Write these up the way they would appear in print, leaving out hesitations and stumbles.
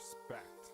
Respect.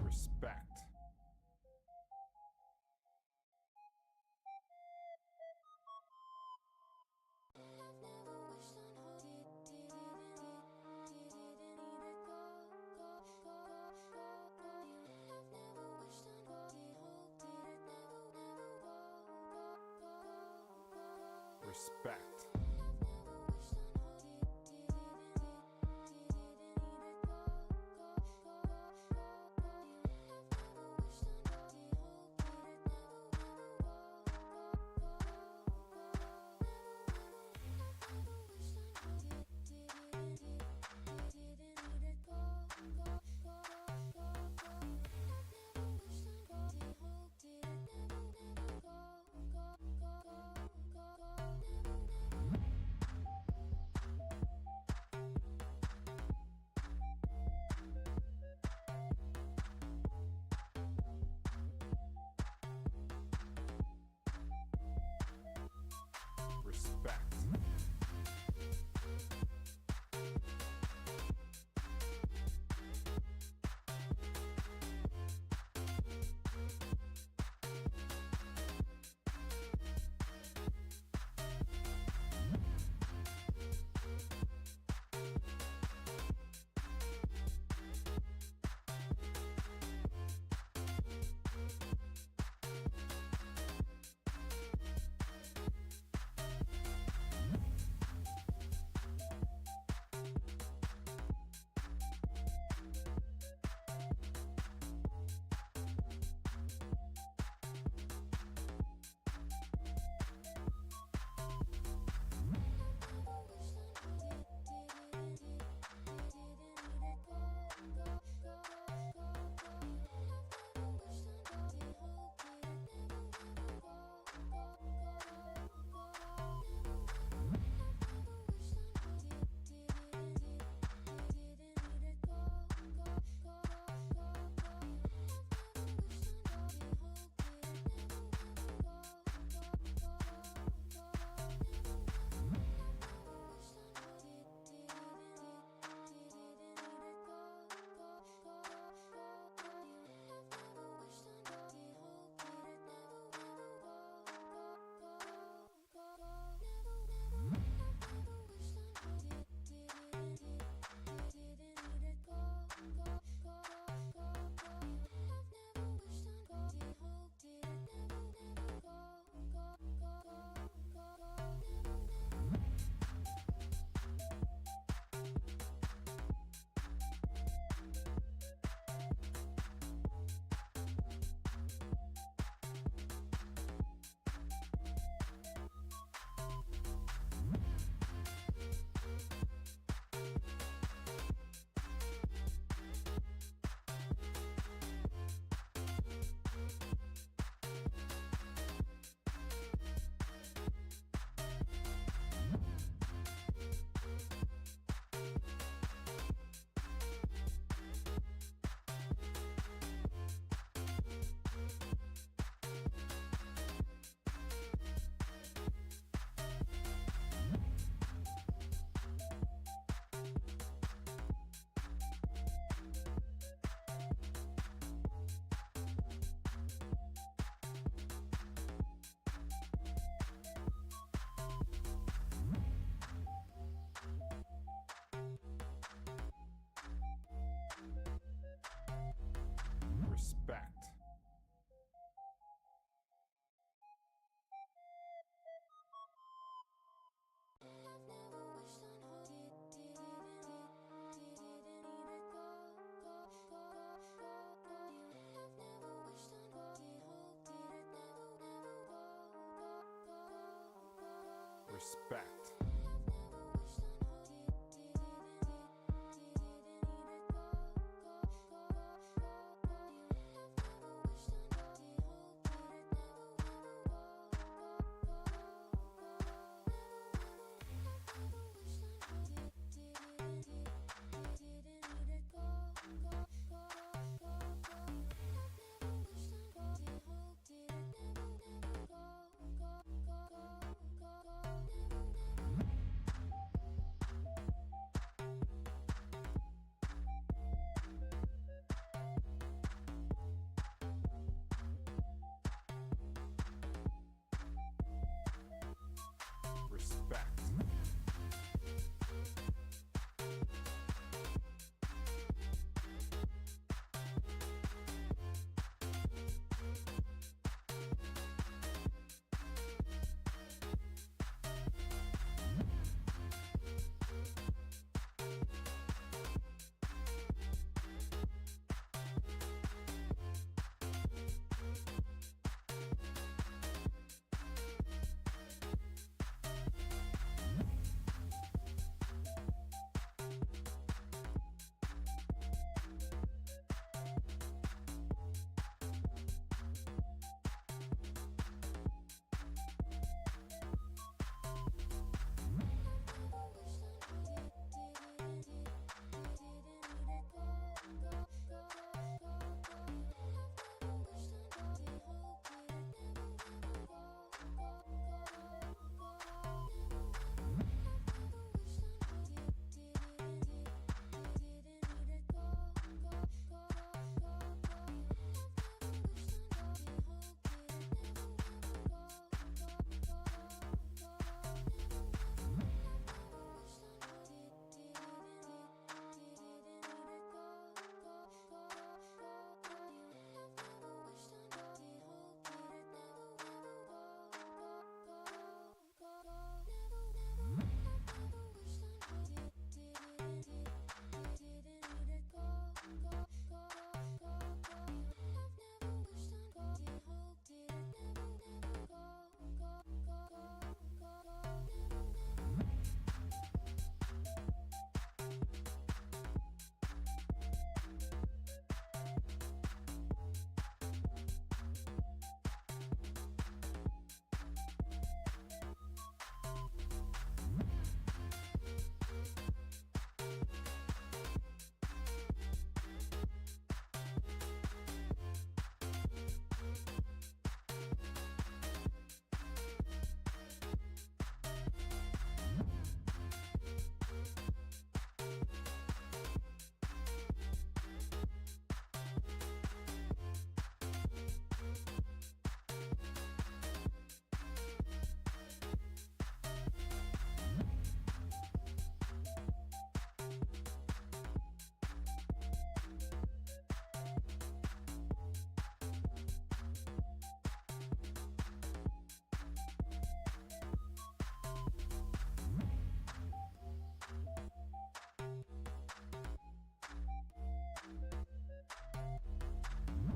Respect. Respect.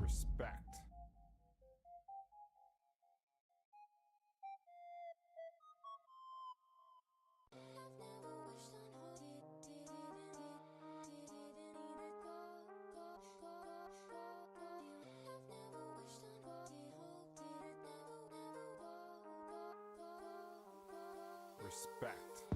Respect. Respect.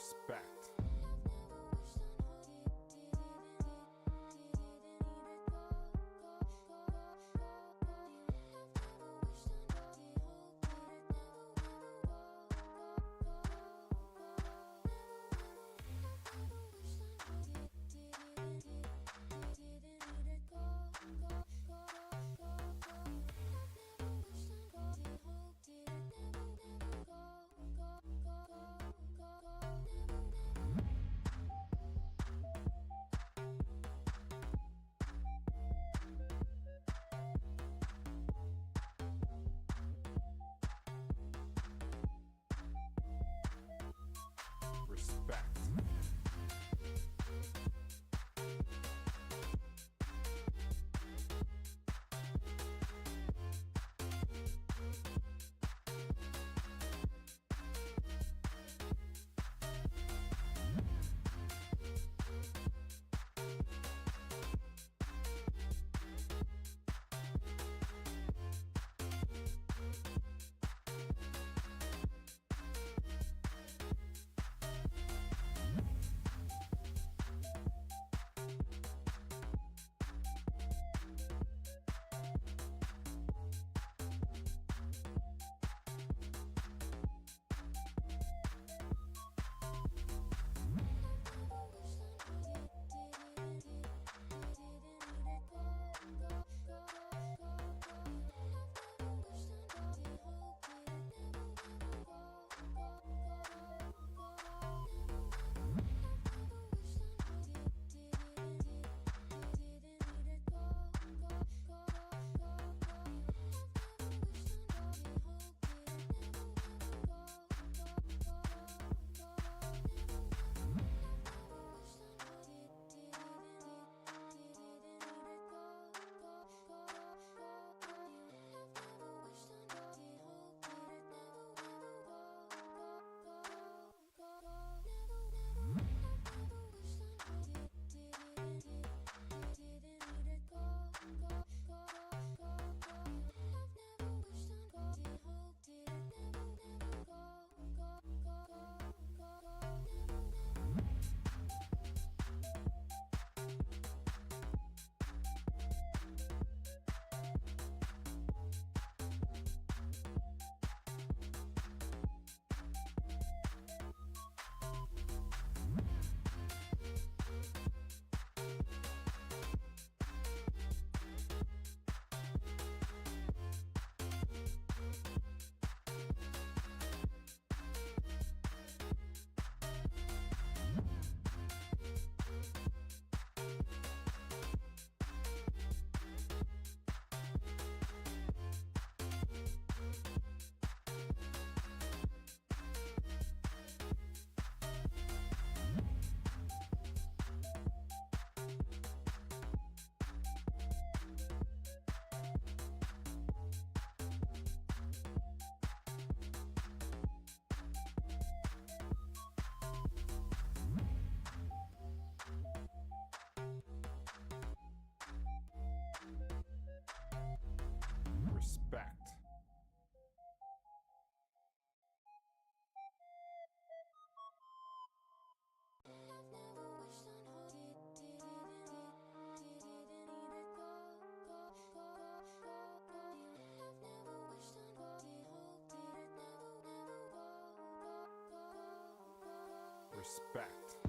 Respect. Respect. Respect. Respect.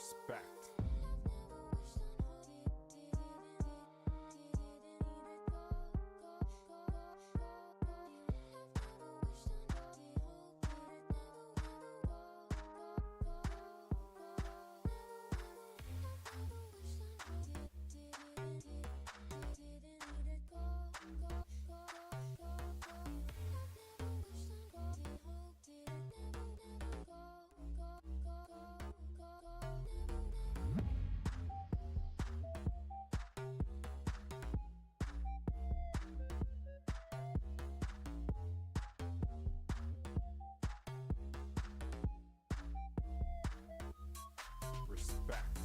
Respect. Respect.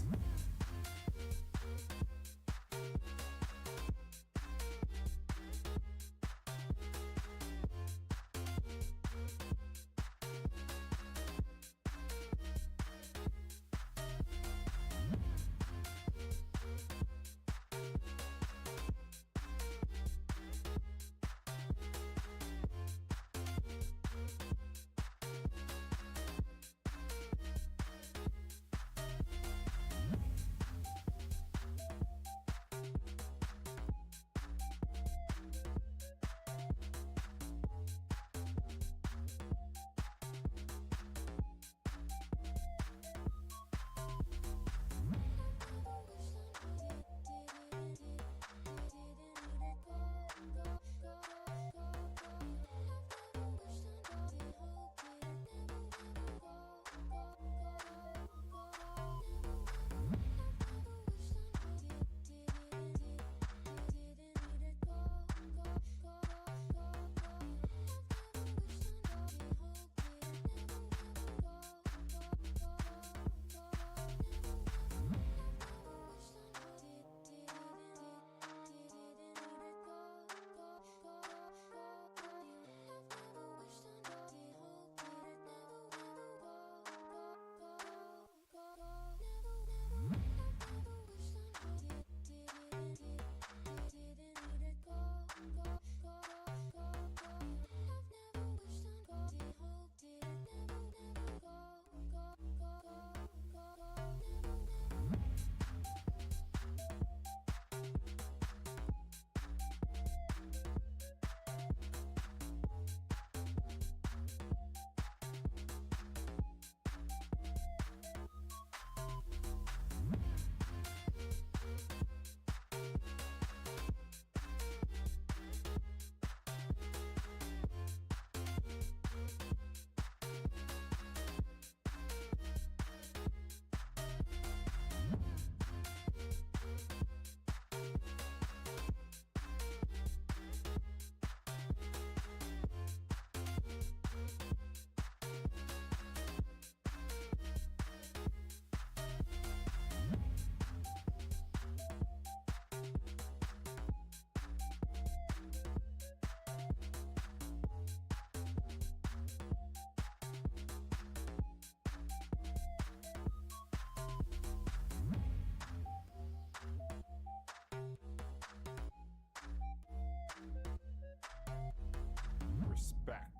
Respect.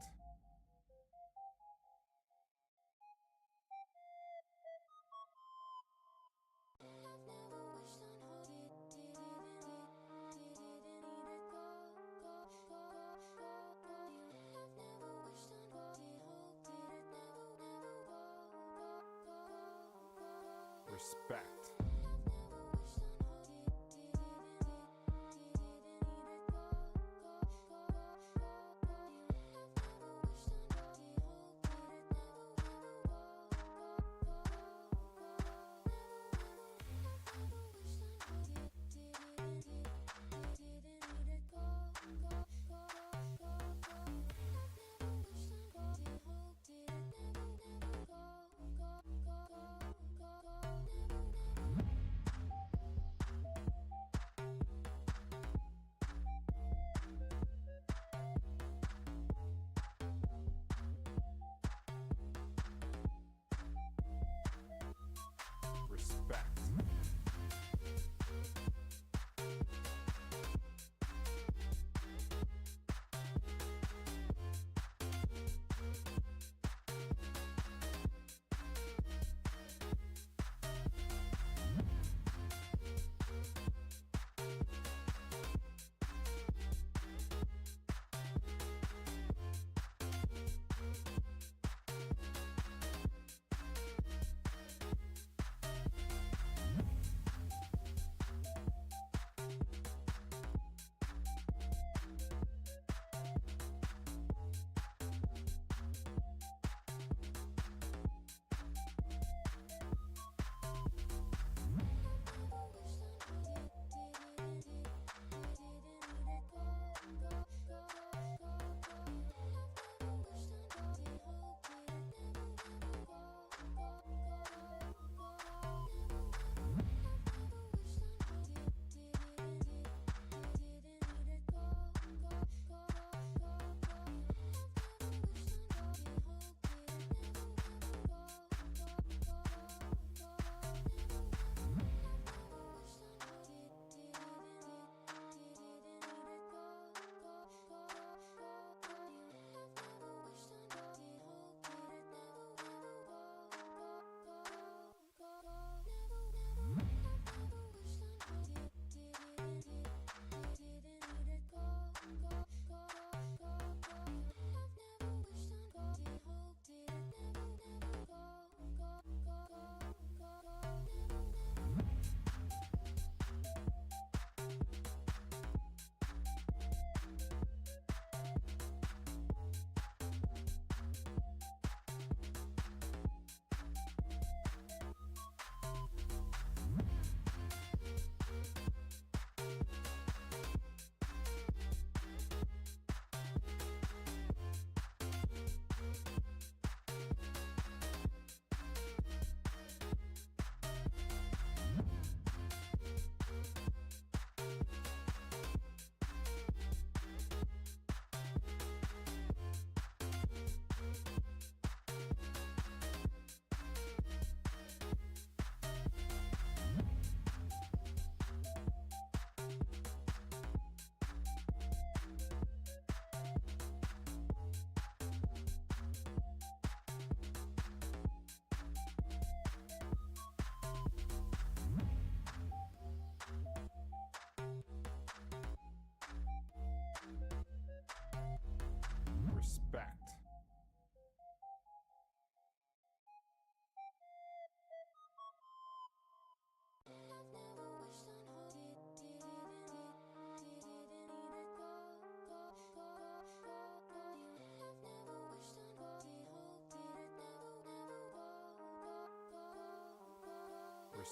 Respect.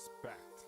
Respect.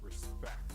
Respect.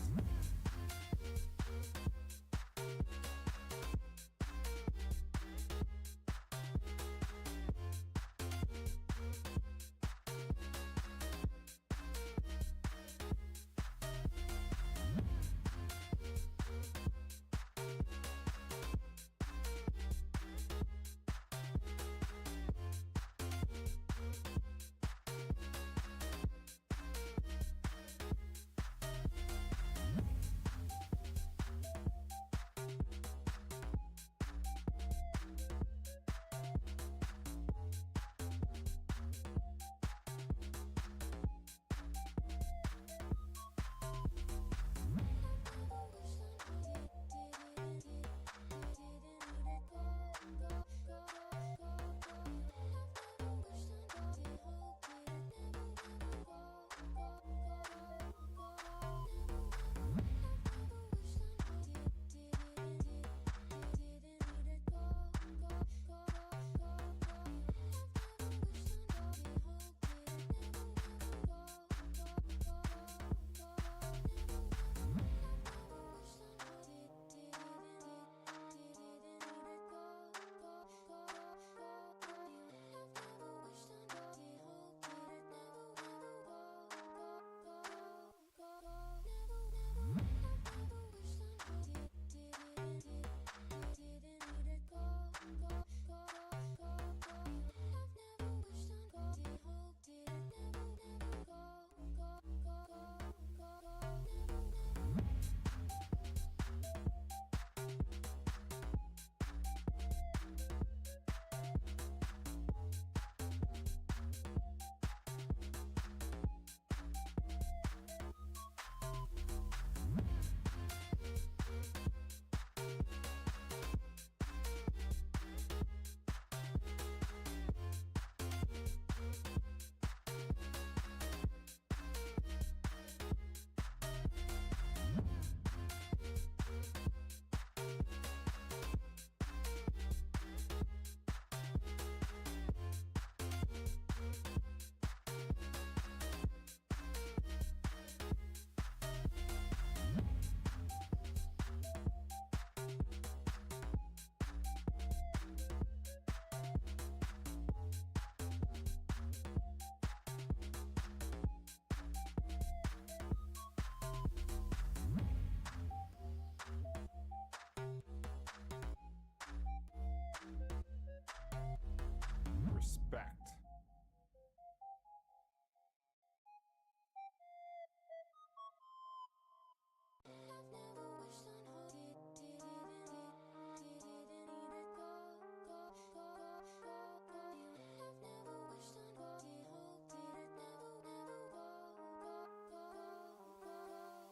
Respect.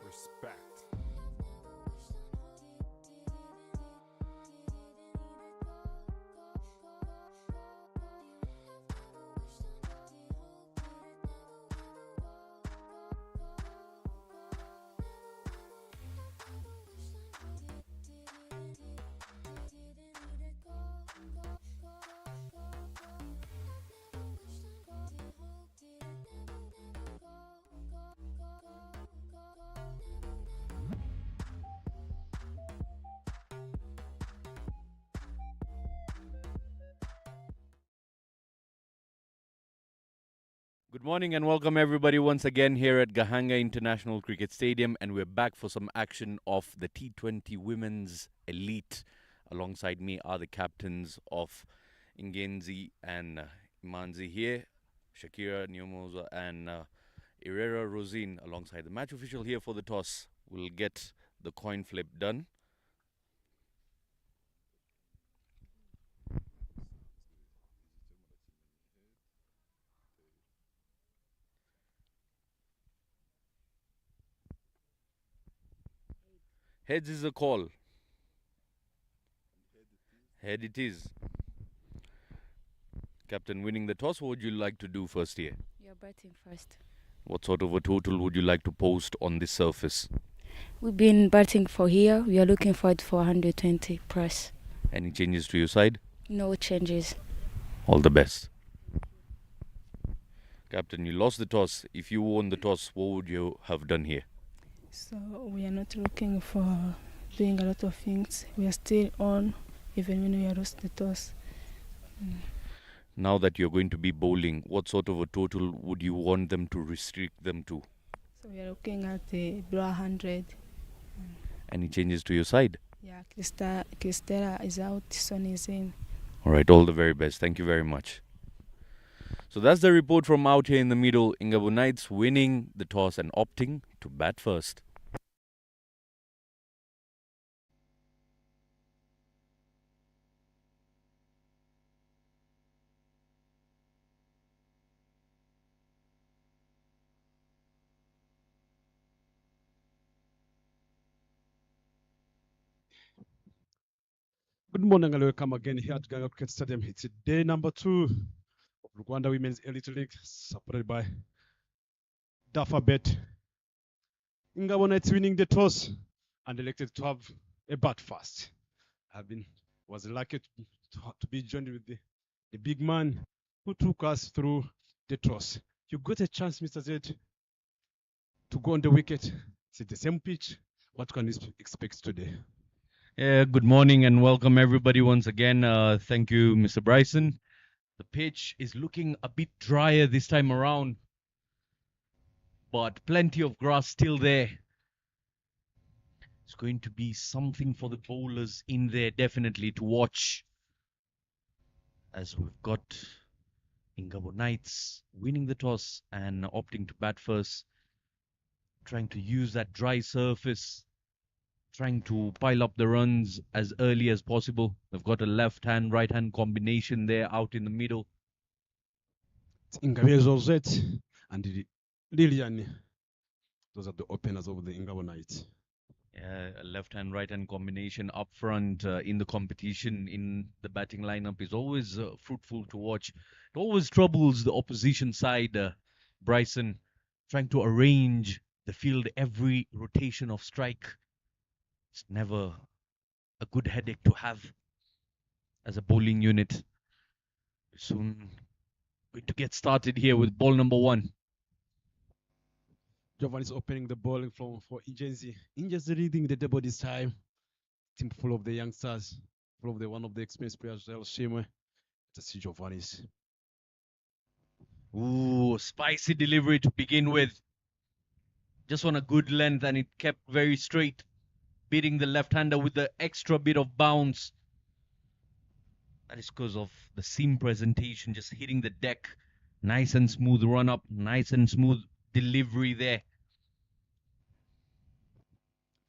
Respect. Good morning and welcome everybody once again here at Gahanga International Cricket Stadium, and we're back for some action of the T20 Women's Elite. Alongside me are the captains of Ingenzi and Imanzi here, Shakira, Nyomoza and Herrera Rosine, alongside the match official here for the toss, will get the coin flip done. Heads is a call. Head it is. Captain, winning the toss, what would you like to do first here? You're batting first. What sort of a total would you like to post on this surface? We've been batting for here. We are looking forward for 120 plus. Any changes to your side? No changes. All the best. Captain, you lost the toss. If you won the toss, what would you have done here? So we are not looking for doing a lot of things. We are still on, even when we are lost the toss. Now that you're going to be bowling, what sort of a total would you want them to restrict them to? So we are looking at the below 100. Any changes to your side? Yeah, Kristera is out, Son is in. All right, all the very best. Thank you very much. So that's the report from out here in the middle. Ingabo Knights winning the toss and opting to bat first. Good morning and welcome again here at Gahanga Cricket Stadium. It's day number 2 of Rwanda Women's Elite League, supported by Dafabet. Ingabo Knights winning the toss and elected to have a bat first. Was lucky to be joined with the big man who took us through the toss. You got a chance, Mr. Z, to go on the wicket. It's the same pitch. What can you expect today? Good morning and welcome everybody once again. Thank you, Mr. Bryson. The pitch is looking a bit drier this time around, but plenty of grass still there. It's going to be something for the bowlers in there definitely to watch, as we've got Ingabo Knights winning the toss and opting to bat first, trying to use that dry surface, trying to pile up the runs as early as possible. They've got a left-hand, right-hand combination there out in the middle. It's Ingabire Rosette and Lilian. Those are the openers of the Ingabo Knights. A left-hand, right-hand combination up front in the competition in the batting lineup is always fruitful to watch. It always troubles the opposition side, Bryson, trying to arrange the field every rotation of strike. It's never a good headache to have as a bowling unit. Soon going to get started here with ball number 1. Jovan is opening the bowling for Ingenzi. Ingenzi leading the double this time. Team full of the youngsters, full of one of the experienced players, El Shimwe. To see Giovanni's. Ooh, spicy delivery to begin with. Just on a good length, and it kept very straight, beating the left-hander with the extra bit of bounce. That is because of the seam presentation, just hitting the deck. Nice and smooth run up, nice and smooth delivery there.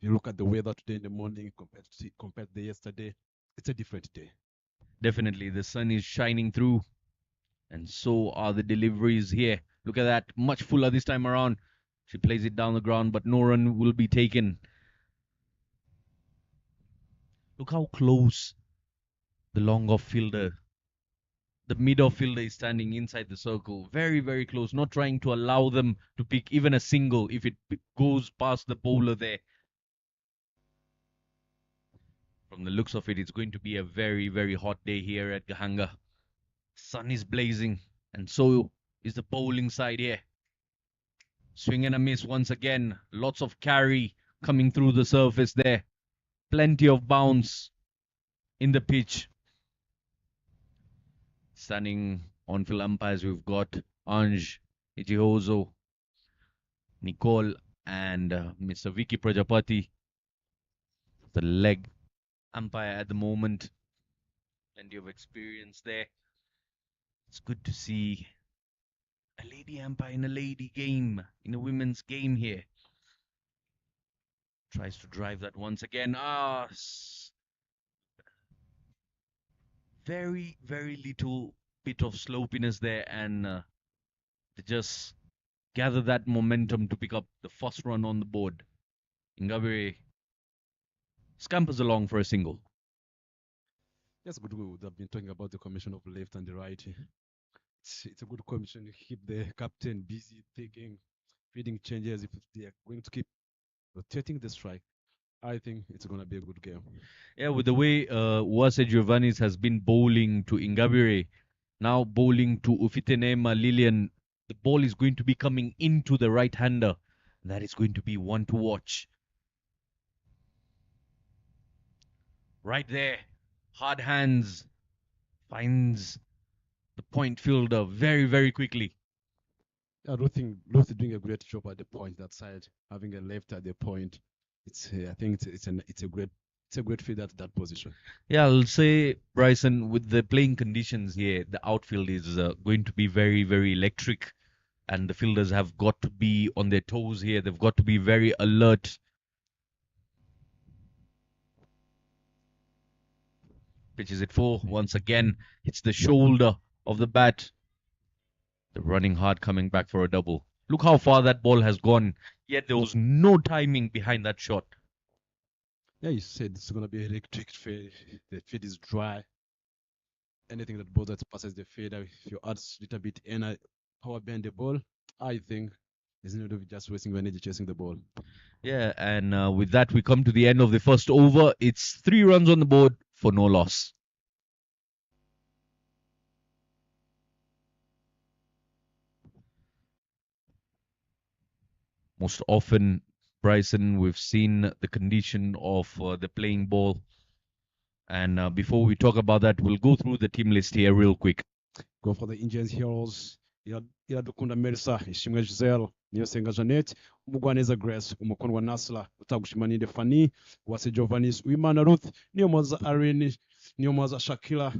If you look at the weather today in the morning compared to yesterday, it's a different day. Definitely, the sun is shining through, and so are the deliveries here. Look at that, much fuller this time around. She plays it down the ground, but no run will be taken. Look how close the long off fielder, the mid-off fielder is standing inside the circle. Very, very close, not trying to allow them to pick even a single if it goes past the bowler there. From the looks of it, it's going to be a very, very hot day here at Gahanga. Sun is blazing, and so is the bowling side here. Swing and a miss once again. Lots of carry coming through the surface there. Plenty of bounce in the pitch. Standing on field umpires, we've got Anj, Ijihozo, Nicole, and Mr. Vicky Prajapati, the leg umpire at the moment. Plenty of experience there. It's good to see A lady umpire in a lady game, in a women's game here. Tries to drive that once again. Very, very little bit of slopiness there, and they just gather that momentum to pick up the first run on the board. Ingabire scampers along for a single. Yes, good. We would have been talking about the combination of left and the right. It's a good combination. You keep the captain busy taking, feeding changes. If they are going to keep rotating the strike, I think it's going to be a good game. Yeah, with the way Uwase Giovannis has been bowling to Ingabire, now bowling to Ufitenema Lillian, the ball is going to be coming into the right-hander. That is going to be one to watch. Right there, hard hands, finds the point fielder very, very quickly. I don't think Ruth is doing a great job at the point that side, having a left at the point. I think it's a great fit at that position. Yeah, I'll say, Bryson, with the playing conditions here, the outfield is going to be very, very electric. And the fielders have got to be on their toes here. They've got to be very alert. Pitches it for once again. Hits the shoulder of the bat. They're running hard, coming back for a double. Look how far that ball has gone. Yet there was no timing behind that shot. Yeah, you said it's going to be electric fade. The fade is dry. Anything that bothers passes the fader, if you add a little bit power behind the ball, I think there's no need of just wasting your energy chasing the ball. Yeah, and with that, we come to the end of the first over. It's 3 runs on the board for no loss. Most often, Bryson, we've seen the condition of the playing ball. And before we talk about that, we'll go through the team list here real quick. Go for the Indians heroes. Iradukunda Melissa, Ishimwe Giselle, Niyosenga Jeanette, Mugwaneza Grace, Umukondwa Nasla, Utagushimani Fani, Uwase Giovannis, Uimana Ruth, Niyomoza Irene, Niyomoza Shakira.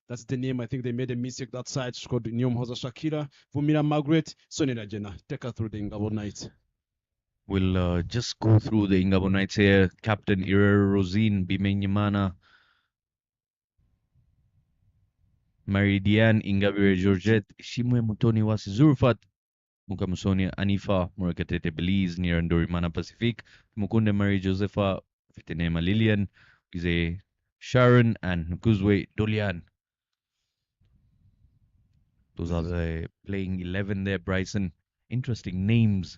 That's the name. I think they made a mistake that side. She called Niyomoza Shakira, Vumira Margaret, Sonia Jena. Take her through the Ingabo Night. We'll just go through the Ingabo Knights here. Captain Irere Rosine, Bimenyimana, Marie Diane, Ingabire Georgette, Shimwe Mutoni Wasi Zurfat, Mukamusonia Anifa, Murakatete Belize, Nirandorimana Pacific, Mukunde Marie Josepha, Fitenema Lillian, Ize Sharon, and Nkuzwe Dolian. Those are the playing 11 there, Bryson. Interesting names.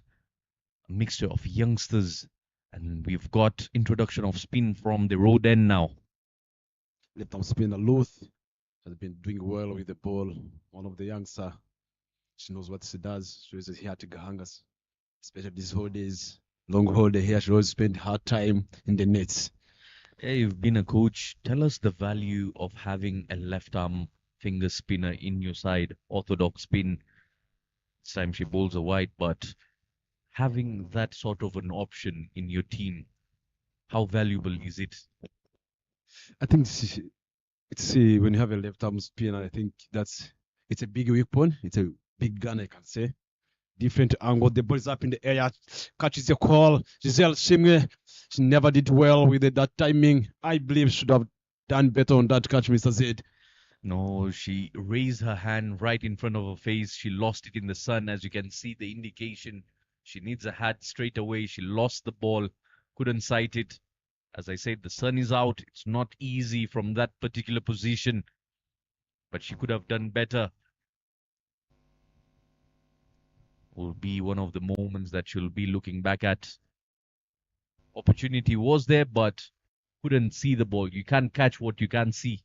A mixture of youngsters. And we've got introduction of spin from the road end now. Left arm spinner Luth has been doing well with the ball. One of the youngsters. She knows what she does. She was here at Gahanga, especially these holidays, long holiday here. She always spend hard time in the nets. Yeah, you've been a coach. Tell us the value of having a left arm finger spinner in your side. Orthodox spin. This time she bowls a wide, but having that sort of an option in your team, how valuable is it? I think it's when you have a left arm spinner, I think it's a big weapon. It's a big gun, I can say. Different angle. The ball is up in the air, catches the call. Giselle Shimwe, she never did well with that timing. I believe she should have done better on that catch, Mr. Zed. No, she raised her hand right in front of her face. She lost it in the sun. As you can see, the indication. She needs a hat straight away. She lost the ball, couldn't sight it. As I said, the sun is out. It's not easy from that particular position, but she could have done better. Will be one of the moments that she'll be looking back at. Opportunity was there, but couldn't see the ball. You can't catch what you can't see.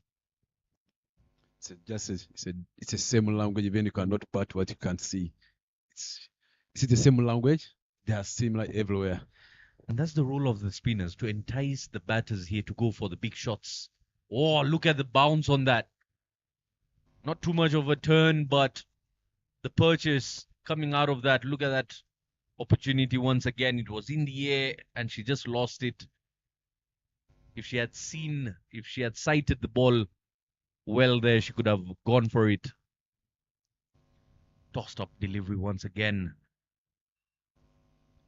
It's a same language, even you cannot part what you can't see. It's the same language. They are similar everywhere. And that's the role of the spinners, to entice the batters here to go for the big shots. Oh, look at the bounce on that. Not too much of a turn, but the purchase coming out of that. Look at that opportunity once again. It was in the air and she just lost it. If she had sighted the ball well there, she could have gone for it. tossed up delivery once again.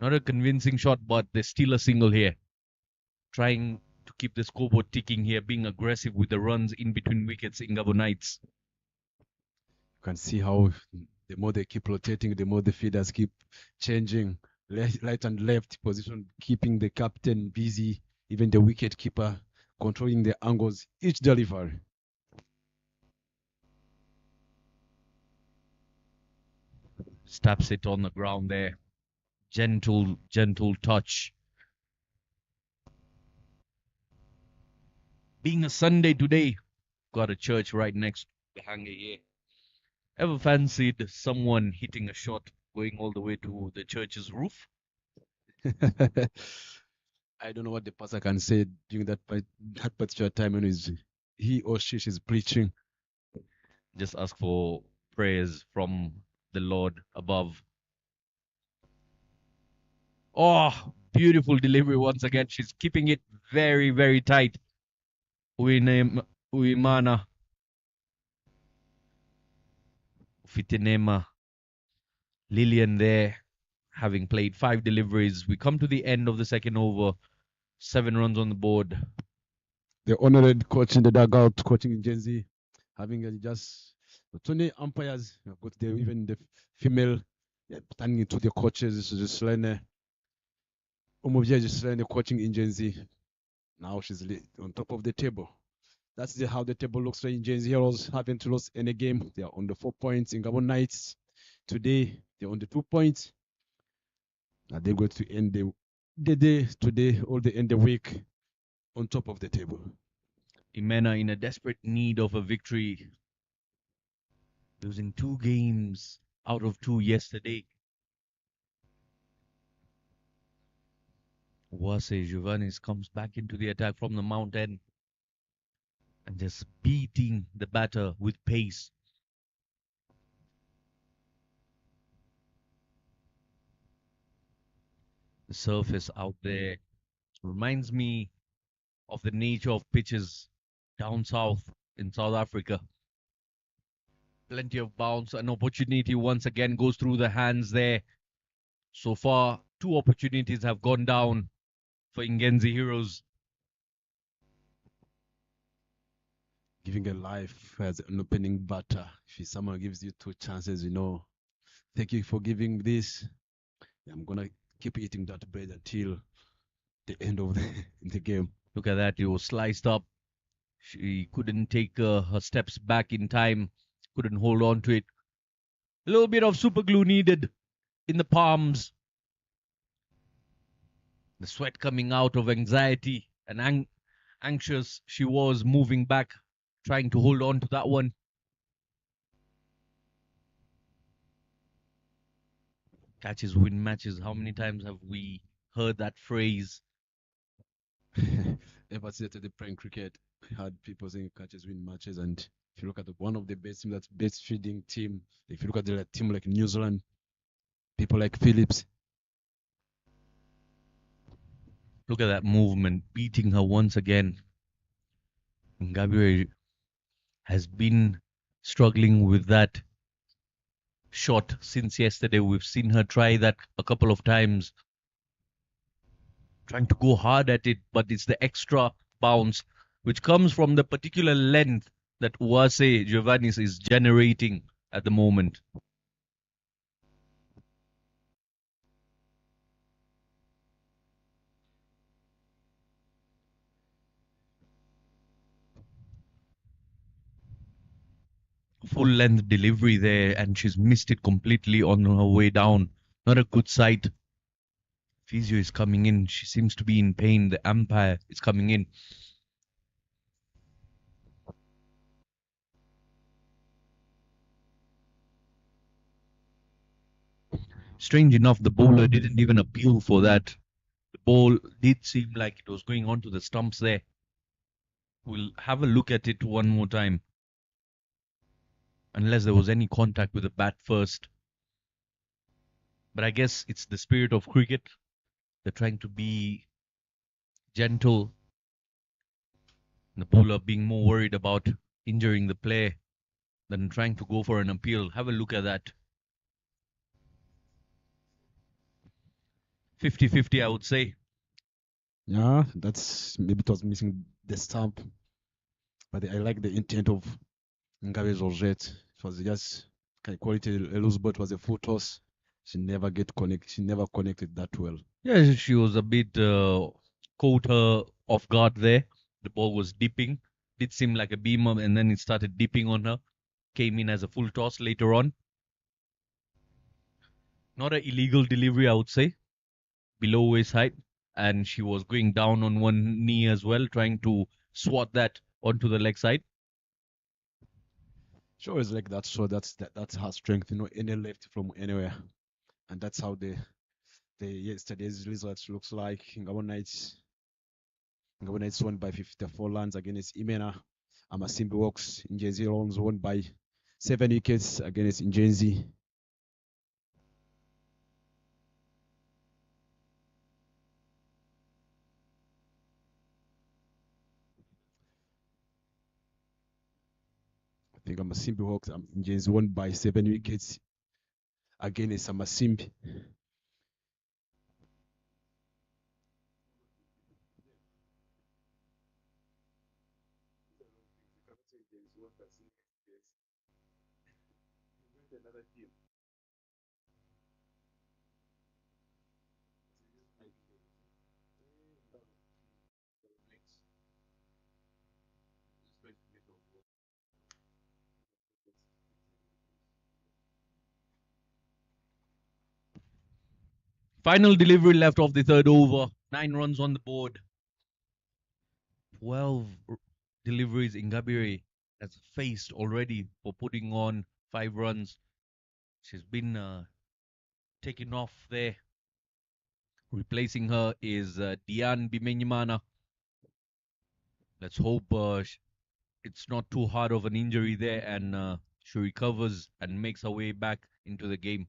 Not a convincing shot, but there's still a single here. Trying to keep the scoreboard ticking here, being aggressive with the runs in between wickets in Gabo Knights. You can see how the more they keep rotating, the more the feeders keep changing right and left position, keeping the captain busy, even the wicket keeper controlling the angles, each delivery. Stabs it on the ground there. Gentle touch. Being a Sunday today, got a church right next to Gahanga here. Ever fancied someone hitting a shot going all the way to the church's roof? I don't know what the pastor can say during that particular time when he or she is preaching. Just ask for prayers from the Lord above. Oh, beautiful delivery once again. She's keeping it very, very tight. Uimana. Fitinema. Lillian there, having played 5 deliveries. We come to the end of the second over. 7 runs on the board. The honored coach in the dugout, coaching in Gen Z, having just 20 umpires. You've got even the female turning into the coaches. Just learning. Umuvia just learning coaching in Gen Z. Now she's on top of the table. That's how the table looks like in Gen Z Heroes. Haven't lost any game. They are on the 4 points. In Gabon Knights today, they're on the 2 points. Now they're going to end the day today or the end the week on top of the table. Imena in a desperate need of a victory. Losing 2 games out of 2 yesterday. Wase Giovannis comes back into the attack from the mountain and just beating the batter with pace. The surface out there reminds me of the nature of pitches down south in South Africa. Plenty of bounce. An opportunity once again goes through the hands there. So far, 2 opportunities have gone down for Ingenzi Heroes. Giving a life as an opening batter. If someone gives you 2 chances, thank you for giving this. I'm going to keep eating that bread until the end of the game. Look at that. It was sliced up. She couldn't take her steps back in time. Couldn't hold on to it. A little bit of super glue needed in the palms. The sweat coming out of anxiety and anxious she was moving back, trying to hold on to that one. Catches win matches. How many times have we heard that phrase? Ever since the playing cricket, I had people saying catches win matches, and if you look at one of the best teams, that's best feeding team. If you look at the team like New Zealand, people like Phillips. Look at that movement, beating her once again. Gabriel has been struggling with that shot since yesterday. We've seen her try that a couple of times, trying to go hard at it, but it's the extra bounce which comes from the particular length that Uwase Giovannis is generating at the moment. Full length delivery there, and she's missed it completely on her way down. Not a good sight. Physio is coming in. She seems to be in pain. The umpire is coming in. Strange enough, the bowler didn't even appeal for that. The ball did seem like it was going onto the stumps there. We'll have a look at it one more time. Unless there was any contact with the bat first. But I guess it's the spirit of cricket. They're trying to be gentle. The bowler being more worried about injuring the player than trying to go for an appeal. Have a look at that. 50-50, I would say. Yeah, that's maybe it was missing the stamp, but I like the intent of Ngabe Georgette. It was just quality a loose ball. It was a full toss. She never connected that well. Yeah, she was a bit caught her off guard there. The ball was dipping. Did seem like a beamer, and then it started dipping on her. Came in as a full toss later on. Not an illegal delivery, I would say. Below waist height, and she was going down on one knee as well, trying to swat that onto the leg side. She always like that. So that's her strength. Any left from anywhere, and that's how the yesterday's results looks like. Ngabo Knights won by 54 runs against Imena. Amasimbi Works Injenzi Rounds won by 7 wickets against Injenzi. I think Amasimbi Hawks Injenzi won by 7 wickets against Amasimbi. Final delivery left of the third over. 9 runs on the board. 12 deliveries Ingabire has faced already for putting on 5 runs. She's been taken off there. Replacing her is Dian Bimenyimana. Let's hope it's not too hard of an injury there and she recovers and makes her way back into the game.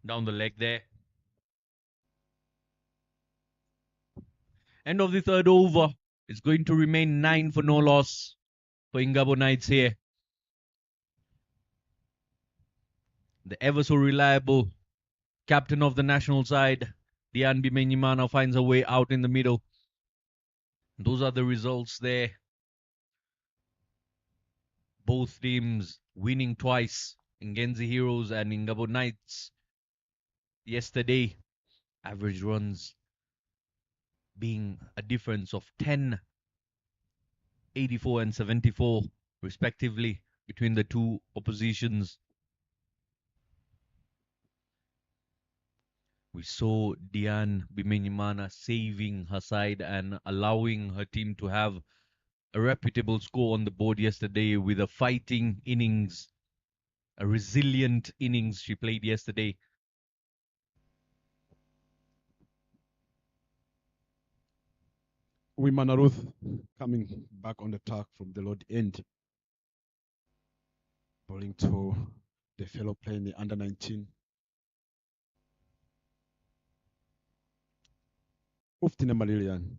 Down the leg there. End of the third over. It's going to remain 9 for no loss for Ingabo Knights here. The ever so reliable captain of the national side, Dian Bimenyimana, finds a way out in the middle. Those are the results there. Both teams winning twice. Ngenzi Heroes and Ingabo Knights yesterday. Average runs being a difference of 10, 84 and 74 respectively between the two oppositions. We saw Dian Bimenyimana saving her side and allowing her team to have a reputable score on the board yesterday with a fighting innings, a resilient innings she played yesterday. Wimana Ruth coming back on the track from the load end, bowling to the fellow player in the under 19. Uftina Malilian.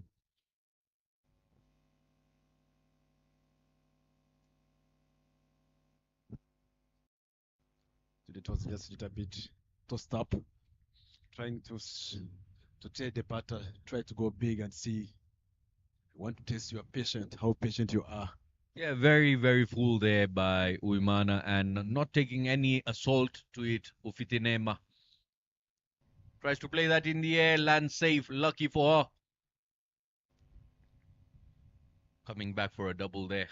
It was just a little bit tossed up, trying to trade the batter, try to go big and see. Want to test your patience, how patient you are. Yeah, very, very full there by Uimana and not taking any assault to it, Ufitinema. Tries to play that in the air, lands safe, lucky for her. Coming back for a double there.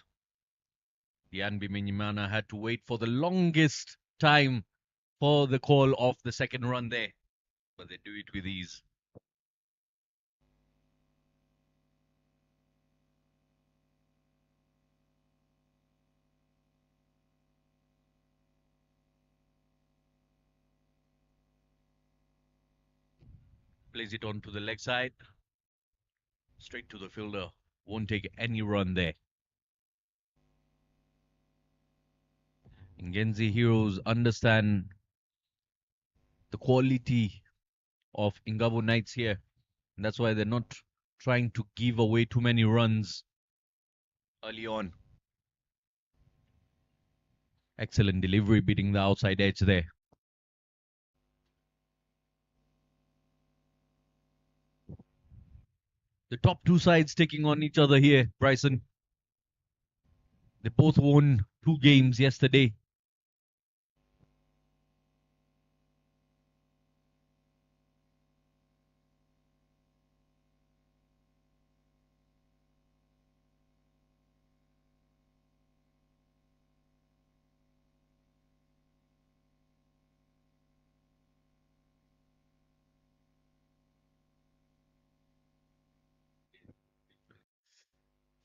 Dian Bimenyimana had to wait for the longest time for the call of the second run there. But they do it with ease. Plays it onto the leg side. Straight to the fielder. Won't take any run there. Ngenzi Heroes understand the quality of Ingabo Knights here. And that's why they're not trying to give away too many runs early on. Excellent delivery, beating the outside edge there. The top two sides taking on each other here, Bryson. They both won 2 games yesterday.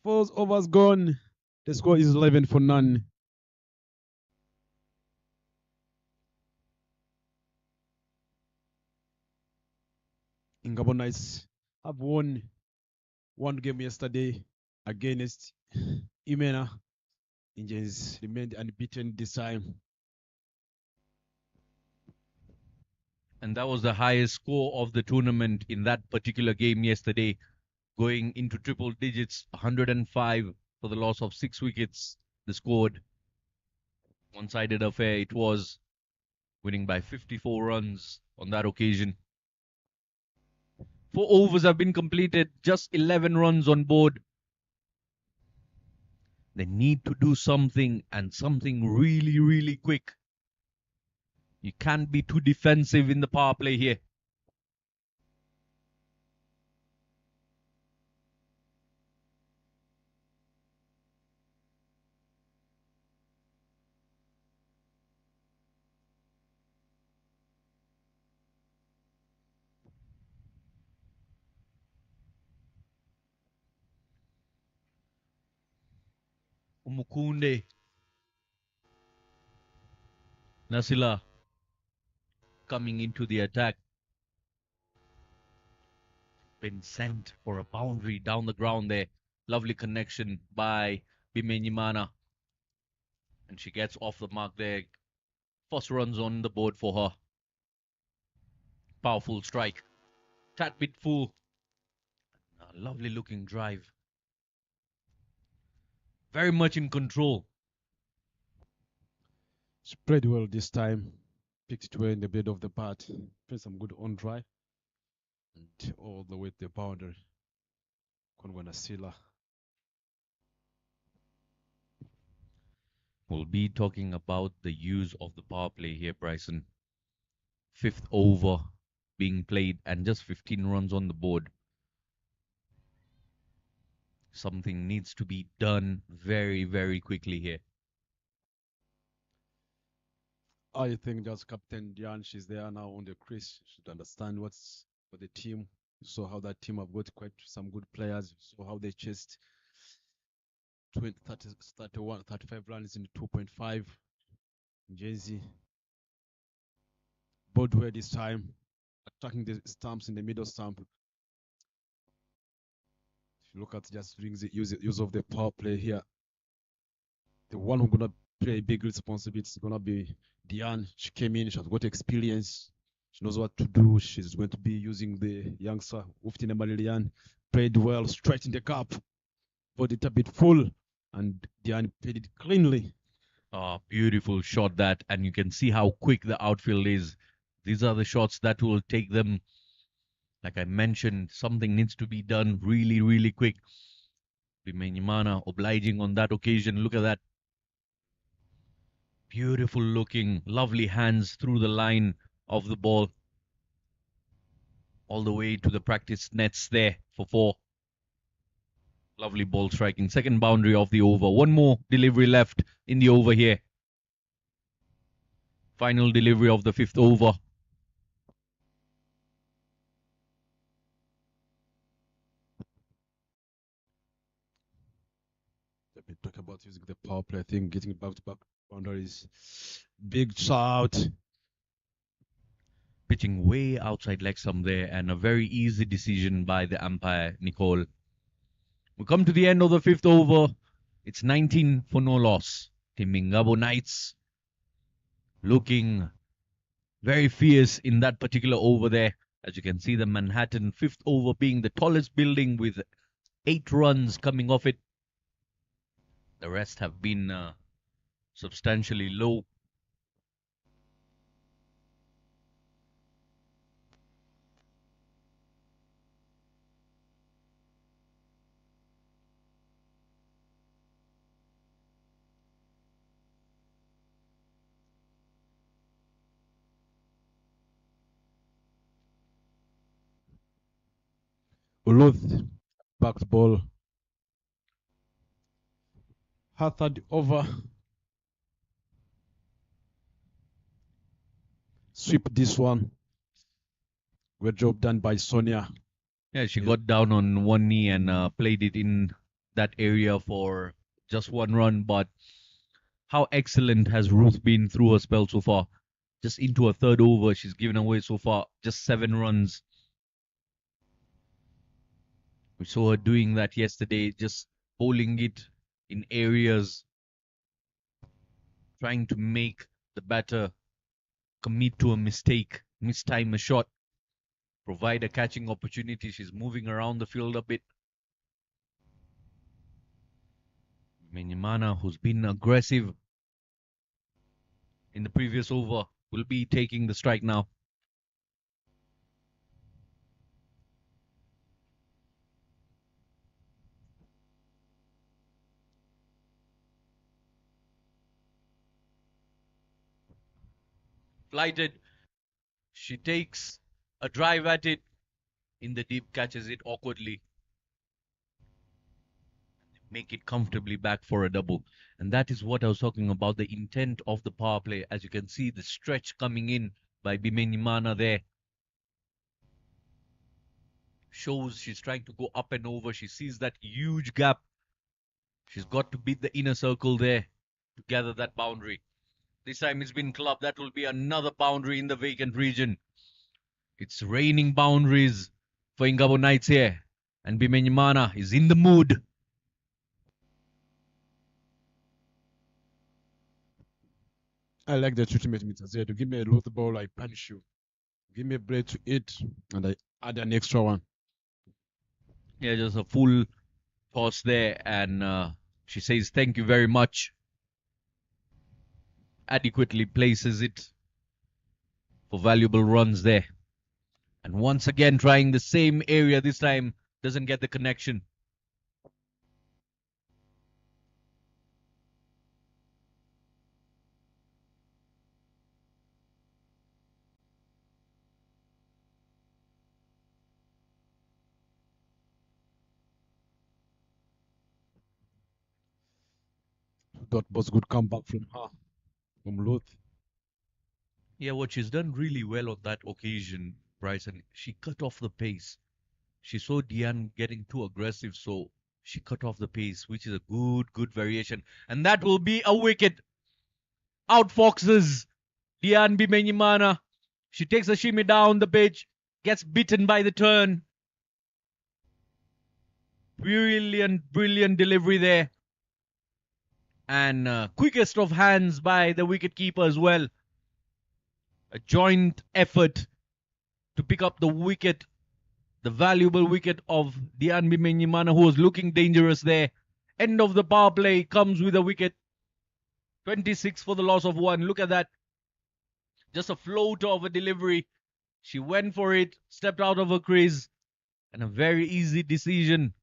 Four overs gone. The score is 11 for none. Ingabo Knights have won 1 game yesterday against Imena. Indians remained unbeaten this time. And that was the highest score of the tournament in that particular game yesterday, going into triple digits, 105 for the loss of 6 wickets. They scored. One-sided affair it was, winning by 54 runs on that occasion. 4 overs have been completed, just 11 runs on board. They need to do something, and something really, really quick. You can't be too defensive in the power play here. Umukunde, Nasila coming into the attack. Been sent for a boundary down the ground there. Lovely connection by Bimenyimana. And she gets off the mark there. First runs on the board for her. Powerful strike. Tad bit full. A lovely looking drive. Very much in control. Spread well this time. Picked it well in the bed of the bat. Played some good on drive. And all the way to the boundary. Nasila. We'll be talking about the use of the power play here, Bryson. 5th over being played and just 15 runs on the board. Something needs to be done very, very quickly here. I think just Captain Diane, she's there now on the crease. She should understand what's for the team. So how that team have got quite some good players. So how they chased 20, 30, 31, 35 runs in 2.5. Jay-Z. Bodway this time. Attacking the stumps in the middle stump. If you look at just the use of the power play here. The one who's gonna play a big responsibility is gonna be Diane. She came in, she has got experience, she knows what to do. She's going to be using the youngster Uftina Malilian. Played well, straight in the gap, but it a bit full, and Diane played it cleanly. Beautiful shot that, and you can see how quick the outfield is. These are the shots that will take them. Like I mentioned, something needs to be done really, really quick. Bimenyimana obliging on that occasion. Look at that. Beautiful looking, lovely hands through the line of the ball. All the way to the practice nets there for 4. Lovely ball striking. Second boundary of the over. One more delivery left in the over here. Final delivery of the 5th over. Let me talk about using the power play thing, getting back-to-back boundaries. Big shout. Pitching way outside leg stump there, and a very easy decision by the umpire, Nicole. We come to the end of the 5th over. It's 19 for no loss. Team Ingabo Knights looking very fierce in that particular over there. As you can see, the Manhattan fifth over being the tallest building with 8 runs coming off it. The rest have been substantially low. Uluth backed ball. Her third over. Sweep this one. Great job done by Sonia. Yeah, she Yeah. got down on one knee and played it in that area for just 1 run. But how excellent has Ruth been through her spell so far? Just into her third over, she's given away so far just 7 runs. We saw her doing that yesterday, just bowling it in areas, trying to make the batter commit to a mistake, mistime a shot, provide a catching opportunity. She's moving around the field a bit. Menyimana, who's been aggressive in the previous over, will be taking the strike now. Flighted. She takes a drive at it. In the deep, catches it awkwardly. Make it comfortably back for a double. And that is what I was talking about, the intent of the power play. As you can see, the stretch coming in by Bimenyimana there. Shows she's trying to go up and over. She sees that huge gap. She's got to beat the inner circle there to gather that boundary. This time it's been clubbed. That will be another boundary in the vacant region. It's raining boundaries for Ingabo Knights here. And Bimenyimana is in the mood. I like the treatment Mr. Zed. You give me a low ball, I punish you. Give me a bread to eat, and I add an extra one. Yeah, just a full toss there. And she says, thank you very much. Adequately places it for valuable runs there. And once again, trying the same area. This time, doesn't get the connection. That was good comeback from her, from Luth. Yeah, what she's done really well on that occasion, Bryson, she cut off the pace. She saw Diane getting too aggressive, so she cut off the pace, which is a good variation. And that will be a wicket. Out Foxes. Diane Bimenyimana. She takes a shimmy down the pitch, gets bitten by the turn. Brilliant delivery there. And quickest of hands by the wicketkeeper as well. A joint effort to pick up the wicket, the valuable wicket of Diane Bimenyimana, who was looking dangerous there. End of the power play comes with a wicket. 26 for the loss of 1. Look at that. Just a float of a delivery. She went for it, stepped out of her crease, and a very easy decision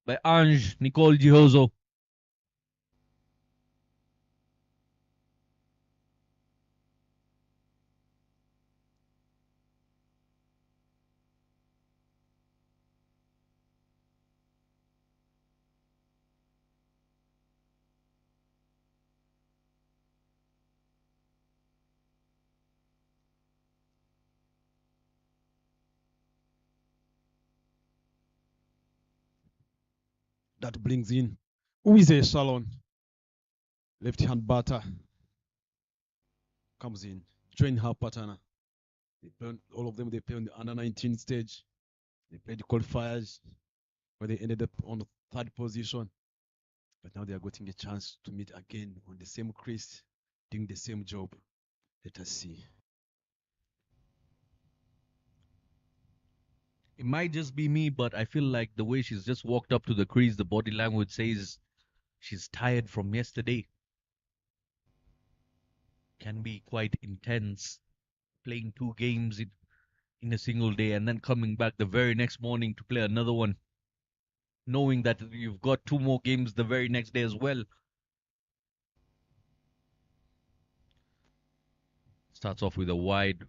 by Ange Nicole Gihozo. That brings in Uize Shalon. Left hand batter. Comes in. Join her partner. They play all of them, they play on the under 19 stage. They played the qualifiers where they ended up on the 3rd position. But now they are getting a chance to meet again on the same crease, doing the same job. Let us see. It might just be me, but I feel like the way she's just walked up to the crease, the body language says she's tired from yesterday. Can be quite intense, playing 2 games in a single day and then coming back the very next morning to play another one, knowing that you've got 2 more games the very next day as well. Starts off with a wide.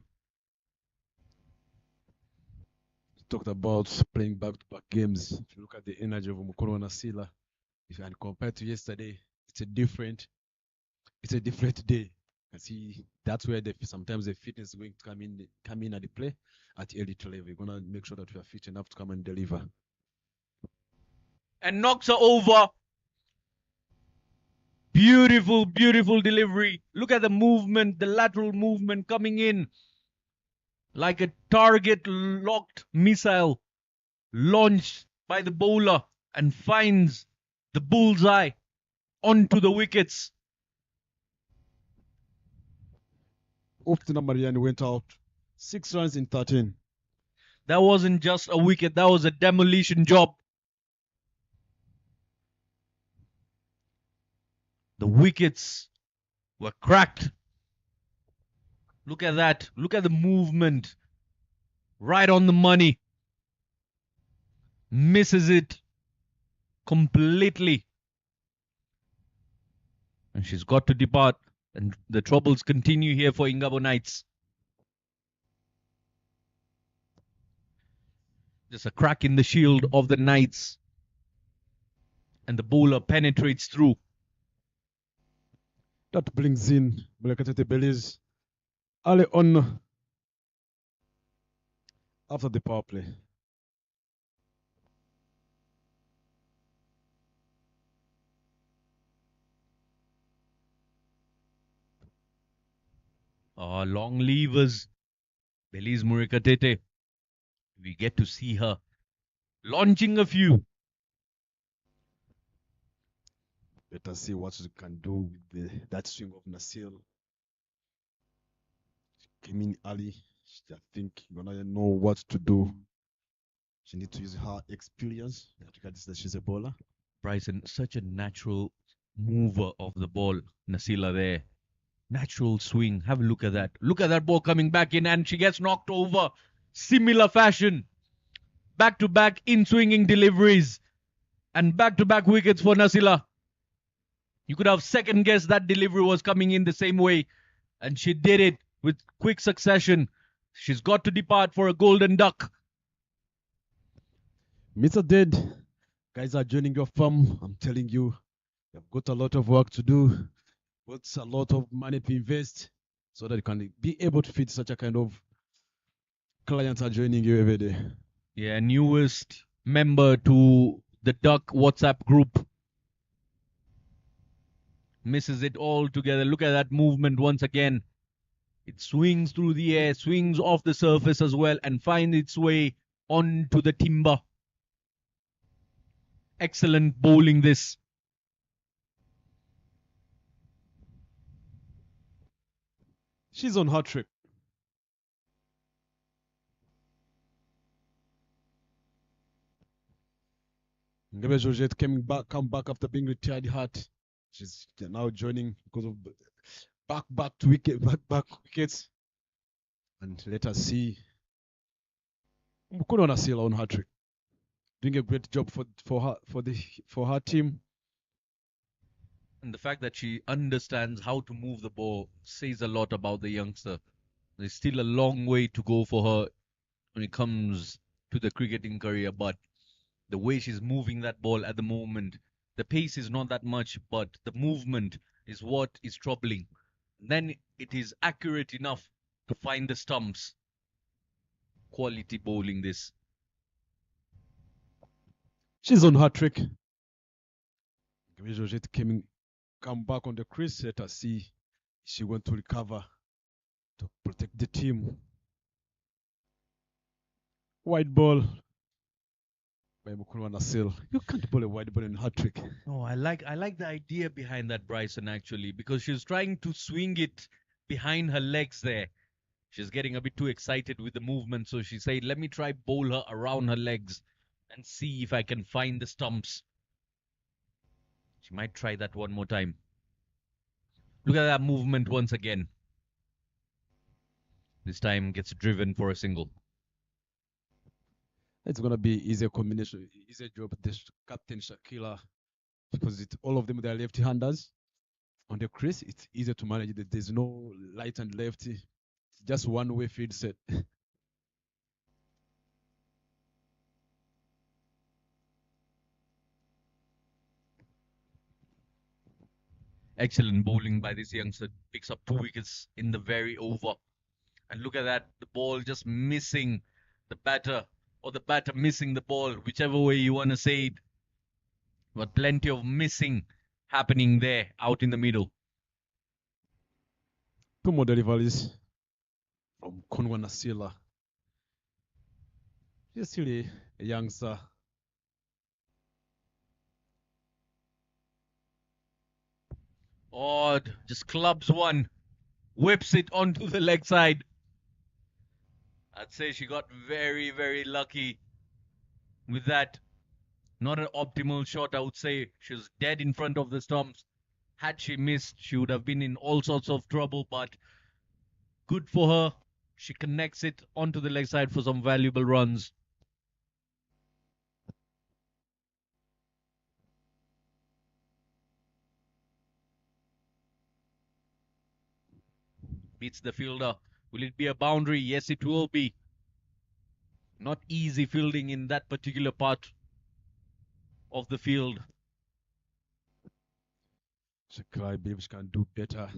Talked about playing back-to-back games. If you look at the energy of Mukolo and Nasila, and compared to yesterday, it's a different day. And see, that's where sometimes the fitness is going to come in at the play at early to level. We're gonna make sure that we are fit enough to come and deliver. And knocks her over. Beautiful, beautiful delivery. Look at the movement, the lateral movement coming in. Like a target locked missile launched by the bowler and finds the bullseye onto the wickets. Oftina Mariani went out 6 runs in 13. That wasn't just a wicket, that was a demolition job. The wickets were cracked. Look at that. Look at the movement. Right on the money. Misses it completely. And she's got to depart. And the troubles continue here for Ingabo Knights. Just a crack in the shield of the Knights. And the bowler penetrates through. That brings in Mulekatete Belize early on after the power play. Long levers. Belize Murikatete. We get to see her launching a few. Let us see what she can do with that swing of Nasil. She came in early. I think you're gonna know what to do. She needs to use her experience. She's a bowler. Bryson, such a natural mover of the ball. Nasila there. Natural swing. Have a look at that. Look at that ball coming back in and she gets knocked over. Similar fashion. Back-to-back in-swinging deliveries. And back-to-back wickets for Nasila. You could have second-guessed that delivery was coming in the same way. And she did it with quick succession. She's got to depart for a golden duck. Mr. Dead, guys are joining your firm. I'm telling you, you've got a lot of work to do. Got a lot of money to invest so that you can be able to feed such a kind of clients are joining you every day. Yeah, newest member to the Duck WhatsApp group. Misses it all together. Look at that movement once again. It swings through the air, swings off the surface as well, and finds its way onto the timber. Excellent bowling this. She's on her trip. Ngabe Georgette come back after being retired hurt. She's now joining because of back wickets. And let us see. Mukulu Nasila on her trip. Doing a great job for her team. And the fact that she understands how to move the ball says a lot about the youngster. There's still a long way to go for her when it comes to the cricketing career, but the way she's moving that ball at the moment, the pace is not that much, but the movement is what is troubling. Then it is accurate enough to find the stumps. Quality bowling this. She's on her trick. Georgette come back on the crease. Let us see if she wants to recover to protect the team. Wide ball by Mukulu Nasil. You can't bowl a wide ball in her trick. No, I like the idea behind that, Bryson, actually, because she's trying to swing it behind her legs there. She's getting a bit too excited with the movement, so she said, let me try bowl her around her legs and see if I can find the stumps. She might try that one more time. Look at that movement once again. This time gets driven for a single. It's gonna be easier combination, easier job. This captain Shakila, because all of them they are left-handers. On the crease, it's easier to manage. There's no right and lefty. It's just one-way field set. Excellent bowling by this youngster. Picks up 2 wickets in the very over. And look at that, the ball just missing the batter, or the batter missing the ball, whichever way you want to say it. But plenty of missing happening there out in the middle. 2 more deliveries from Konwa Nasila. He's still a youngster. Odd, just clubs one, whips it onto the leg side. I'd say she got very, very lucky with that. Not an optimal shot, I would say. She was dead in front of the stumps. Had she missed, she would have been in all sorts of trouble, but good for her. She connects it onto the leg side for some valuable runs. Beats the fielder. Will it be a boundary? Yes, it will be. Not easy fielding in that particular part of the field. Shakila, I believe she can do better.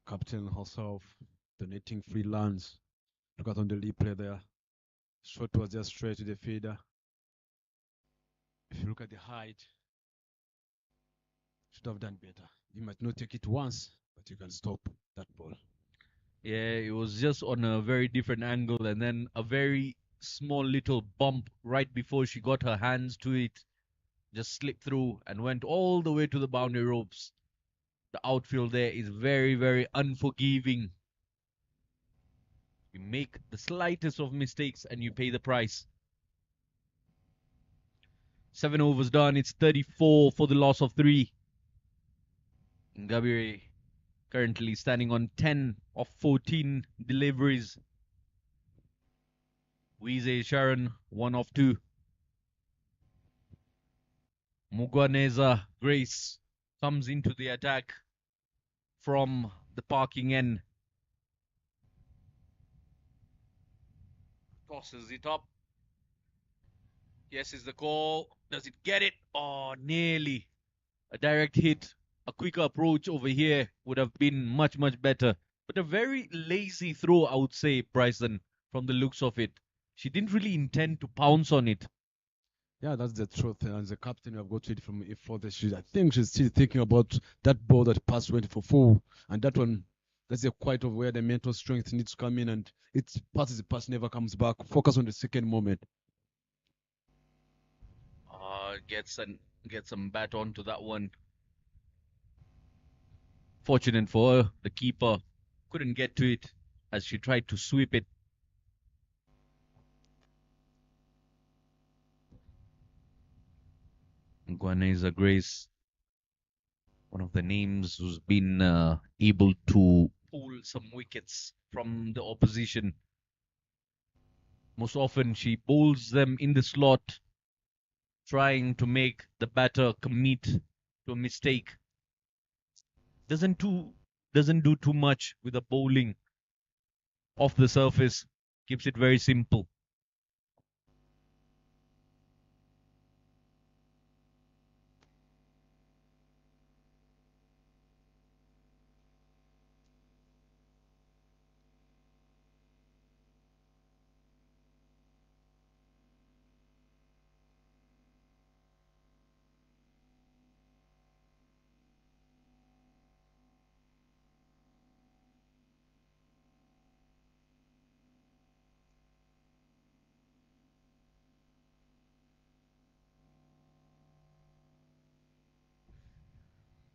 Captain herself donating free lands. Look at on the replay there. Shot was just straight to the feeder. If you look at the height, should have done better. You might not take it once, but you can stop that ball. Yeah, it was just on a very different angle, and then a very small little bump right before she got her hands to it. Just slipped through and went all the way to the boundary ropes. The outfield there is very, very unforgiving. You make the slightest of mistakes and you pay the price. 7 overs done. It's 34 for the loss of 3. Ngabire currently standing on 10 of 14 deliveries. Wize Sharon, 1 of 2. Mugwaneza Grace comes into the attack from the parking end. Tosses it up. Yes is the call. Does it get it? Oh, nearly. A direct hit. A quicker approach over here would have been much, much better. But a very lazy throw, I would say, Bryson, from the looks of it. She didn't really intend to pounce on it. Yeah, that's the truth. And as a captain, you have got it from a further. I think she's still thinking about that ball that passed went for 4. And that one, that's a quite of where the mental strength needs to come in. And it's passes the pass never comes back. Focus on the second moment. Gets some bat onto that one. Fortunate for her, the keeper couldn't get to it as she tried to sweep it. Guaneza Grace, one of the names who's been able to pull some wickets from the opposition. Most often she bowls them in the slot, trying to make the batter commit to a mistake. Doesn't do too much with the bowling off the surface. Keeps it very simple.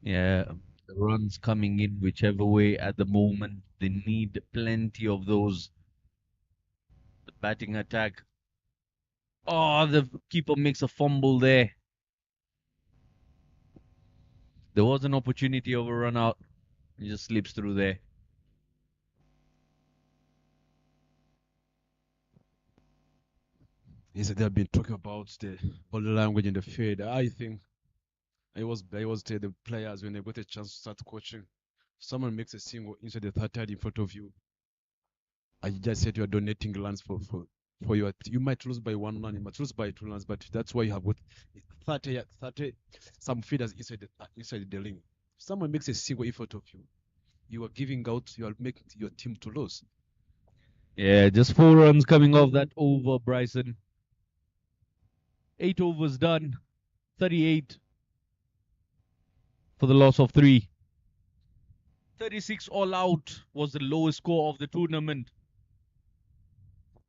Yeah, the runs coming in whichever way at the moment. They need plenty of those. The batting attack. Oh, the keeper makes a fumble there. There was an opportunity of a run out. He just slips through there. He said they've been talking about the body language in the field. I think I was tell the players when they got a chance to start coaching. Someone makes a single inside the third in front of you. I just said you are donating runs for your. You might lose by 1 run, you might lose by 2 runs, but that's why you have got 30 some feeders inside the ring. Someone makes a single in front of you. You are giving out. You are making your team to lose. Yeah, just 4 runs coming off that over, Bryson. 8 overs done. 38 for the loss of 3. 36 all out was the lowest score of the tournament.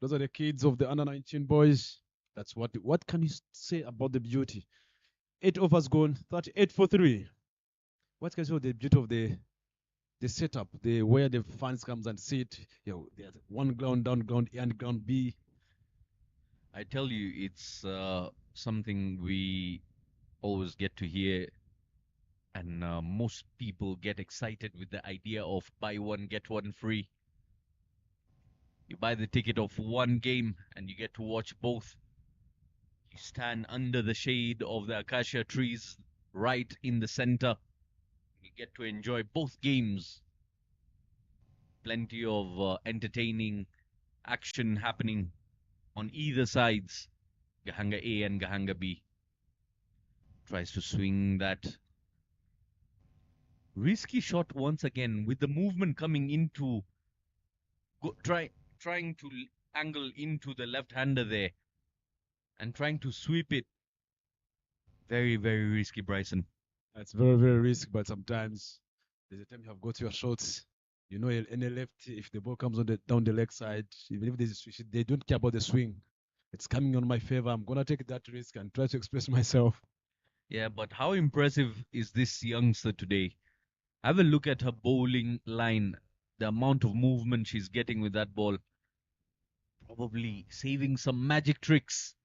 Those are the kids of the under 19 boys. That's what can you say about the beauty? 8 overs gone, 38 for 3. What can you say about the beauty of the setup, the where the fans comes and sit, there's one ground, down ground A and ground B. I tell you, it's something we always get to hear, and most people get excited with the idea of buy one, get one free. You buy the ticket of one game and you get to watch both. You stand under the shade of the acacia trees right in the center. You get to enjoy both games. Plenty of entertaining action happening on either sides. Gahanga A and Gahanga B. Tries to swing that risky shot once again with the movement coming into trying to angle into the left-hander there and trying to sweep it. Very, very risky, Bryson. That's very, very risky, but sometimes there's a time you have got your shots. You know, in the left, if the ball comes down the leg side, even if they don't care about the swing, it's coming on my favor. I'm gonna take that risk and try to express myself. Yeah, but how impressive is this youngster today? Have a look at her bowling line, the amount of movement she's getting with that ball. Probably saving some magic tricks.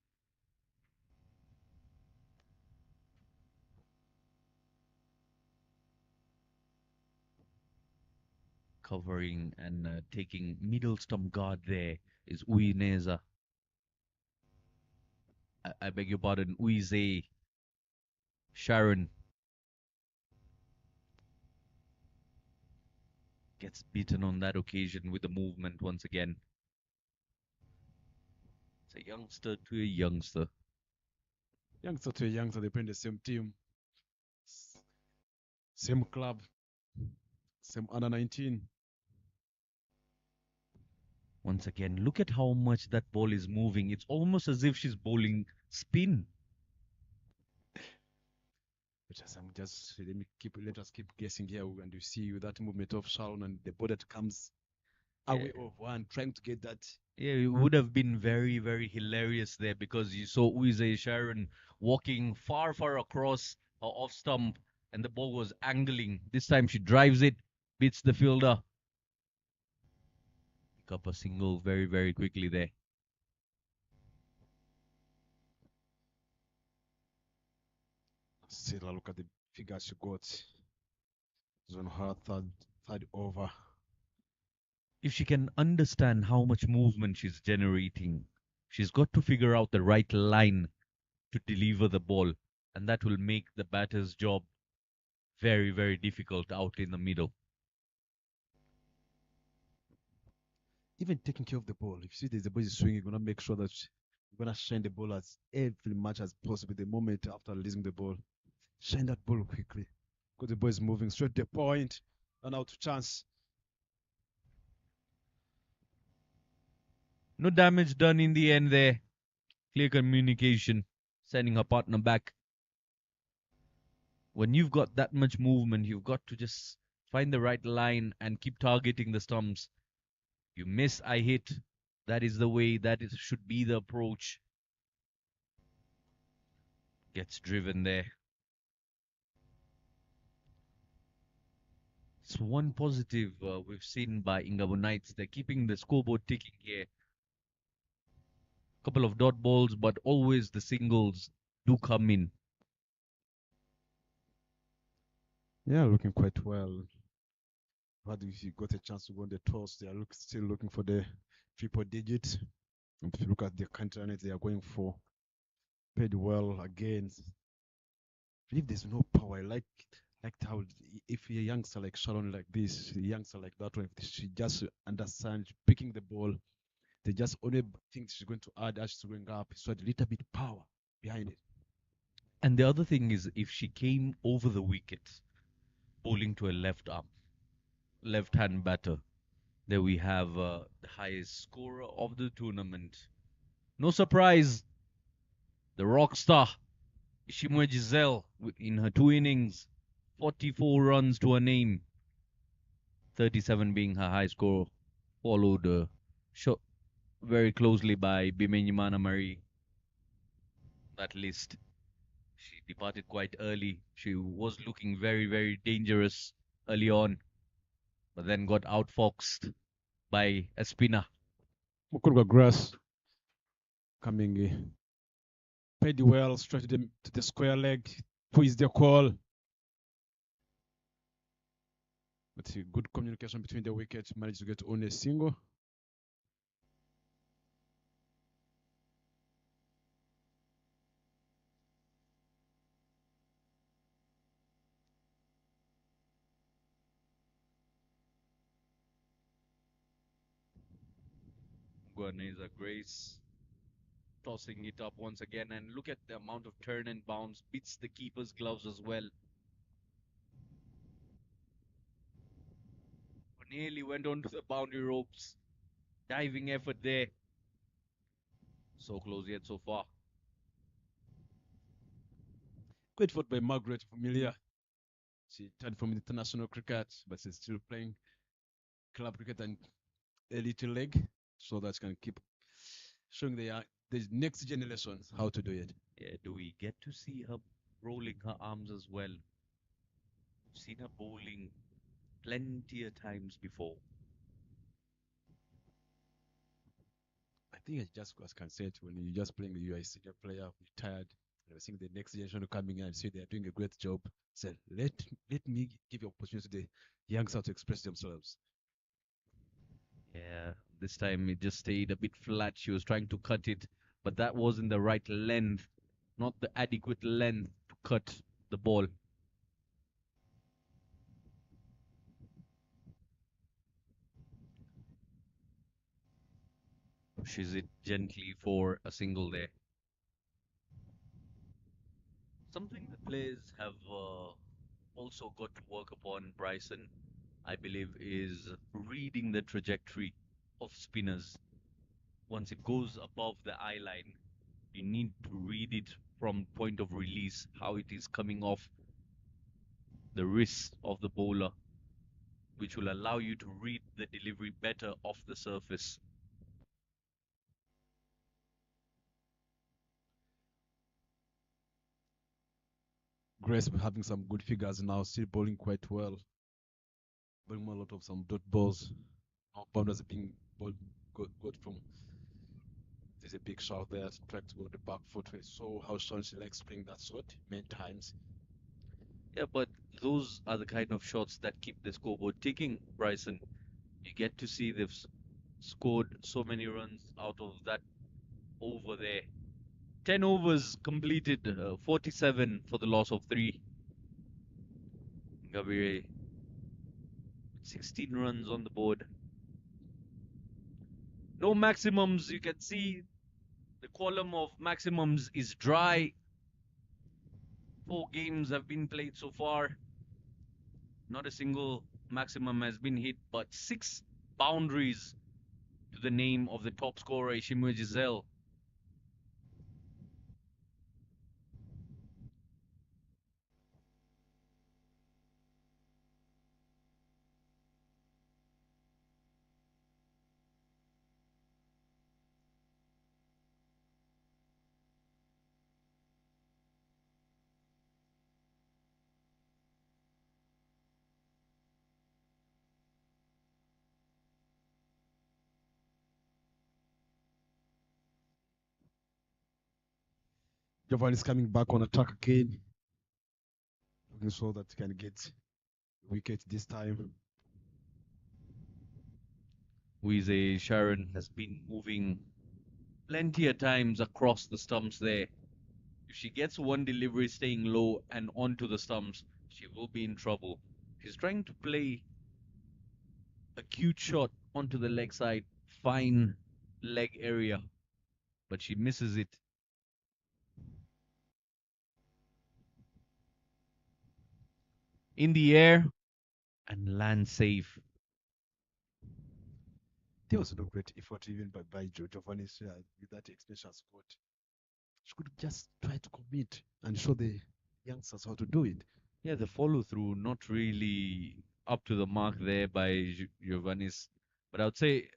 Covering and taking middle stump guard there is Uineza. I beg your pardon, Uize Sharon. Gets beaten on that occasion with the movement once again. It's a youngster to a youngster. Youngster to a youngster, they play in the same team, same club, same under 19. Once again, look at how much that ball is moving. It's almost as if she's bowling spin. Let us keep guessing here, and you see that movement of Sharon and the ball that comes away of one, trying to get that. Yeah, it would have been very, very hilarious there because you saw Uize Sharon walking far, far across her off stump and the ball was angling. This time she drives it, beats the fielder. Pick up a single very, very quickly there. Still, look at the figure she got. It's on her third over. If she can understand how much movement she's generating, she's got to figure out the right line to deliver the ball, and that will make the batter's job very, very difficult out in the middle. Even taking care of the ball, if you see there's the ball is swinging, you're gonna make sure that you're gonna shine the ball as every much as possible. The moment after releasing the ball, shine that ball quickly because the ball is moving straight to the point and out to chance. No damage done in the end there. Clear communication, sending her partner back. When you've got that much movement, you've got to just find the right line and keep targeting the stumps. You miss, I hit. That is the way, should be the approach. Gets driven there. It's one positive we've seen by Ingabo Knights. They're keeping the scoreboard ticking here. Couple of dot balls, but always the singles do come in. Yeah, looking quite well. But if you got a chance to go on the toss, they are still looking for the triple digit. And if you look at the counter net, they are going for paid well again. I believe there's no power. I like how if a youngster like Sharon like this, a youngster like that one, if she just understands picking the ball, they just only think she's going to add as she's going up. So a little bit power behind it. And the other thing is, if she came over the wicket, bowling to a left-hand batter, there we have the highest scorer of the tournament. No surprise, the rock star, Ishimwe Giselle, in her 2 innings, 44 runs to her name, 37 being her high score, followed very closely by Bimenyimana Marie. That list. She departed quite early. She was looking very, very dangerous early on, but then got outfoxed by a spinner. Mukurga Grass coming pretty well, straight to the square leg. Who is the call? But good communication between the wickets, managed to get only a single. Guaneza Grace tossing it up once again, and look at the amount of turn and bounce, beats the keeper's gloves as well. Nearly went onto the boundary ropes. Diving effort there. So close yet so far. Great fought by Margaret Familia. She turned from international cricket, but she's still playing club cricket and a little leg, so that can keep showing the next generation how to do it. Yeah, do we get to see her rolling her arms as well? We've seen her bowling plenty of times before. I think I just can say it when you're just playing, you are a senior player, retired, and I think the next generation coming in and see they're doing a great job. So let me give you opportunity to the youngsters to express themselves. Yeah, this time it just stayed a bit flat. She was trying to cut it, but that wasn't the right length, not the adequate length to cut the ball. Pushes it gently for a single there. Something the players have also got to work upon, Bryson, I believe, is reading the trajectory of spinners. Once it goes above the eye line, you need to read it from point of release, how it is coming off the wrist of the bowler, which will allow you to read the delivery better off the surface. Grace having some good figures now, still bowling quite well. Bowling a lot of some dot balls. Bounders being bowled good from. There's a big shot there, trying to go the back foot. So how Sean she likes playing that sort many times. Yeah, but those are the kind of shots that keep the scoreboard ticking, Bryson. You get to see they've scored so many runs out of that over there. 10 overs completed, 47 for the loss of 3. Gavire, 16 runs on the board. No maximums. You can see the column of maximums is dry. 4 games have been played so far. Not a single maximum has been hit, but 6 boundaries to the name of the top scorer, Ishimwe Giselle. Jovan is coming back on attack again. Looking so that he can get wicket this time. Wiese Sharon has been moving plenty of times across the stumps there. If she gets one delivery staying low and onto the stumps, she will be in trouble. She's trying to play a cute shot onto the leg side, fine leg area, but she misses it. In the air and land safe. There was no great effort even by Giovanni with that extension spot. She could just try to commit and show the youngsters how to do it. Yeah, the follow through not really up to the mark there by Giovannis, but I would say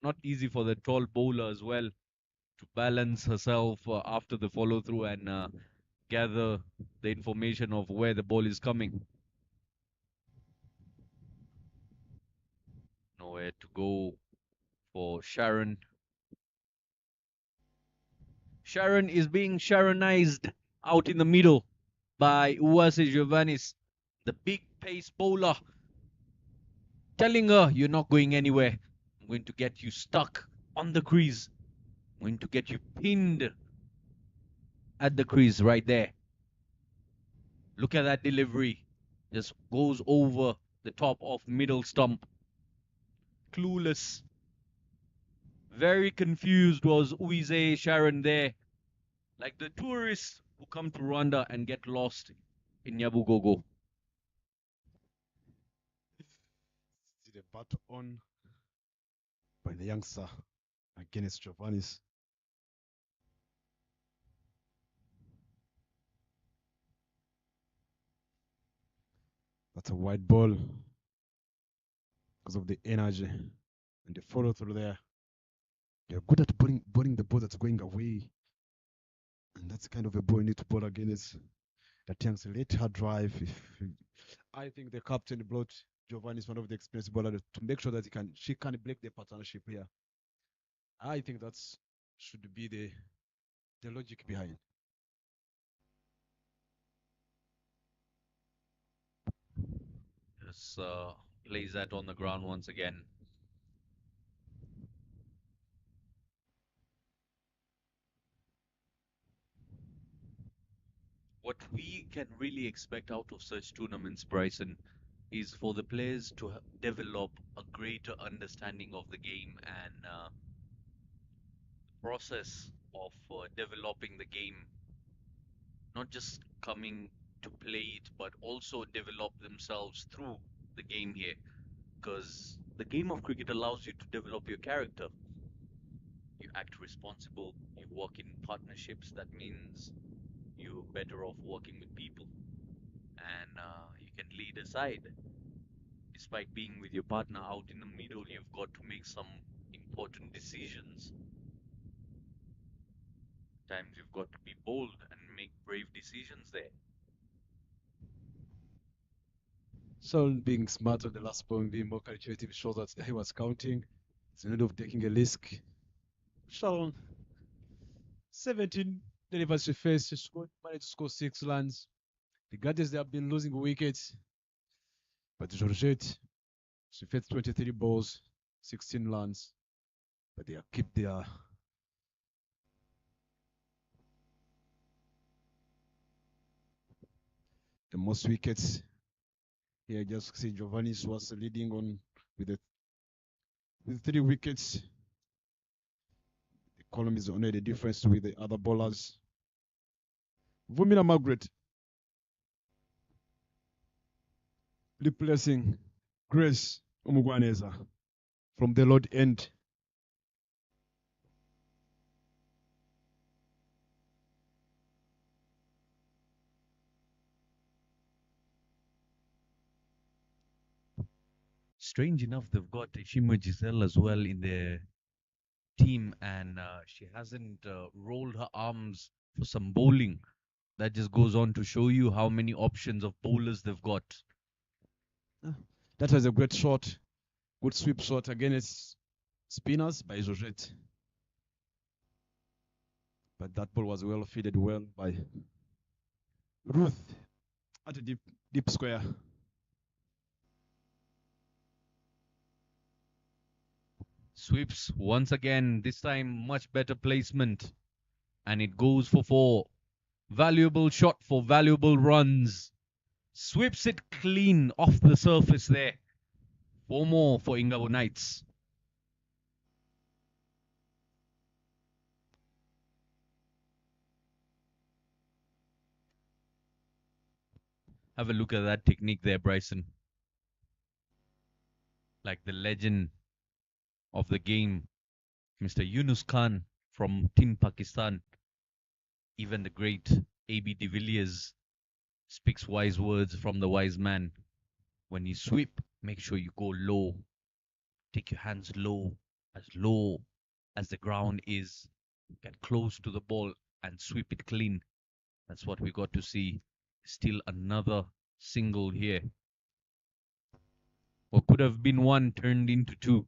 not easy for the tall bowler as well to balance herself after the follow through and gather the information of where the ball is coming. Nowhere to go for Sharon. Sharon is being Sharonized out in the middle by Uwase Giovannis, the big pace bowler, telling her, "You're not going anywhere. I'm going to get you stuck on the crease. I'm going to get you pinned at the crease right there." Look at that delivery. Just goes over the top of middle stump. Clueless. Very confused was Uize Sharon there. Like the tourists who come to Rwanda and get lost in Nyabugogo. See the bat on by the youngster against Giovannis. That's a wide ball because of the energy and the follow through there. You're good at bowling the ball that's going away. And that's kind of a ball you need to bowl against that youngster. Let her drive. I think the captain brought Giovanni is one of the experienced bowlers to make sure that she can break the partnership here. I think that's should be the logic behind. Just plays that on the ground once again. What we can really expect out of such tournaments, Bryson, is for the players to develop a greater understanding of the game and process of developing the game, not just coming to play it, but also develop themselves through the game here. Because the game of cricket allows you to develop your character. You act responsible, you work in partnerships, that means you're better off working with people. And you can lead a side. Despite being with your partner out in the middle, you've got to make some important decisions. Times you've got to be bold and make brave decisions there. So being smart on the last ball, being more calculative, shows that he was counting instead of taking a risk. Sharon, 17 delivers she faced, she managed to score 6 runs. The Guardians, they have been losing wickets. But Georgette, she faced 23 balls, 16 runs. But they keep their the most wickets. Here, just see Giovanni was leading on with 3 wickets. The column is only the difference with the other bowlers. Vumina Margaret replacing Grace Umugwaneza from the Lord End. Strange enough, they've got Shima Giselle as well in their team, and she hasn't rolled her arms for some bowling. That just goes on to show you how many options of bowlers they've got. That was a great shot. Good sweep shot against spinners by Georgette. But that ball was well feeded well by Ruth at a deep square. Sweeps once again, this time much better placement. And it goes for 4. Valuable shot for valuable runs. Sweeps it clean off the surface there. 4 more for Ingabo Knights. Have a look at that technique there, Bryson. Like the legend of the game, Mr. Yunus Khan from Team Pakistan. Even the great A.B. de Villiers speaks wise words from the wise man. When you sweep, make sure you go low. Take your hands low as the ground is. Get close to the ball and sweep it clean. That's what we got to see. Still another single here. What could have been 1 turned into 2.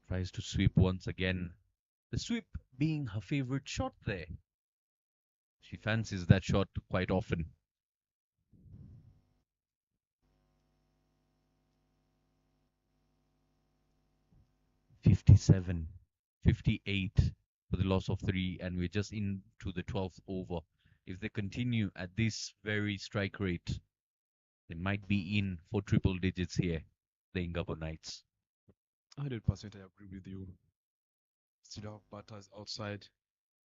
Tries to sweep once again. The sweep being her favorite shot there. She fancies that shot quite often. 57, 58 for the loss of 3, and we're just into the 12th over. If they continue at this very strike rate, they might be in for triple digits here, the Ingabo Knights. 100% I agree with you. Still have batters outside.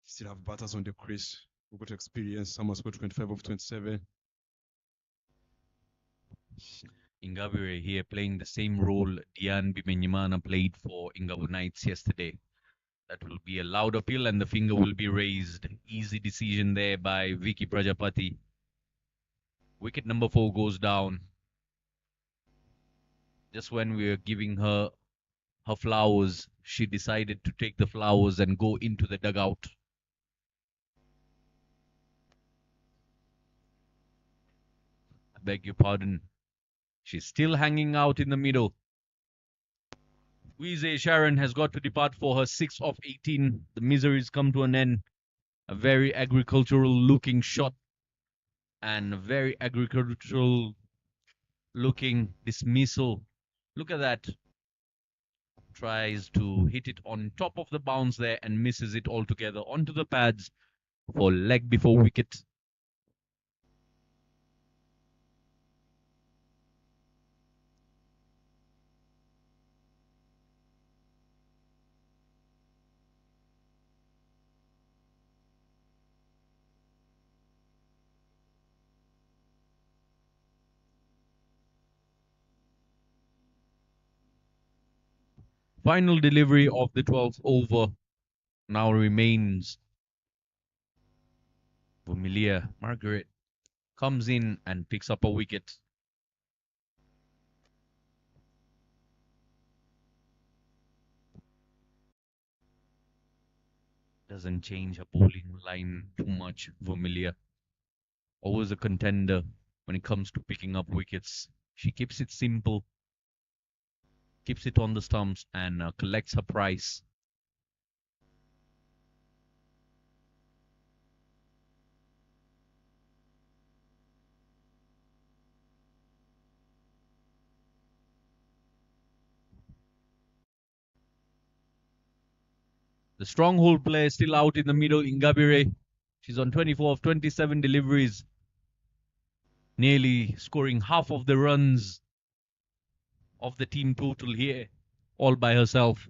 Still have batters on the crease. We've got experience. Someone's got 25 of 27. Ingabire here playing the same role Dian Bimenyimana played for Ingabo Knights yesterday. That will be a loud appeal and the finger will be raised. Easy decision there by Vicky Prajapati. Wicket number 4 goes down. Just when we were giving her flowers, she decided to take the flowers and go into the dugout. I beg your pardon. She's still hanging out in the middle. Wize Sharon has got to depart for her 6 of 18. The miseries come to an end. A very agricultural looking shot and a very agricultural looking dismissal. Look at that. Tries to hit it on top of the bounce there and misses it altogether onto the pads for leg before wicket. Final delivery of the 12th over now remains. Vumilia Margaret comes in and picks up a wicket. Doesn't change her bowling line too much, Vumilia. Always a contender when it comes to picking up wickets. She keeps it simple, keeps it on the stumps and collects her prize. The stronghold player still out in the middle, Ingabire. She's on 24 of 27 deliveries, nearly scoring half of the runs of the team total here, all by herself.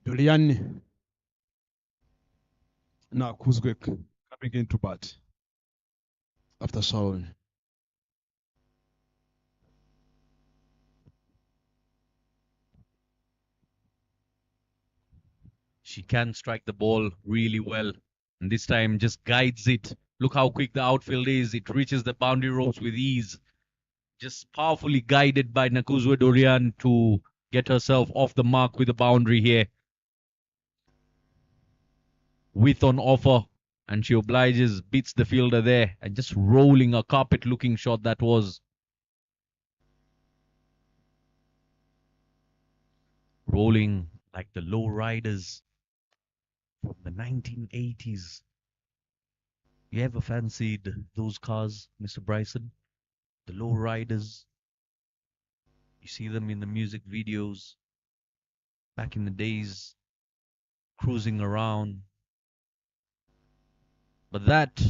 Dolian. Now Kuzgwek coming into bat after Shaul. She can strike the ball really well, and this time just guides it Look how quick the outfield is. It reaches the boundary ropes with ease. Just powerfully guided by Nakuzwe Dorian to get herself off the mark with a boundary here. Width on offer, and she beats the fielder there, and just rolling a carpet-looking shot that was. Rolling like the low riders from the 1980s. You ever fancied those cars, Mr. Bryson? The low riders. You see them in the music videos back in the days, cruising around. But that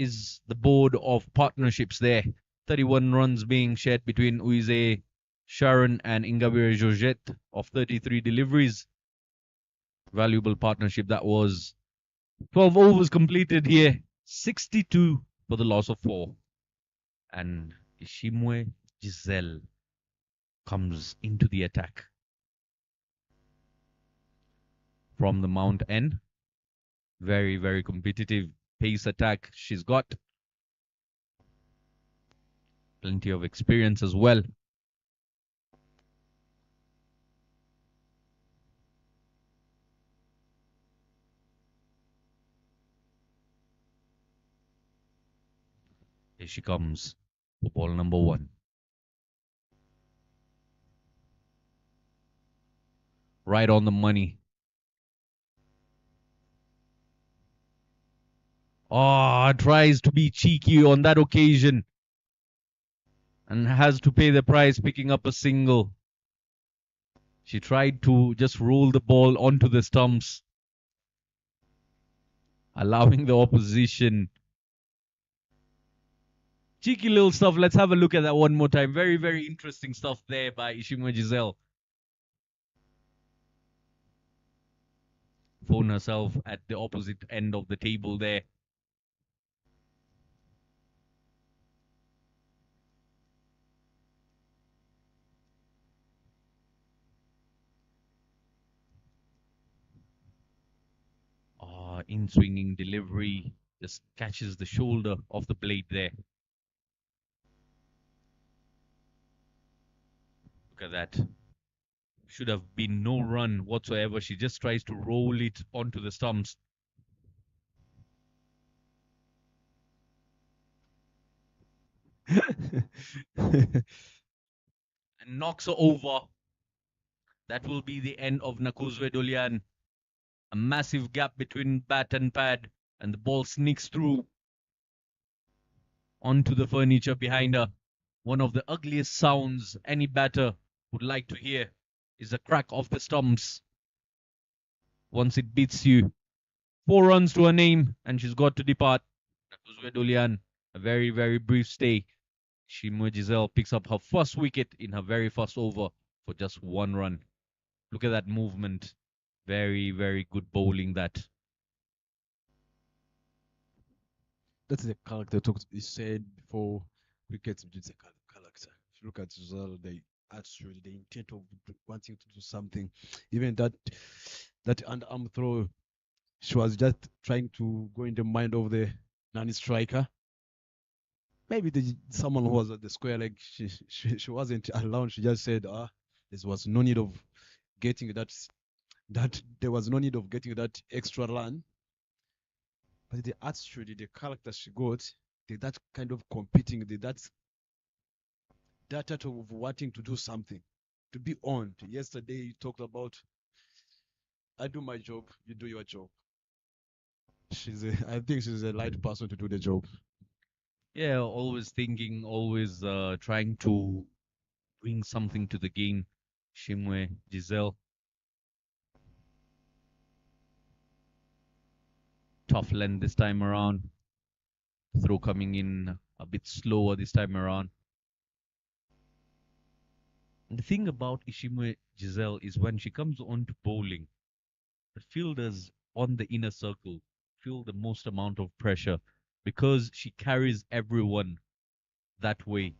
is the board of partnerships there. 31 runs being shared between Uize Sharon and Ingabire Georgette of 33 deliveries. Valuable partnership that was. 12 overs completed here. 62 for the loss of 4. And Ishimwe Giselle comes into the attack from the Mount N. Very, very competitive pace attack she's got. Plenty of experience as well. Here she comes for ball number 1. Right on the money. Tries to be cheeky on that occasion. And has to pay the price picking up a single. She tried to just roll the ball onto the stumps, allowing the opposition. Cheeky little stuff. Let's have a look at that one more time. Very, very interesting stuff there by Ishimwe Giselle. Found herself at the opposite end of the table there. In swinging delivery, just catches the shoulder of the blade there. Look at that. Should have been no run whatsoever. She just tries to roll it onto the stumps. And knocks her over. That will be the end of Nakuzwe Dorian. A massive gap between bat and pad, and the ball sneaks through onto the furniture behind her. One of the ugliest sounds any batter would like to hear is the crack of the stumps once it beats you. 4 runs to her name, and she's got to depart. Nakuzwe Dorian, a very, very brief stay. Ishimwe Giselle picks up her first wicket in her very first over for just 1 run. Look at that movement. Very, very good bowling that. That's the character you said before. Wickets, it's a character. If you look at Giselle, the attitude, the intent of wanting to do something, even that underarm throw, she was just trying to go in the mind of the non-striker. Maybe someone who was at the square leg, she wasn't allowed. She just said, there was no need of getting that there was no need of getting that extra run. But the attitude, the character she got, that kind of competing, that attitude of wanting to do something, to be on. Yesterday you talked about, I do my job, you do your job. I think she's a light person to do the job. Yeah, always thinking, always trying to bring something to the game. Ishimwe Giselle. Tough length this time around. Throw coming in a bit slower this time around. And the thing about Ishimwe Giselle is when she comes on to bowling, the fielders on the inner circle feel the most amount of pressure because she carries everyone that way.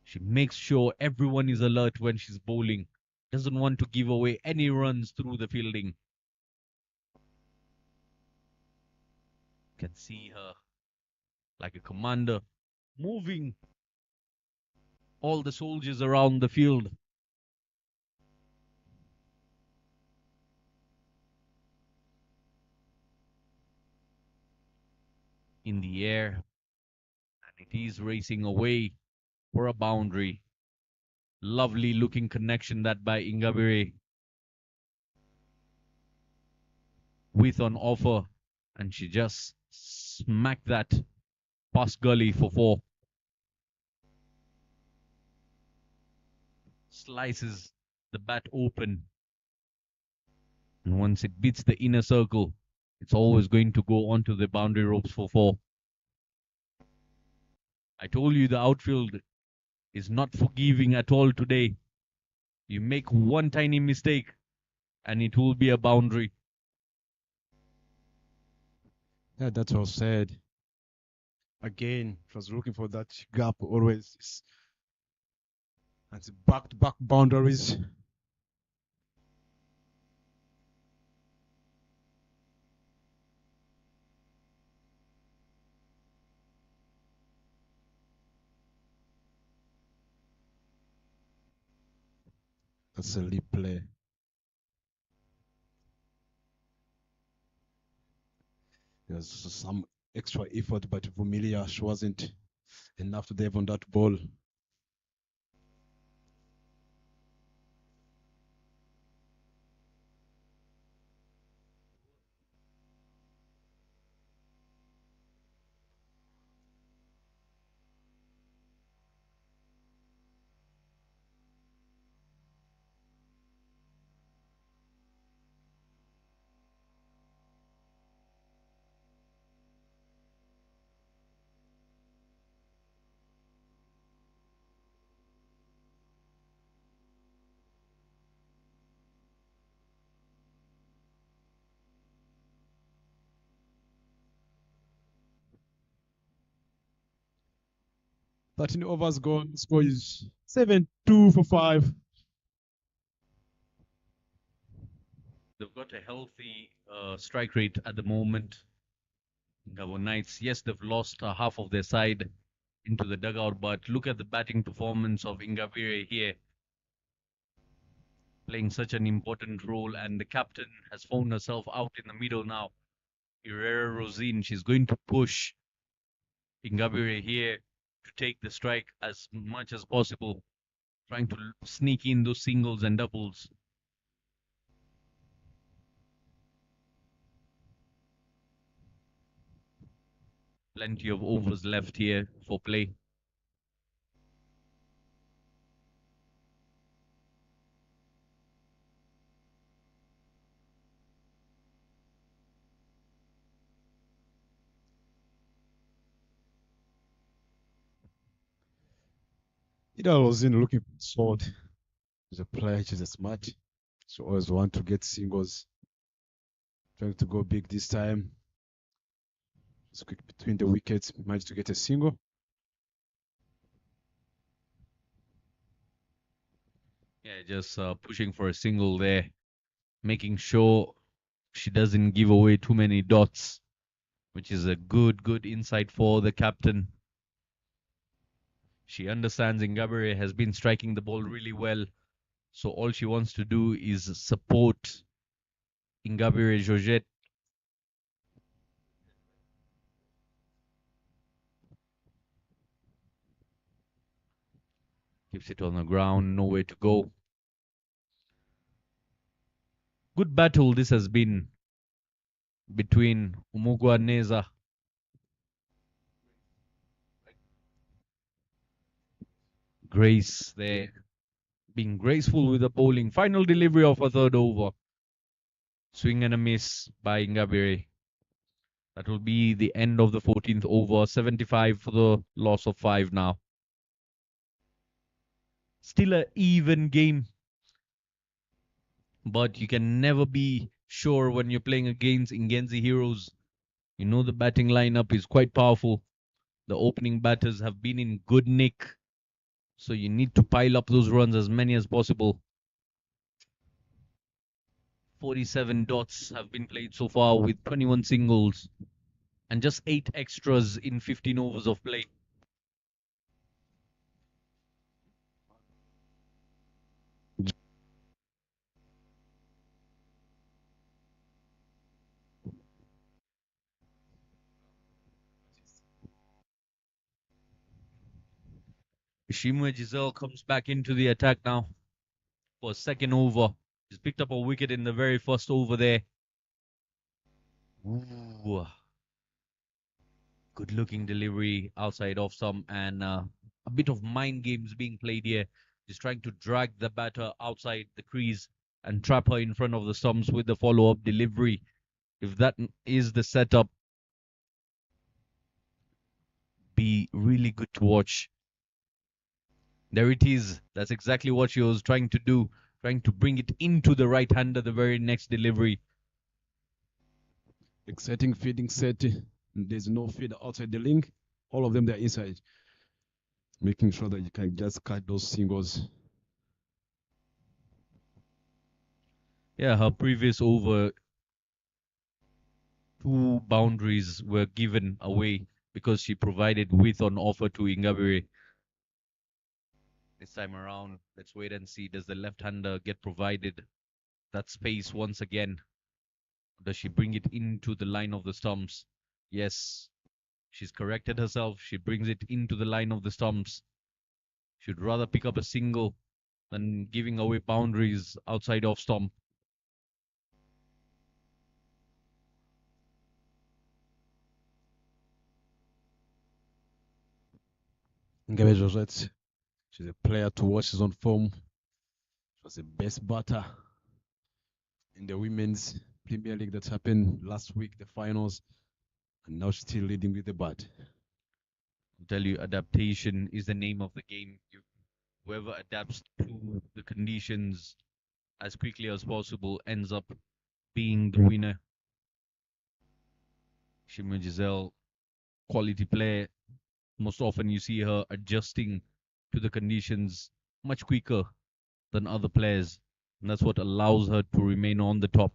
She makes sure everyone is alert when she's bowling. Doesn't want to give away any runs through the fielding. Can see her like a commander moving all the soldiers around the field. In the air, and it is racing away for a boundary. Lovely looking connection that by Ingabire with on offer, and she just smacked that past gully for 4. Slices the bat open, and once it beats the inner circle, it's always going to go onto the boundary ropes for 4. I told you the outfield is not forgiving at all today. You make one tiny mistake and it will be a boundary. Yeah, that's well said. Again, it was looking for that gap always. And the back-to-back boundaries. That's a leap play. There's some extra effort, but Vumilia, she wasn't enough to dive on that ball. But in overs gone, score is 7-2 for 5. They've got a healthy strike rate at the moment. Gabon Knights, yes, they've lost half of their side into the dugout, but look at the batting performance of Ingabire here, playing such an important role, and the captain has found herself out in the middle now. Herrera Rosine, she's going to push Ingabire here to take the strike as much as possible, trying to sneak in those singles and doubles. Plenty of overs left here for play. Ida was in looking for sword. She's a player, she's a smart. She always want to get singles. Trying to go big this time. It's quick between the wickets, managed to get a single. Yeah, just pushing for a single there, making sure she doesn't give away too many dots, which is a good insight for the captain. She understands Ingabire has been striking the ball really well, so all she wants to do is support Ingabire Georgette. Keeps it on the ground, nowhere to go. Good battle this has been between Umugwa and Neza. Grace there, being graceful with the bowling. Final delivery of a third over. Swing and a miss by Ingabire. That will be the end of the 14th over. 75 for the loss of 5 now. Still an even game. But you can never be sure when you're playing against Ingenzi Heroes. You know the batting lineup is quite powerful. The opening batters have been in good nick. So you need to pile up those runs as many as possible. 47 dots have been played so far with 21 singles. and just 8 extras in 15 overs of play. Shima Giselle comes back into the attack now for a second over. He's picked up a wicket in the very first over there. Ooh. Good looking delivery outside off some, and a bit of mind games being played here. He's trying to drag the batter outside the crease and trap her in front of the stumps with the follow-up delivery. If that is the setup, be really good to watch. There it is. That's exactly what she was trying to do, trying to bring it into the right hander the very next delivery. Exciting feeding set. There's no feed outside the link. All of them, they're inside. Making sure that you can just catch those singles. Yeah, her previous over, 2 boundaries were given away because she provided width on offer to Ingabire. This time around, let's wait and see. Does the left-hander get provided that space once again? Does she bring it into the line of the stumps? Yes, she's corrected herself. She brings it into the line of the stumps. Should rather pick up a single than giving away boundaries outside off stump. Ngabe Georgette, she's a player to watch. She's on form. She was the best batter in the women's Premier League that happened last week, the finals, and now she's still leading with the bat. I'll tell you, adaptation is the name of the game. Whoever adapts to the conditions as quickly as possible ends up being the winner. Shima Giselle, quality player. Most often you see her adjusting to the conditions much quicker than other players. And that's what allows her to remain on the top.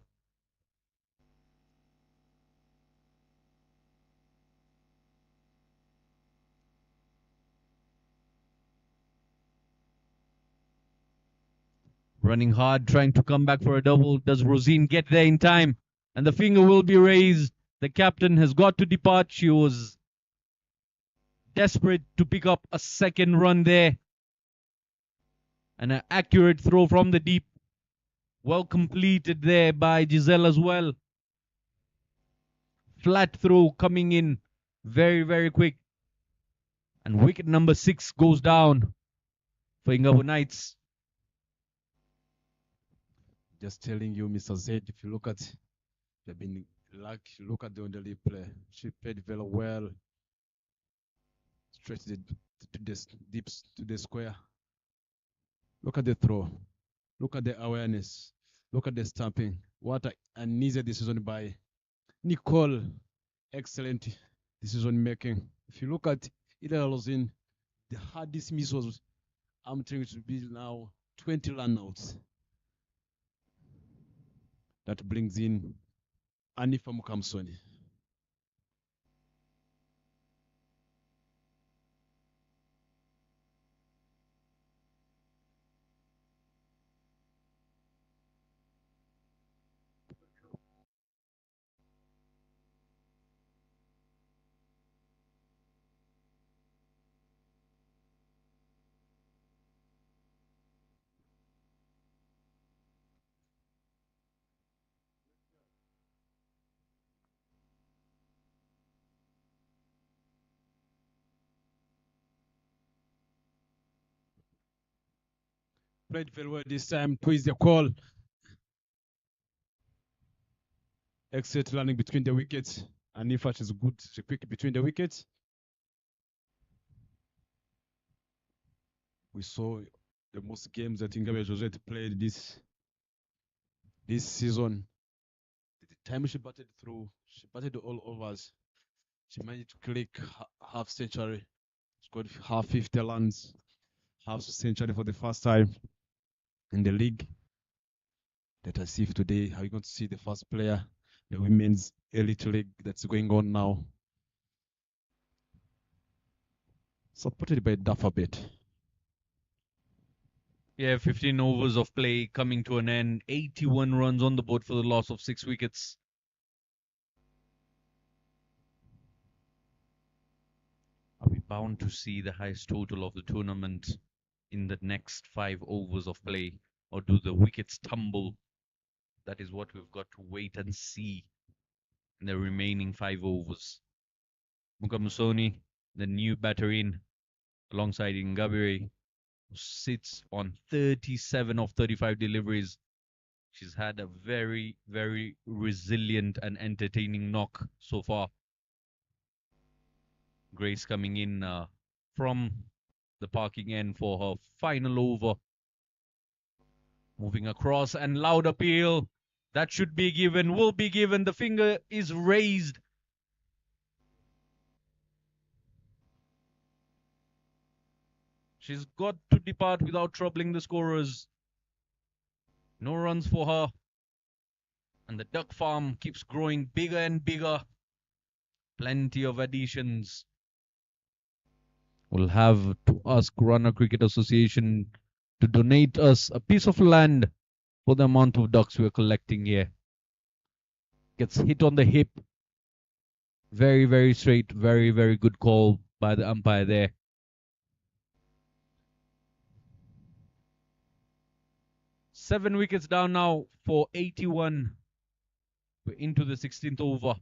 Running hard, trying to come back for a double. Does Rosine get there in time? And the finger will be raised. The captain has got to depart. She was desperate to pick up a second run there. And an accurate throw from the deep. Well completed there by Giselle as well. Flat throw coming in very, very quick. And wicket number 6 goes down for Ingabo Knights. Just telling you, Mr. Z, if you look at, they've been lucky. Look at the underlay play. She played very well. Straight to the deep to the square. Look at the throw. Look at the awareness. Look at the stamping. What an easy decision by Nicole. Excellent decision making. If you look at Ida Lozin, the hardest miss was, I'm trying to be now 20 run-outs. That brings in Anifa Mukamsoni. Played very well this time. Twist the call. Excellent running between the wickets. And if is good, she quick between the wickets. We saw the most games that Ingabe Josette played this season. The time she batted through, she batted all overs. She managed to click half century. Scored half 50 runs, half century for the first time in the league. Let us see if today are we going to see the first player, the women's elite league that's going on now. supported by Dafabet. Yeah, 15 overs of play coming to an end. 81 runs on the board for the loss of 6 wickets. Are we bound to see the highest total of the tournament in the next 5 overs of play? Or do the wickets tumble? That is what we've got to wait and see in the remaining 5 overs. Mukamusoni, the new batter in, alongside Ngabire, who sits on 37 of 35 deliveries. She's had a very, very resilient and entertaining knock so far. Grace coming in from the parking end for her final over. Moving across and loud appeal. That should be given, will be given. The finger is raised. She's got to depart without troubling the scorers. No runs for her. And the duck farm keeps growing bigger and bigger. Plenty of additions. We'll have to ask Runner Cricket Association to donate us a piece of land for the amount of ducks we're collecting here. Gets hit on the hip. Very, very straight. Very, very good call by the umpire there. Seven wickets down now for 81. We're into the 16th over.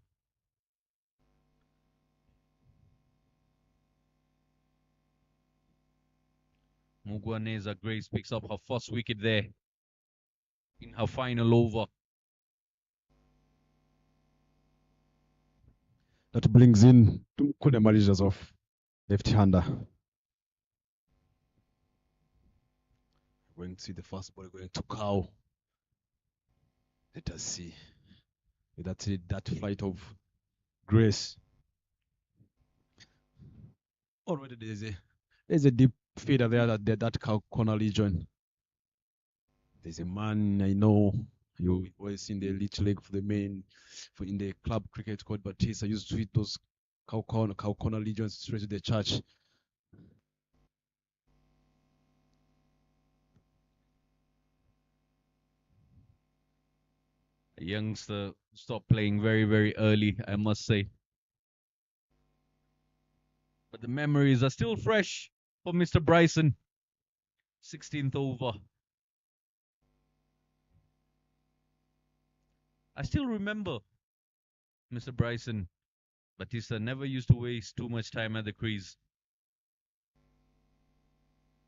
Mugwaneza Grace picks up her first wicket there in her final over. That brings in Tumkune Malaysia's off left-hander. Going to see the first ball going to Cow. Let us see. That flight of Grace. Already there's a deep feeder there that Cow corner region. There's a man I know you always in the elite league for the main for in the club cricket called Batista used to hit those cow corner legions straight to the church. A youngster stopped playing very, very early, I must say. But the memories are still fresh for Mr. Bryson. 16th over. I still remember Mr. Bryson. Batista never used to waste too much time at the crease.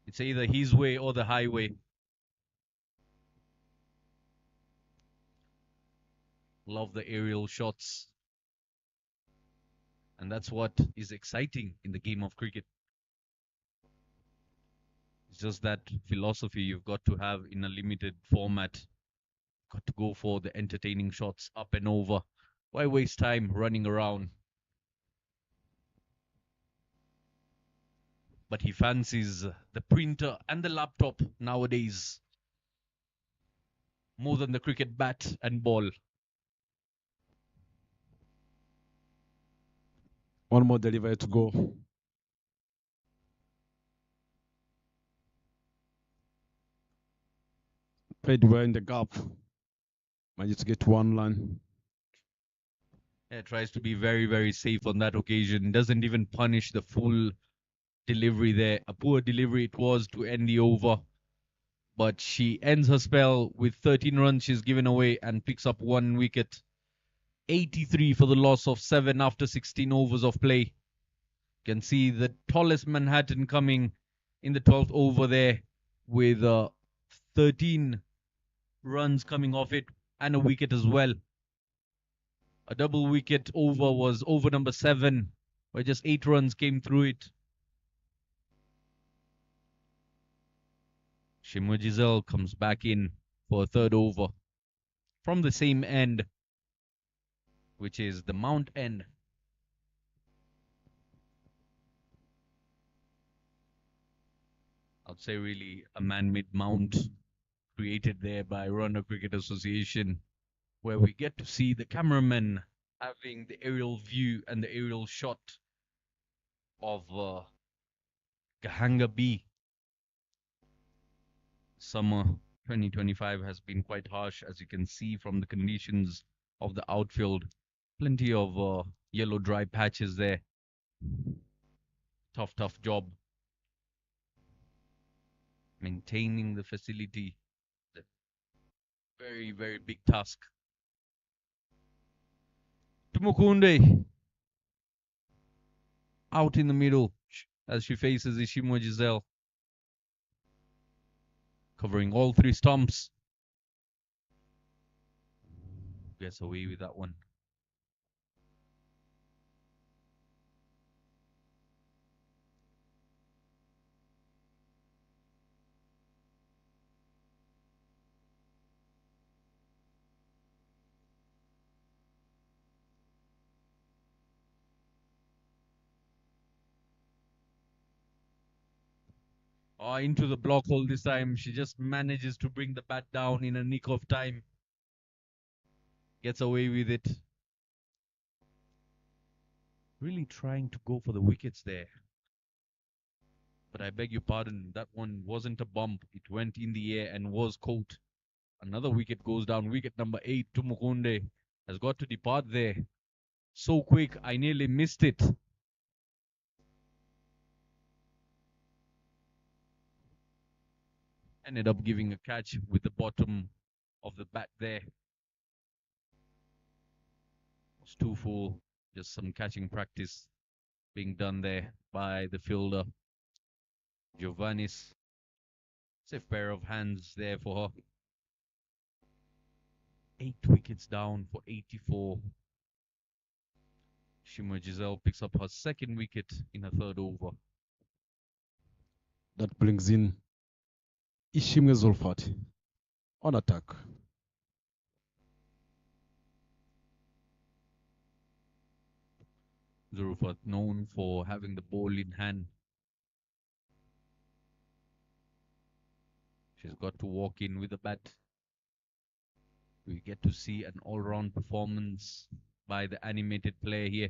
It's either his way or the highway. Love the aerial shots. And that's what is exciting in the game of cricket. It's just that philosophy you've got to have in a limited format. Got to go for the entertaining shots up and over. Why waste time running around? But he fancies the printer and the laptop nowadays more than the cricket bat and ball. One more delivery to go. Played well in the gap. Managed to get one run. Yeah, tries to be very, very safe on that occasion. Doesn't even punish the full delivery there. A poor delivery it was to end the over. But she ends her spell with 13 runs she's given away and picks up 1 wicket. 83 for the loss of 7 after 16 overs of play. You can see the tallest Manhattan coming in the 12th over there with 13 runs coming off it and a wicket as well. A double wicket over was over number 7, where just 8 runs came through it. Shimo Giselle comes back in for a third over from the same end, which is the Mount end. I'd say really a man-made mount created there by Runner Cricket Association, where we get to see the cameraman having the aerial view and the aerial shot of Gahanga B. Summer 2025 has been quite harsh, as you can see from the conditions of the outfield. Plenty of yellow dry patches there. Tough job maintaining the facility. The very big task. Tumukunde out in the middle as she faces Ishimwa Giselle. Covering all three stumps. Gets away with that one. Into the block hole this time. She just manages to bring the bat down in a nick of time. Gets away with it. Really trying to go for the wickets there. But I beg your pardon, that one wasn't a bump. It went in the air and was caught. Another wicket goes down. Wicket number 8, Tumukunde has got to depart there. So quick, I nearly missed it. Ended up giving a catch with the bottom of the bat there. It's too full. Just some catching practice being done there by the fielder, Giovannis. Safe pair of hands there for her. 8 wickets down for 84. Ishimwa Giselle picks up her second wicket in her third over. That brings in Ishimwe Zulfat on attack. Zulfat known for having the ball in hand. She's got to walk in with the bat. We get to see an all-round performance by the animated player here.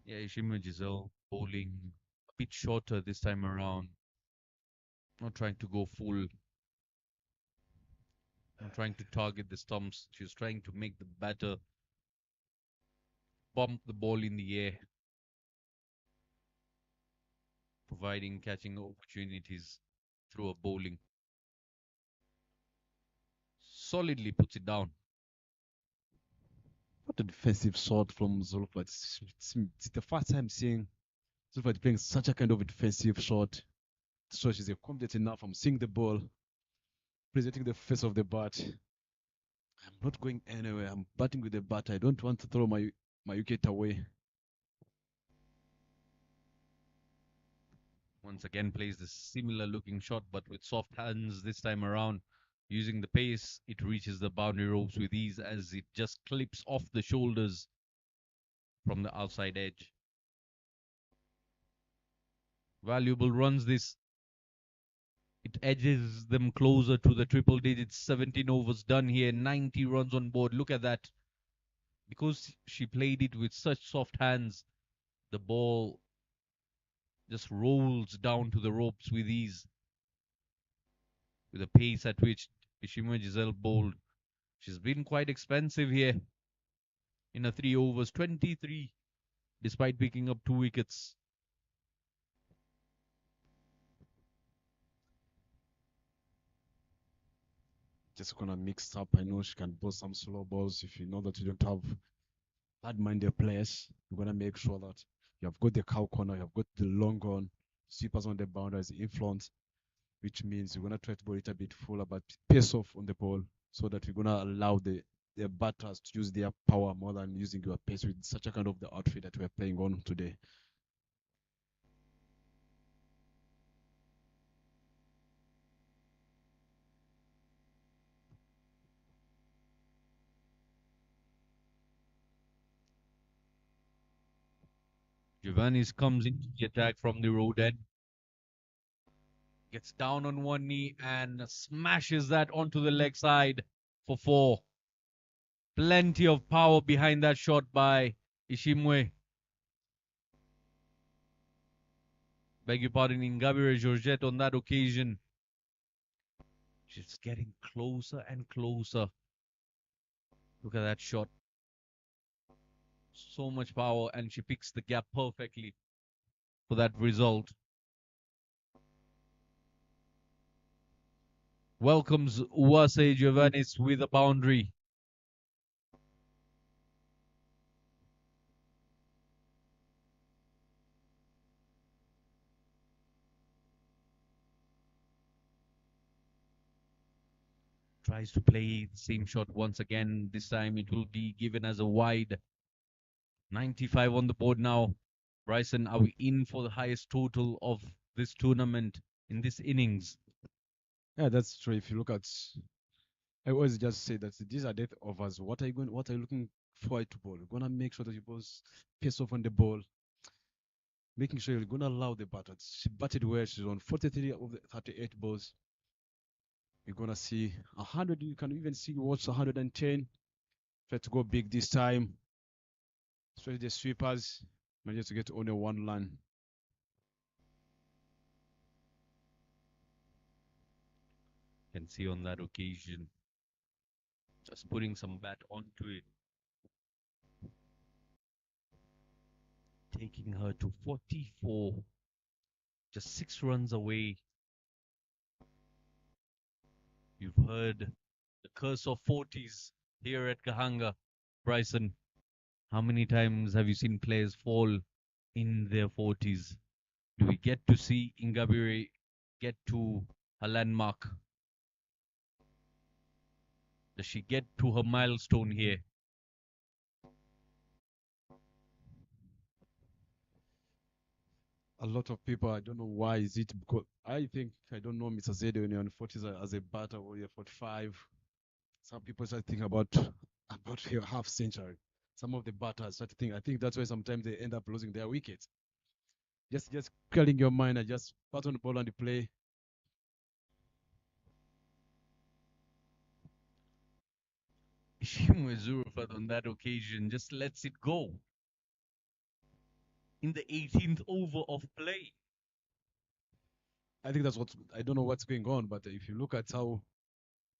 Yeah, Ishimwa Giselle bowling a bit shorter this time around. Not trying to go full. Not trying to target the stumps. She's trying to make the batter bump the ball in the air, providing catching opportunities through a bowling. Solidly puts it down. What a defensive shot from Zulfat. It's the first time seeing Zulfat playing such a kind of a defensive shot. So she's confident enough. I'm seeing the ball, presenting the face of the bat. I'm not going anywhere. I'm batting with the bat. I don't want to throw my wicket away. Once again plays the similar looking shot, but with soft hands this time around. Using the pace, it reaches the boundary ropes with ease as it just clips off the shoulders from the outside edge. Valuable runs this. It edges them closer to the triple digits. 17 overs done here, 90 runs on board. Look at that. Because she played it with such soft hands, the ball just rolls down to the ropes with ease. With the pace at which Ishimwa Giselle bowled. She's been quite expensive here. In a 3 overs, 23, despite picking up 2 wickets. Just gonna mix up. I know she can bowl some slow balls. If you know that you don't have bad-minded players, you're gonna make sure that You have got the cow corner, you have got the long on, sweepers on the boundaries, influence, which means you're gonna try to ball it a bit fuller, but pace off on the ball so that you're gonna allow the batters to use their power more than using your pace with such a kind of the outfit that we're playing on today. Giovannis comes into the attack from the road end. Gets down on one knee and smashes that onto the leg side for 4. Plenty of power behind that shot by Ishimwe. Beg your pardon, Ingabire Georgette on that occasion. She's getting closer and closer. Look at that shot. So much power, and she picks the gap perfectly for that result. Welcomes Uwase Giovannis with a boundary. Tries to play the same shot once again. This time it will be given as a wide. 95 on the board now. Bryson, are we in for the highest total of this tournament in this innings? Yeah, that's true. If you look at, I always just say that these are death overs. What are you looking for to ball? You're gonna make sure that you both pace off on the ball, making sure you're gonna allow the batter. She batted well. She's on 43 of the 38 balls. You're gonna see 100. You can even see what's 110. Try to go big this time. Especially the sweepers managed to get only 1 run. Can see on that occasion. Just putting some bat onto it. Taking her to 44. Just 6 runs away. You've heard the curse of 40s here at Gahanga. Bryson, how many times have you seen players fall in their 40s? Do we get to see Ingabire get to her landmark? Does she get to her milestone here? A lot of people, I don't know why is it, because I think, I don't know, Mr. Zede, when you're on 40s as a batter or you're 45, some people start thinking about your half century. Some of the batters start to think, I think that's why sometimes they end up losing their wickets. Just clearing your mind and just pat on the ball and the play. Ishimwe Zurufat on that occasion just lets it go in the 18th over of play. I think that's what, I don't know what's going on, but if you look at how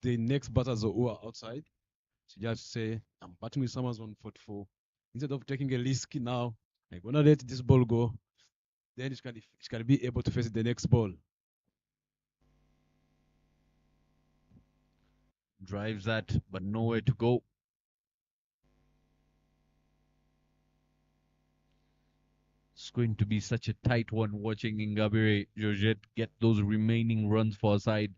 the next batters who are outside, she just say, I'm batting with someone on 44. Instead of taking a risk now, I'm gonna let this ball go. Then she can be able to face the next ball. Drives that, but nowhere to go. It's going to be such a tight one watching Ingabire Georgette get those remaining runs for her side.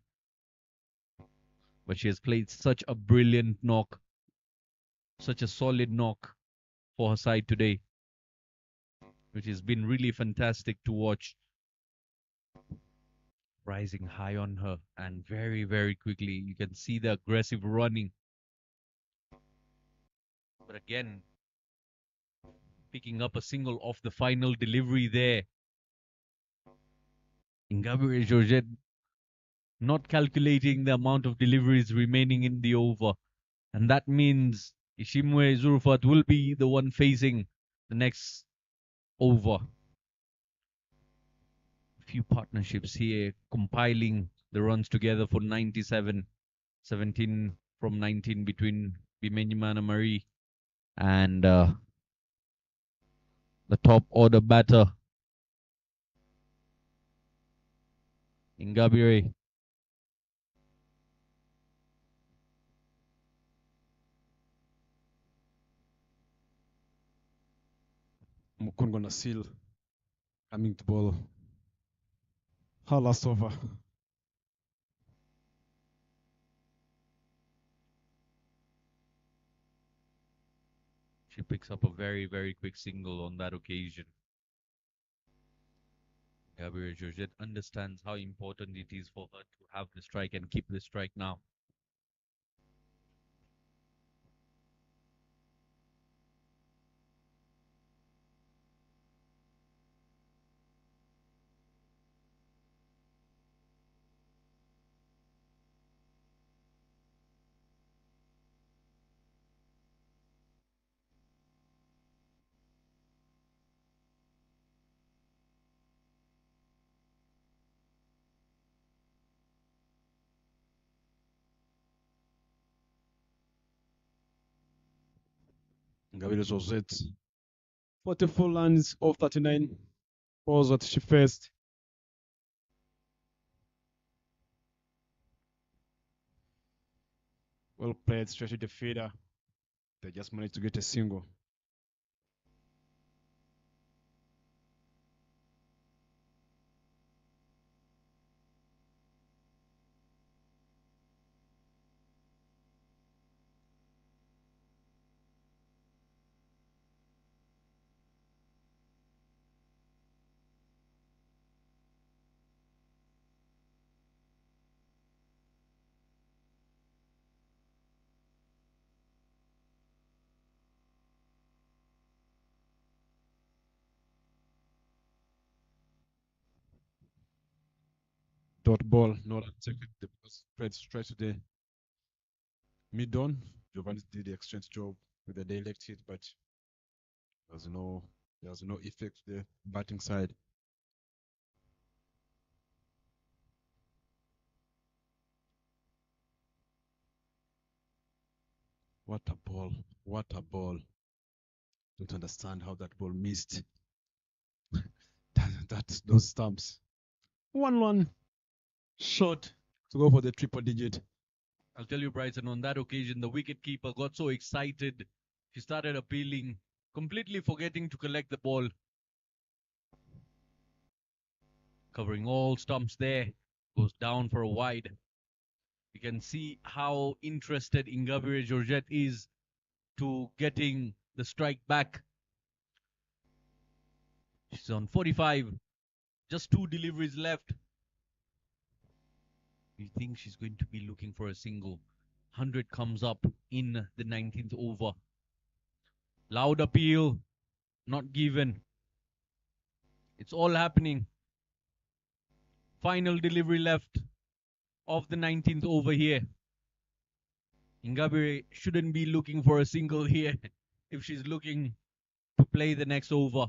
But she has played such a brilliant knock, such a solid knock for her side today, which has been really fantastic to watch. Rising high on her and very, very quickly. You can see the aggressive running. But again, picking up a single off the final delivery there. Ingabire Georgette not calculating the amount of deliveries remaining in the over. And that means Ishimwe Zurufat will be the one facing the next over. A few partnerships here compiling the runs together for 97. 17 from 19 between Bimenyimana Marie and the top order batter Ingabire. Mukongo Nasil coming to ball. Her last over. She picks up a very, very quick single on that occasion. Gabrielle Georgette understands how important it is for her to have the strike and keep the strike now. Gabriel Josette. 44 runs of 39 balls that she faced. Well played, straight to the feeder. They just managed to get a single. Dot ball, not unchecked. The ball spread straight to the mid on. Giovanni did the exchange job with the direct hit, but there's no effect to the batting side. What a ball! What a ball! Don't understand how that ball missed. Those stumps. 1-1 shot to go for the triple digit. I'll tell you, Bryson, on that occasion, the wicketkeeper got so excited, she started appealing, completely forgetting to collect the ball. Covering all stumps there, goes down for a wide. You can see how interested Ingabire Georgette is to getting the strike back. She's on 45, just 2 deliveries left. We think she's going to be looking for a single. 100 comes up in the 19th over. Loud appeal, not given. It's all happening. Final delivery left of the 19th over here. Ingabire shouldn't be looking for a single here if she's looking to play the next over.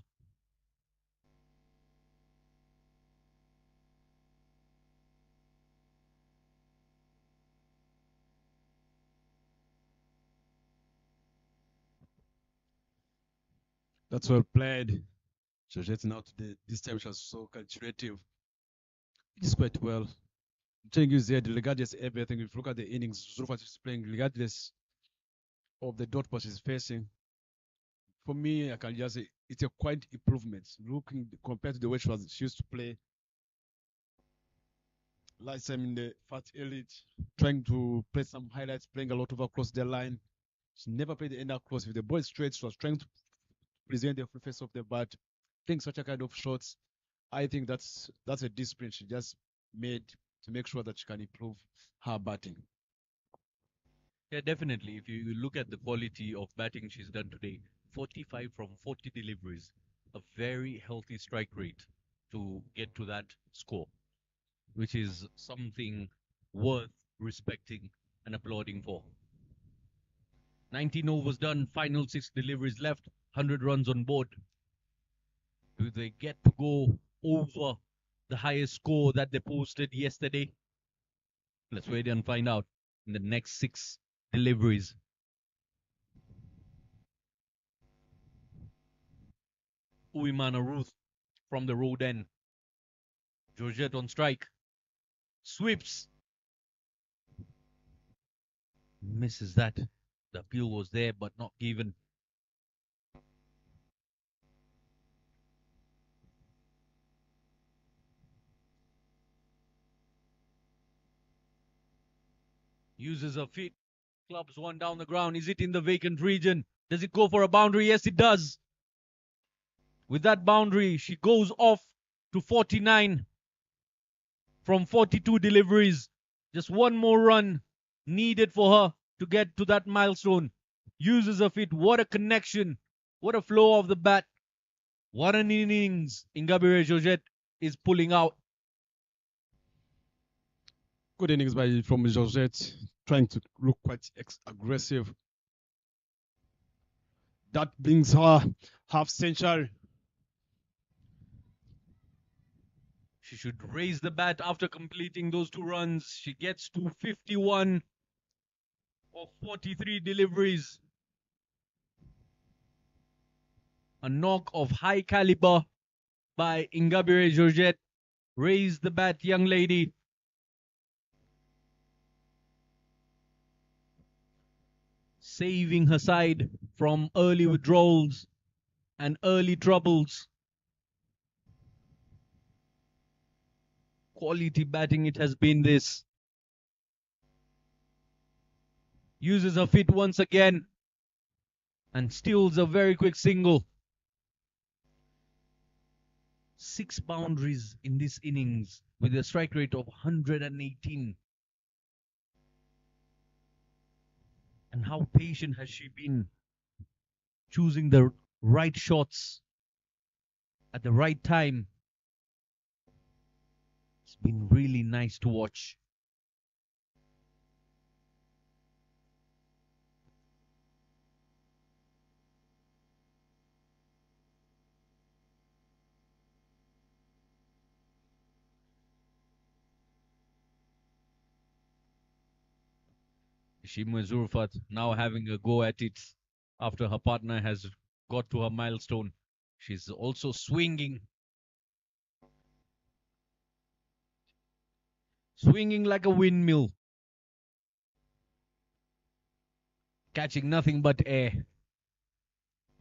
That's well played. Georgette now today, this time she was so calculative. It is quite well. Telling you there, regardless of everything, if you look at the innings, Zulfa is playing regardless of the dot ball she's facing. For me, I can just say it's a quite improvement. Looking compared to the way she used to play last time in the Fat Elite, trying to play some highlights, playing a lot of across the line. She never played the end across. With the ball straight, she was trying to present the free face of the bat, playing such a kind of shots. I think that's a discipline she just made to make sure that she can improve her batting. Yeah, definitely. If you look at the quality of batting she's done today, 45 from 40 deliveries, a very healthy strike rate to get to that score, which is something worth respecting and applauding for. 19 overs done, final 6 deliveries left, 100 runs on board. Do they get to go over the highest score that they posted yesterday? Let's wait and find out in the next 6 deliveries. Uimana Ruth from the road end. Georgette on strike. Sweeps. Misses that. The appeal was there but not given. Uses her feet. Clubs one down the ground. Is it in the vacant region? Does it go for a boundary? Yes, it does. With that boundary, she goes off to 49 from 42 deliveries. Just one more run needed for her to get to that milestone. Uses her feet. What a connection. What a flow of the bat. What an innings Ingabire Georgette is pulling out. Good innings from Georgette, trying to look quite aggressive. That brings her half century. She should raise the bat after completing those 2 runs. She gets to 51 of 43 deliveries. A knock of high caliber by Ingabire Georgette. Raise the bat, young lady. Saving her side from early withdrawals and early troubles. Quality batting it has been this. Uses her feet once again and steals a very quick single. 6 boundaries in this innings with a strike rate of 118. And how patient has she been, choosing the right shots at the right time. It's been really nice to watch. Shima Zurfat now having a go at it after her partner has got to her milestone. She's also swinging. Swinging like a windmill. Catching nothing but air.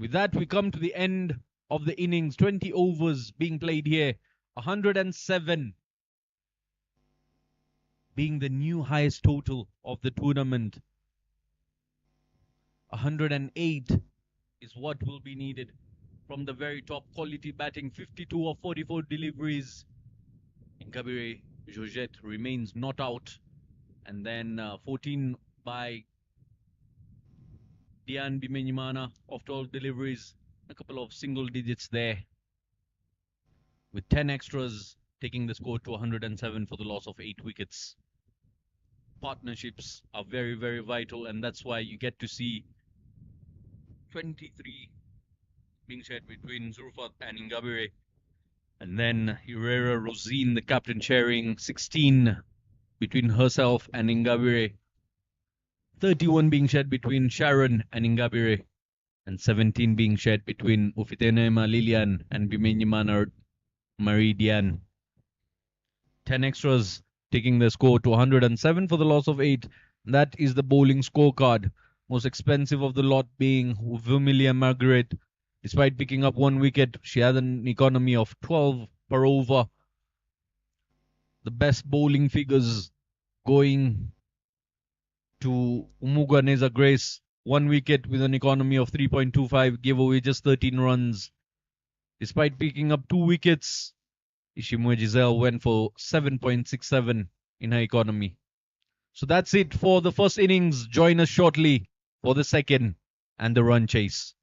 With that, we come to the end of the innings. 20 overs being played here. 107 being the new highest total of the tournament. 108 is what will be needed from the very top quality batting. 52 of 44 deliveries. Ingabire Georgette remains not out. And then 14 by Dian Bimenyimana of 12 deliveries. A couple of single digits there. With 10 extras taking the score to 107 for the loss of 8 wickets. Partnerships are very, very vital, and that's why you get to see 23 being shared between Zurfat and Ingabire. And then Herrera Rosine, the captain, sharing 16 between herself and Ingabire. 31 being shared between Sharon and Ingabire. And 17 being shared between Ufitenema Lilian and Bimenyimana Marie Diane. 10 extras taking the score to 107 for the loss of 8. That is the bowling scorecard. Most expensive of the lot being Vermilia Margaret. Despite picking up 1 wicket, she had an economy of 12 per over. The best bowling figures going to Umuganeza Grace. 1 wicket with an economy of 3.25, gave away just 13 runs. Despite picking up 2 wickets, Ishimwe Giselle went for 7.67 in her economy. So that's it for the first innings. Join us shortly for the second and the run chase.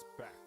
Respect.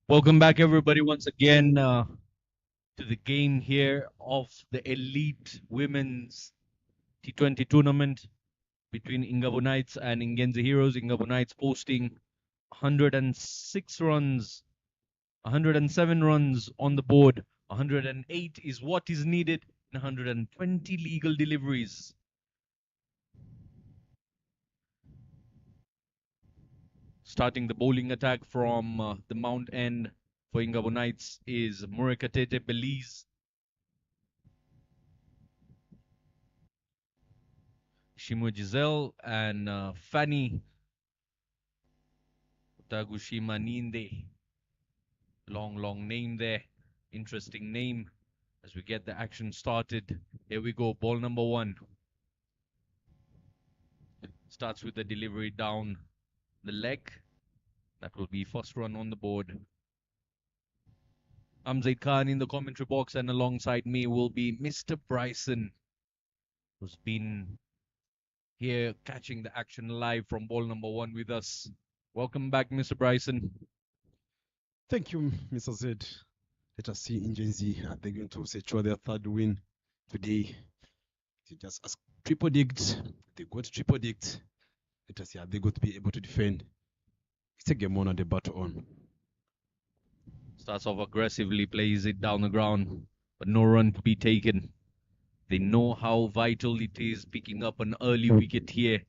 Welcome back, everybody, once again to the game here of the Elite Women's T20 tournament between Ingabo Knights and Ingenzi Heroes. Ingabo Knights posting 106 runs, 107 runs on the board. 108 is what is needed in 120 legal deliveries. Starting the bowling attack from the Mount End for Ingabo Knights is Murekatete Belize. Shimo Giselle and Fanny Tagushima Ninde. Long name there. Interesting name as we get the action started. Here we go. Ball number 1. Starts with the delivery down the leg. That will be first run on the board. Amzaid Khan in the commentary box, and alongside me will be Mr. Bryson, who's been here catching the action live from ball number 1 with us. Welcome back, Mr. Bryson. Thank you, Mr. Z. Let us see Ingenzi. Are they going to secure their third win today? They just as triple digged. They got triple digged. Let us see, are they going to be able to defend? It's a game on and the battle on. Starts off aggressively, plays it down the ground, but no run to be taken. They know how vital it is picking up an early wicket here.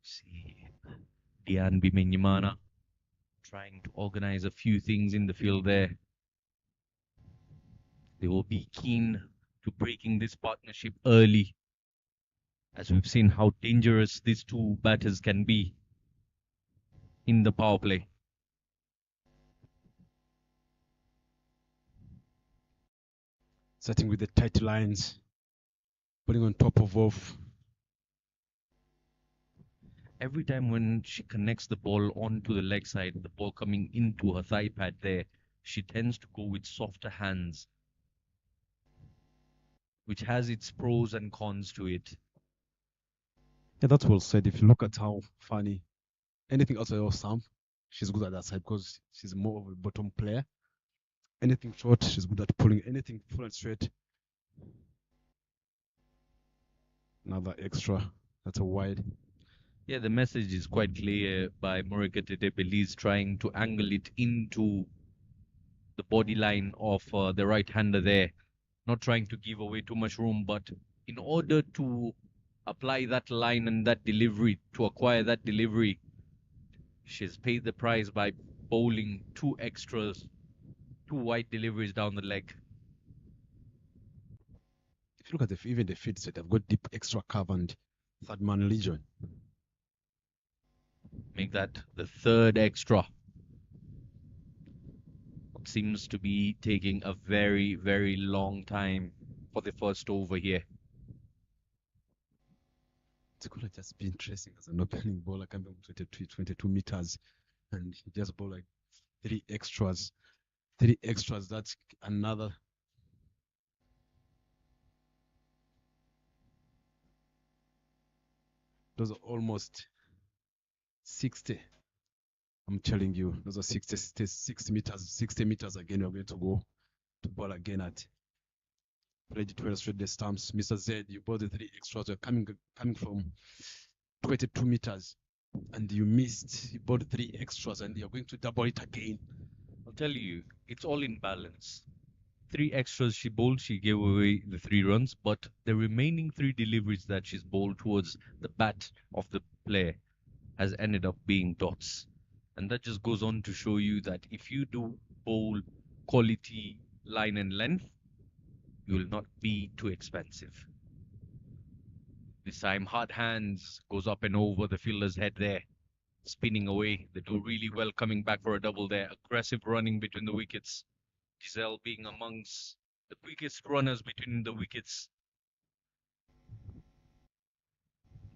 See, Dian Bimenyimana trying to organize a few things in the field there. They will be keen to breaking this partnership early, as we've seen how dangerous these two batters can be in the power play. Starting with the tight lines, putting on top of off. Every time when she connects the ball onto the leg side, the ball coming into her thigh pad there, she tends to go with softer hands, which has its pros and cons to it. Yeah, that's well said. If you look at how Fanny, anything outside of Sam, she's good at that side because she's more of a bottom player. Anything short, she's good at pulling. Anything full and straight. Another extra. That's a wide. Yeah, the message is quite clear by Murekatete Belize trying to angle it into the body line of the right-hander there. Not trying to give away too much room, but in order to apply that line and that delivery, to acquire that delivery, she's paid the price by bowling 2 extras, 2 wide deliveries down the leg. If you look at even the field set, they've got deep extra curve and third man legion. Make that the 3rd extra. What seems to be taking a very, very long time for the first over here. It could have just been tracing as an opening bowler coming from 22 meters and just bowl like 3 extras. 3 extras, that's another. Those are almost 60. I'm telling you, those are 60 meters. 60 meters again, we're going to go to ball again at ready to illustrate the stumps. Mr. Z, you bought the 3 extras. You're coming from 22 meters and you missed. You bought 3 extras and you're going to double it again. I'll tell you, it's all in balance. 3 extras she bowled, she gave away the 3 runs, but the remaining 3 deliveries that she's bowled towards the bat of the player has ended up being dots. And that just goes on to show you that if you do bowl quality line and length, you will not be too expensive. This time, hard hands goes up and over the fielder's head there, spinning away. They do really well coming back for a double there. Aggressive running between the wickets. Giselle being amongst the quickest runners between the wickets.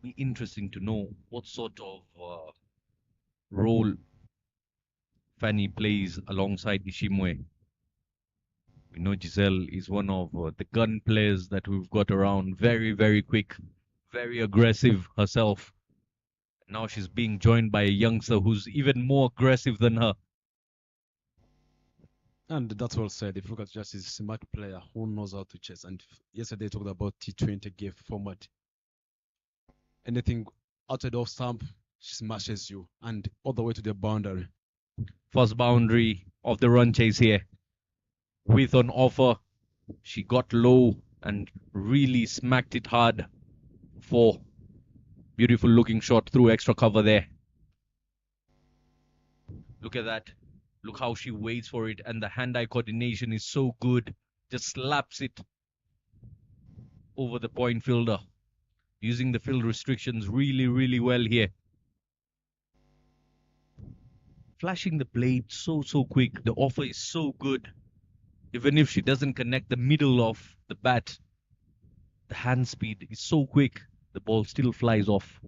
Be interesting to know what sort of role Fanny plays alongside Ishimwe. We know Giselle is one of the gun players that we've got around. Very, very quick, very aggressive herself. Now she's being joined by a youngster who's even more aggressive than her. And that's well said. If you look at just his smart player who knows how to chase. And yesterday talked about T20 game format. Anything outside of stump, she smashes you and all the way to the boundary. First boundary of the run chase here. With an offer, she got low and really smacked it hard. 4. Beautiful looking shot through extra cover there. Look at that. Look how she waits for it, and the hand-eye coordination is so good. Just slaps it over the point fielder. Using the field restrictions really, really well here. Flashing the blade so quick. The offer is so good. Even if she doesn't connect the middle of the bat, the hand speed is so quick, the ball still flies off.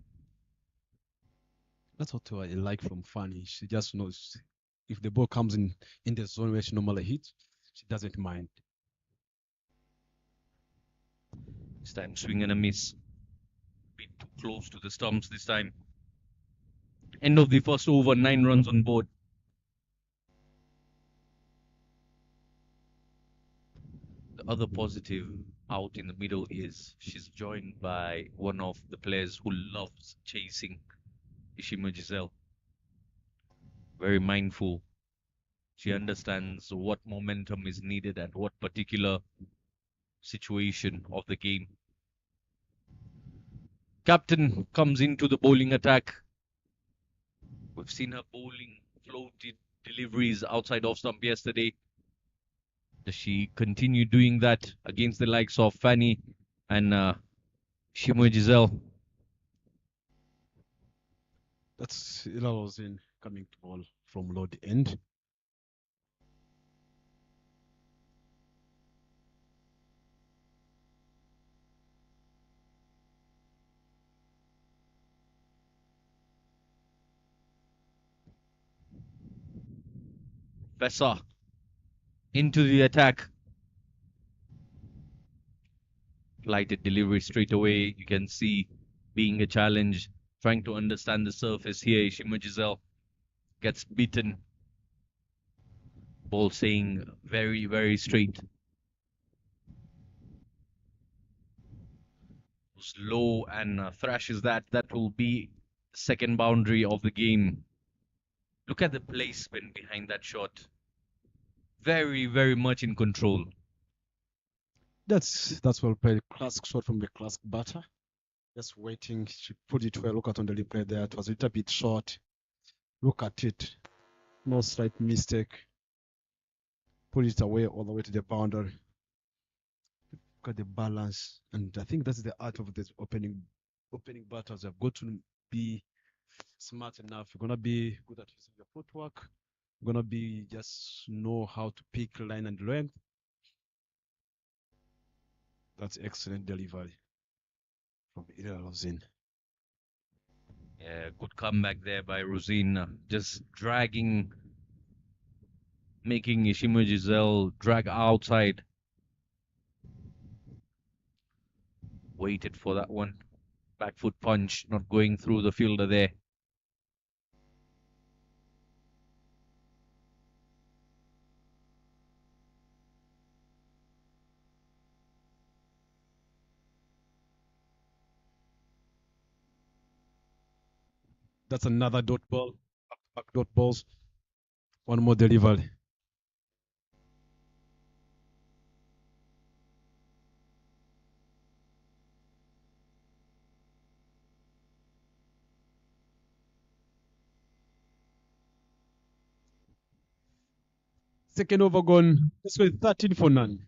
That's what I like from Fanny. She just knows if the ball comes in the zone where she normally hits, she doesn't mind. This time swing and a miss. Bit too close to the stumps this time. End of the first over, 9 runs on board. The other positive out in the middle is she's joined by one of the players who loves chasing, Ishima Giselle. Very mindful. She understands what momentum is needed at what particular situation of the game. Captain comes into the bowling attack. We've seen her bowling floated deliveries outside off stump yesterday. Does she continue doing that against the likes of Fanny and Shimo Giselle? That's Ilalozin coming to ball from low end. Fessa into the attack. Flighted delivery straight away. You can see being a challenge. Trying to understand the surface here. Shimo Giselle gets beaten. Ball staying very straight. Low and thrashes that. That will be the second boundary of the game. Look at the placement behind that shot. Very much in control. That's well played. Classic shot from the classic batter. Just waiting. She put it well. Look at on the replay there. It was a little bit short. Look at it. No slight mistake. Put it away all the way to the boundary. Look at the balance. And I think that's the art of the opening batters. You've got to be smart enough. You're gonna be good at using your footwork. You're gonna be just know how to pick line and length. That's excellent delivery from Ira Lozin. Yeah, good comeback there by Rosina. Just dragging, making Ishima Giselle drag outside. Waited for that one. Back foot punch, not going through the fielder there. That's another dot ball. Back dot balls. One more delivery. Second over gone. This was 13 for none.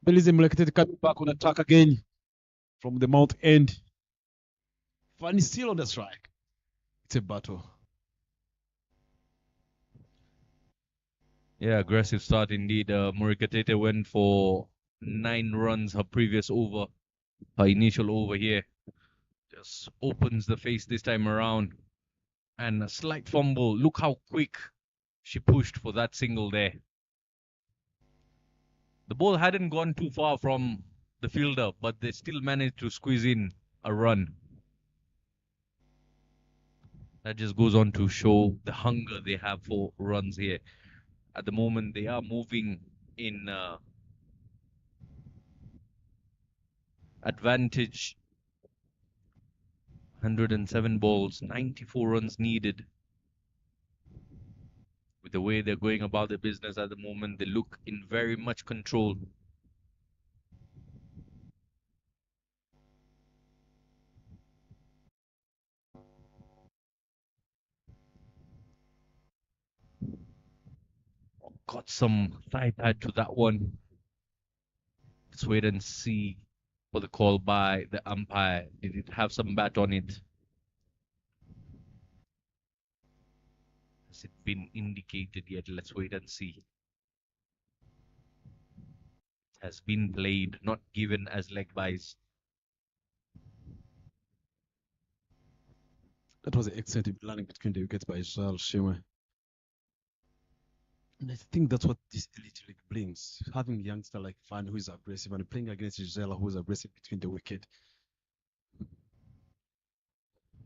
Belize Mulekete coming back on attack again from the mouth end. Fanny still on the strike. It's a battle. Yeah, aggressive start indeed. Murikatete went for 9 runs her previous over, her initial over here. Just opens the face this time around. And a slight fumble. Look how quick she pushed for that single there. The ball hadn't gone too far from the fielder, but they still managed to squeeze in a run. That just goes on to show the hunger they have for runs here. At the moment, they are moving in advantage. 107 balls, 94 runs needed. With the way they're going about their business at the moment, they look in very much control. Got some thigh pad to that one. Let's wait and see for the call by the umpire. Did it have some bat on it? Has it been indicated yet? Let's wait and see. It has been played, not given as leg byes. That was an excellent landing between the wickets by Israel Shima. And I think that's what this elite league brings. Having a youngster like Fan who is aggressive and playing against Gisela who is aggressive between the wicket.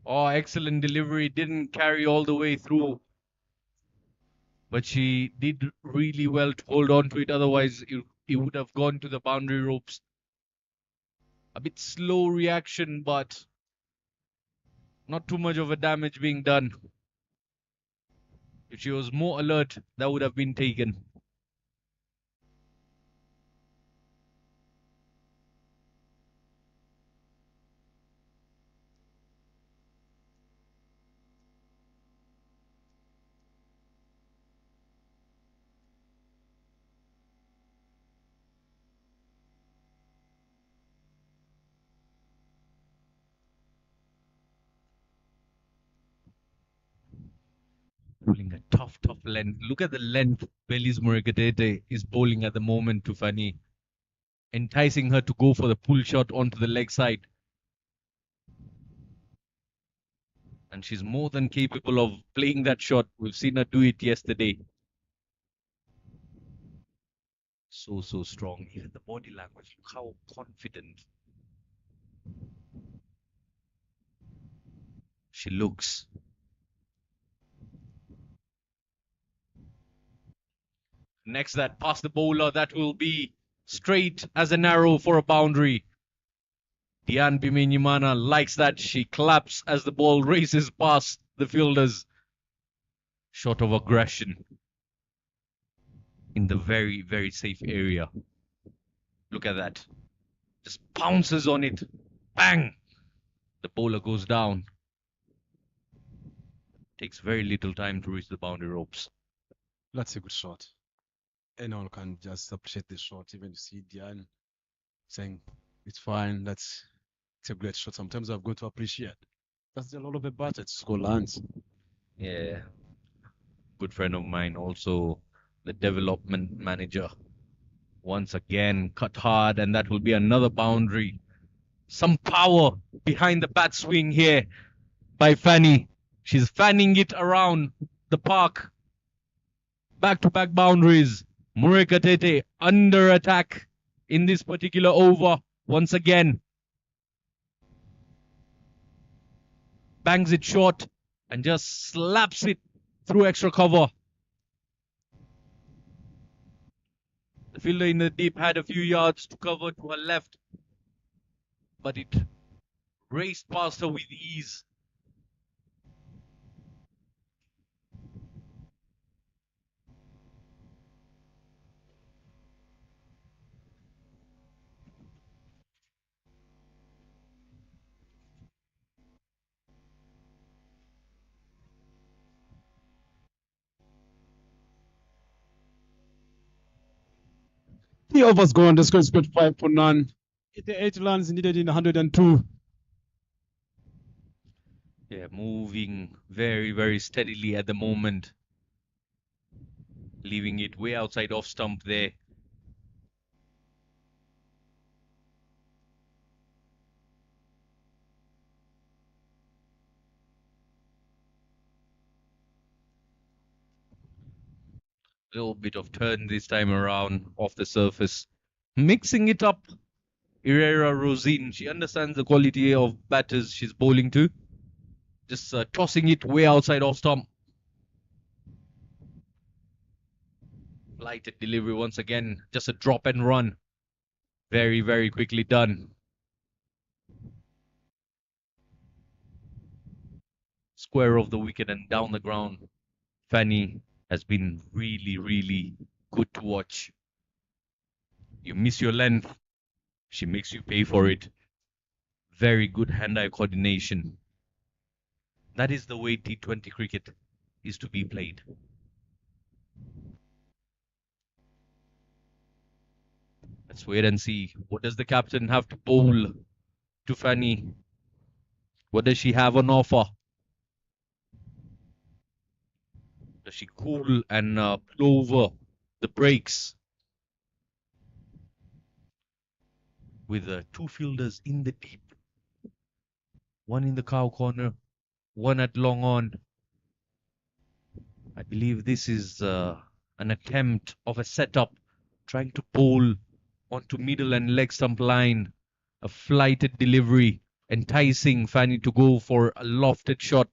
Oh, excellent delivery. Didn't carry all the way through. But she did really well to hold on to it. Otherwise, it would have gone to the boundary ropes. A bit slow reaction, but not too much of a damage being done. If she was more alert, that would have been taken. Bowling a tough length. Look at the length Belize Murikatete is bowling at the moment to Fanny, enticing her to go for the pull shot onto the leg side. And she's more than capable of playing that shot. We've seen her do it yesterday. So strong. Even the body language. Look how confident she looks. Next, that past the bowler, that will be straight as an arrow for a boundary. Dian Biminyimana likes that. She claps as the ball races past the fielders. Shot of aggression in the very, very safe area. Look at that. Just pounces on it. Bang! The bowler goes down. Takes very little time to reach the boundary ropes. That's a good shot. Anyone can just appreciate the shot. Even you see Diane saying it's fine. It's a great shot. Sometimes I've got to appreciate. That's a lot of a batter to score lands. Yeah. Good friend of mine, also the development manager. Once again, cut hard, and that will be another boundary. Some power behind the bat swing here by Fanny. She's fanning it around the park. Back-to-back boundaries. Murikatete under attack in this particular over once again. Bangs it short and just slaps it through extra cover. The fielder in the deep had a few yards to cover to her left, but it raced past her with ease. 3 overs gone. The score is 5 for none. 88 runs needed in 102. Yeah, moving very, very steadily at the moment. Leaving it way outside off stump there. Little bit of turn this time around off the surface. Mixing it up. Herrera Rosine, she understands the quality of batters she's bowling to. Just tossing it way outside off stump. Lighted delivery once again. Just a drop and run. Very, very quickly done. Square of the wicket and down the ground. Fanny has been really, really good to watch. You miss your length, she makes you pay for it. Very good hand-eye coordination. That is the way T20 cricket is to be played. Let's wait and see. What does the captain have to bowl to Fanny? What does she have on offer? Does she cool and pull over the brakes? With 2 fielders in the deep. One in the cow corner, one at long on. I believe this is an attempt of a setup, trying to bowl onto middle and leg stump line. A flighted delivery, enticing Fanny to go for a lofted shot.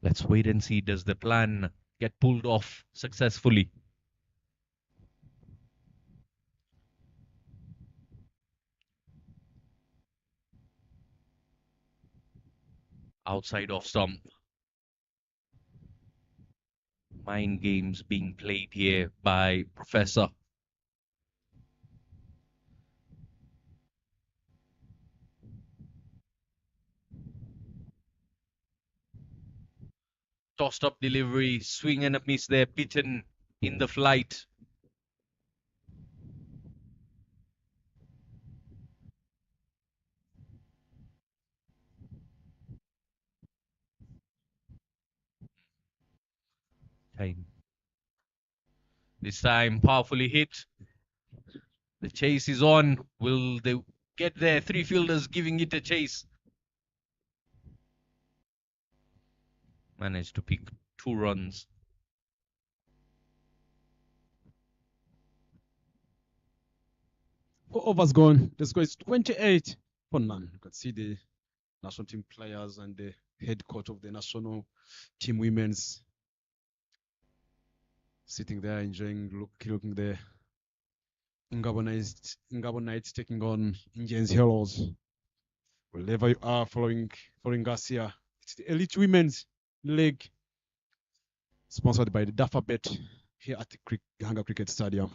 Let's wait and see, does the plan get pulled off successfully? Outside off stump. Mind games being played here by Professor. Tossed up delivery, swing and a miss there, beaten in the flight. Time. This time powerfully hit. The chase is on. Will they get there? 3 fielders giving it a chase. Managed to pick 2 runs. Four overs gone. The score is 28 for none. You can see the national team players and the head coach of the national team women's sitting there enjoying looking there. Ngabonites taking on Indians Heroes. Wherever you are following us here, it's the Elite Women's League, sponsored by the Daffa Bet here at the Gahanga Cricket Stadium.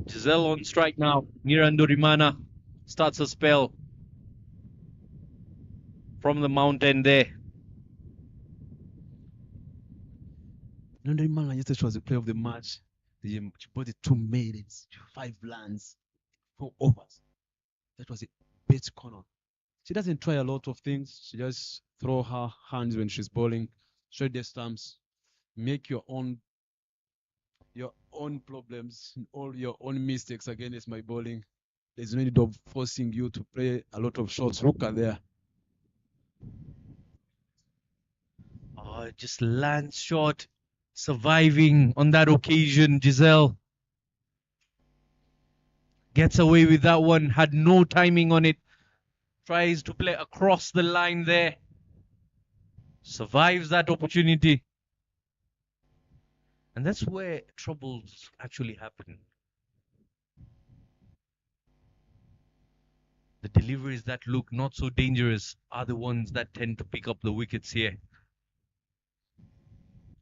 Giselle on strike now. Mirandorimana starts a spell from the mountain there. Mirandorimana yesterday was the player of the match. She brought the 2 maidens, 5 runs, 4 overs. That was a best corner. She doesn't try a lot of things. She just throw her hands when she's bowling, straight the stumps, make your own problems, all your own mistakes against my bowling. There's no need of forcing you to play a lot of shots. Look at there. Oh, just lands short, surviving on that occasion. Giselle gets away with that one, had no timing on it. Tries to play across the line there. Survives that opportunity. And that's where troubles actually happen. The deliveries that look not so dangerous are the ones that tend to pick up the wickets here.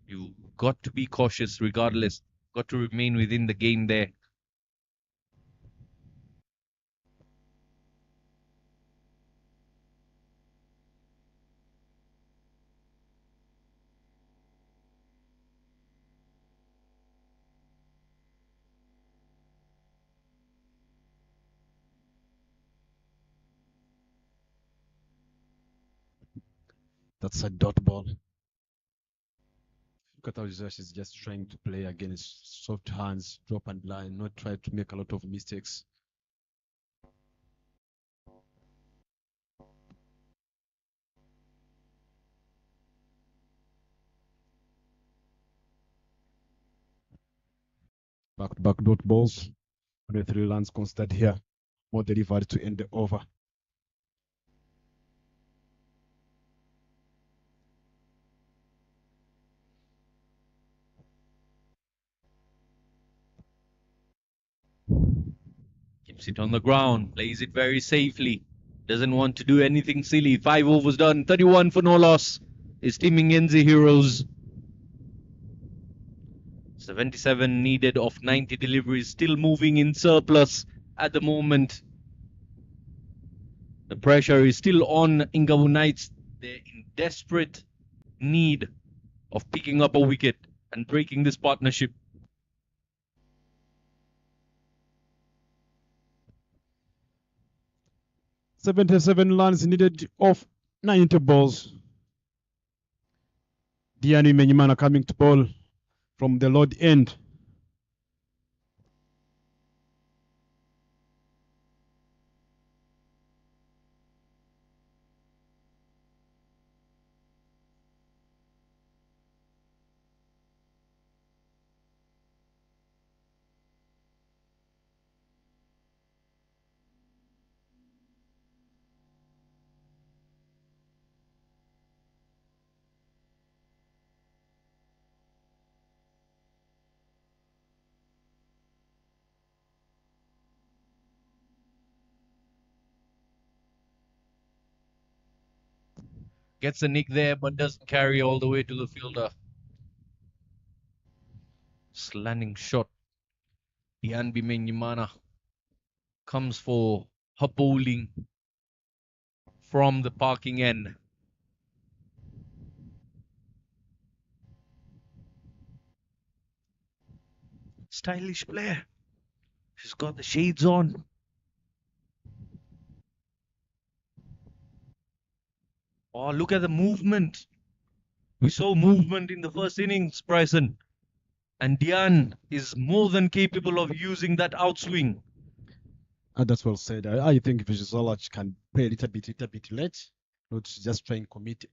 You got to be cautious regardless. Got to remain within the game there. That's a dot ball. Look at how she's just trying to play against soft hands, drop and line, not try to make a lot of mistakes. Back-to-back dot balls. 103 runs considered here. More delivered to end the over. Keeps it on the ground, plays it very safely. Doesn't want to do anything silly. 5 overs done, 31 for no loss. Is Team Ingenzi Heroes. 77 needed of 90 deliveries, still moving in surplus at the moment. The pressure is still on Ingavu Knights. They're in desperate need of picking up a wicket and breaking this partnership. "77 runs needed of 90 balls. Diani Menyimana coming to bowl from the Lord end. Gets a nick there, but doesn't carry all the way to the fielder. Slanting shot. Dianbi Menyimana comes for her bowling from the parking end. Stylish player. She's got the shades on. Oh, look at the movement. We saw movement in the first innings, Bryson. And Dian is more than capable of using that outswing. That's well said. I think Vizizola can play a little bit late, not just try and commit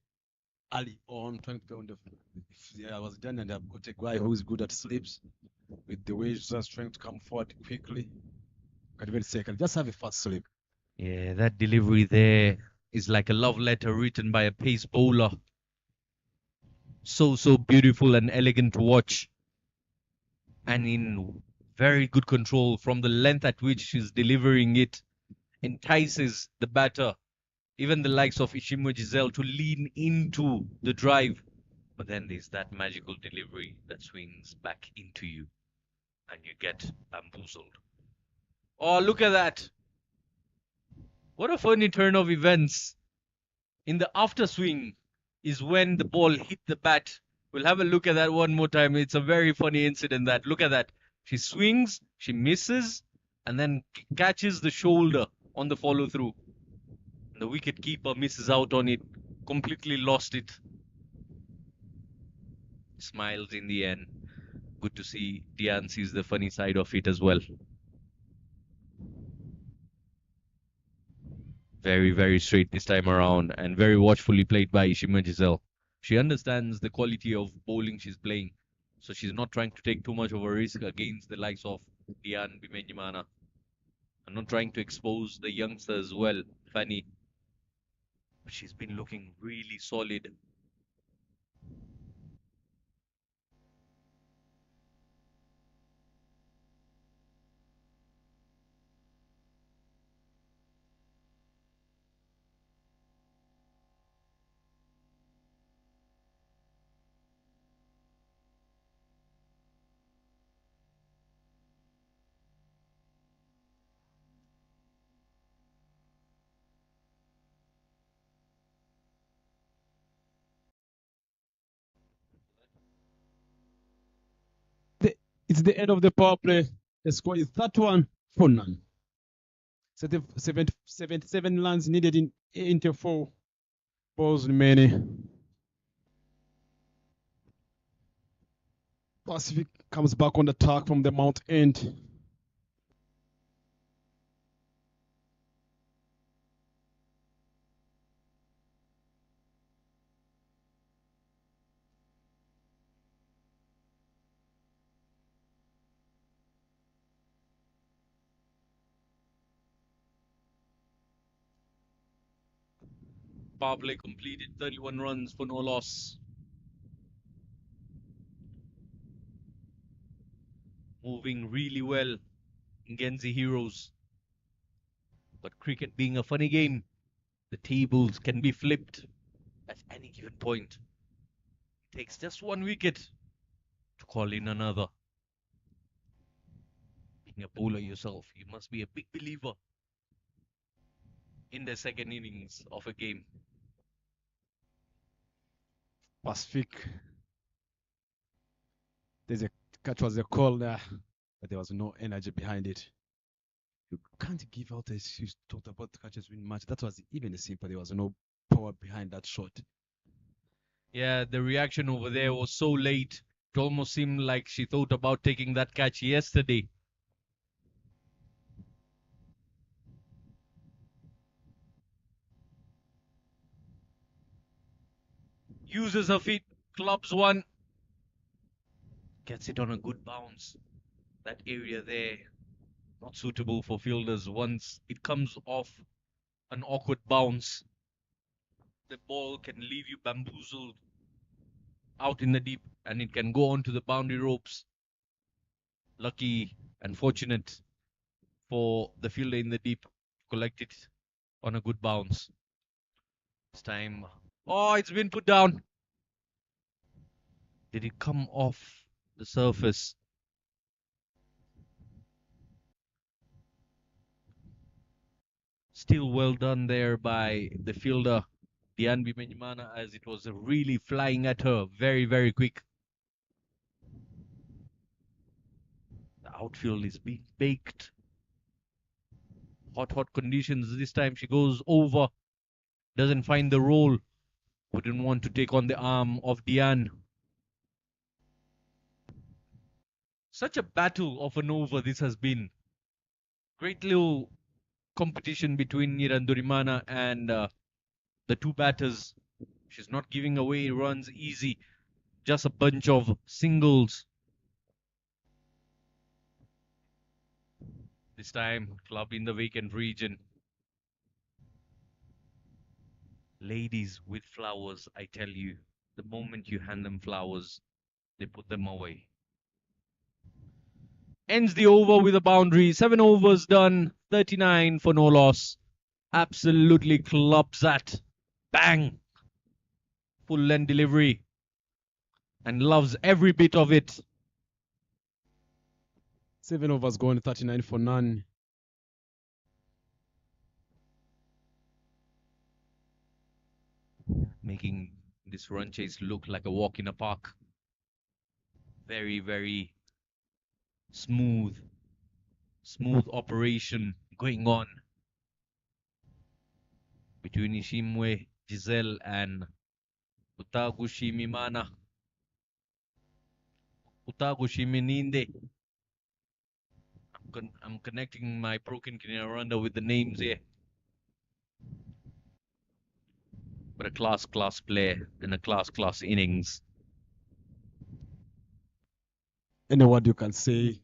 early on, trying to play on the. If I was done and I've got a guy who's good at slips, with the way he's just trying to come forward quickly, can even say, can just have a fast slip. Yeah, that delivery there is like a love letter written by a pace bowler. So beautiful and elegant to watch. And in very good control from the length at which she's delivering it. Entices the batter, even the likes of Ishimwe Giselle, to lean into the drive. But then there's that magical delivery that swings back into you. And you get bamboozled. Oh, look at that. What a funny turn of events. In the after swing is when the ball hit the bat. We'll have a look at that one more time. It's a very funny incident that. Look at that. She swings, she misses, and then catches the shoulder on the follow through. The wicket keeper misses out on it. Completely lost it. Smiles in the end. Good to see Dian sees the funny side of it as well. Very straight this time around and very watchfully played by Ishima Giselle. She understands the quality of bowling she's playing. So she's not trying to take too much of a risk against the likes of Dian Bimenyimana. And not trying to expose the youngster as well, Fanny. But she's been looking really solid. It's the end of the power play. The score is 31 for none. 77 runs needed in 84 balls remaining. Pacific comes back on the attack from the Mount End. Power play completed, 31 runs for no loss. Moving really well, Ngenzi Heroes. But cricket being a funny game, the tables can be flipped at any given point. It takes just one wicket to call in another. Being a bowler yourself, you must be a big believer in the second innings of a game. Pacific. There's a catch was a call there, but there was no energy behind it. You can't give out as you talked about the catches win match. That was even simple. There was no power behind that shot. Yeah, the reaction over there was so late. It almost seemed like she thought about taking that catch yesterday. Uses her feet, clubs one. Gets it on a good bounce. That area there, not suitable for fielders. Once it comes off an awkward bounce, the ball can leave you bamboozled out in the deep, and it can go onto the boundary ropes. Lucky and fortunate for the fielder in the deep to collect it on a good bounce. This time, oh, it's been put down. Did it come off the surface? Still well done there by the fielder, Dianbi Menyimana, as it was really flying at her very, very quick. The outfield is being baked. Hot, hot conditions. This time she goes over, doesn't find the roll. Wouldn't want to take on the arm of Dian. Such a battle of an over this has been. Great little competition between Nirandurimana and the two batters. She's not giving away runs easy. Just a bunch of singles. This time, club in the vacant region. Ladies with flowers, I tell you, the moment you hand them flowers, they put them away. Ends the over with a boundary. 7 overs done, 39 for no loss. Absolutely clubs that. Bang! Full length delivery. And loves every bit of it. 7 overs gone, 39 for none. Making this run chase look like a walk in a park. Very, very smooth operation going on between Ishimwe, Giselle, and Utagushimimana. Utagushimininde. I'm connecting my broken Kinyarwanda with the names here. But a class player and a class innings. Any word you can say.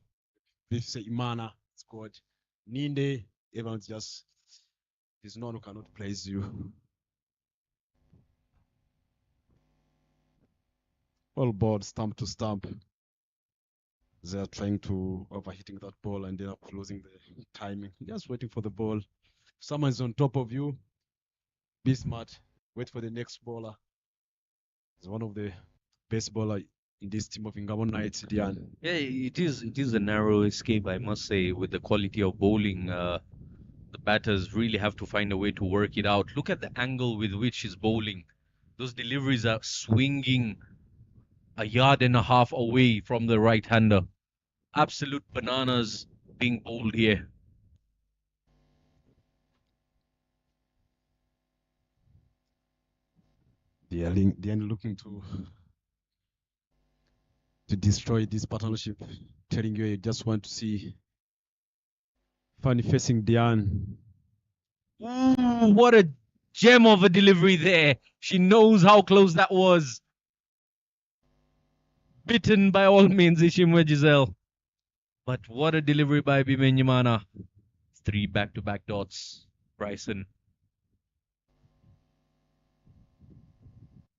If you say Imana scored, Ninde, everyone's just, there's no one who cannot praise you. All board, stump to stump. They are trying to overhitting that ball and they are losing the timing. Just waiting for the ball. If someone's on top of you, be smart. Wait for the next bowler. He's one of the best bowler in this team of Ingabo Knights, Dian. Yeah, it is a narrow escape, I must say, with the quality of bowling. The batters really have to find a way to work it out. Look at the angle with which he's bowling. Those deliveries are swinging a yard and a half away from the right-hander. Absolute bananas being bowled here. They are looking to destroy this partnership, telling you just want to see Fanny facing Diane. Ooh, what a gem of a delivery there. She knows how close that was. Bitten by all means, Ishimwe Giselle. But what a delivery by Bimenyimana. 3 back-to-back dots. Bryson.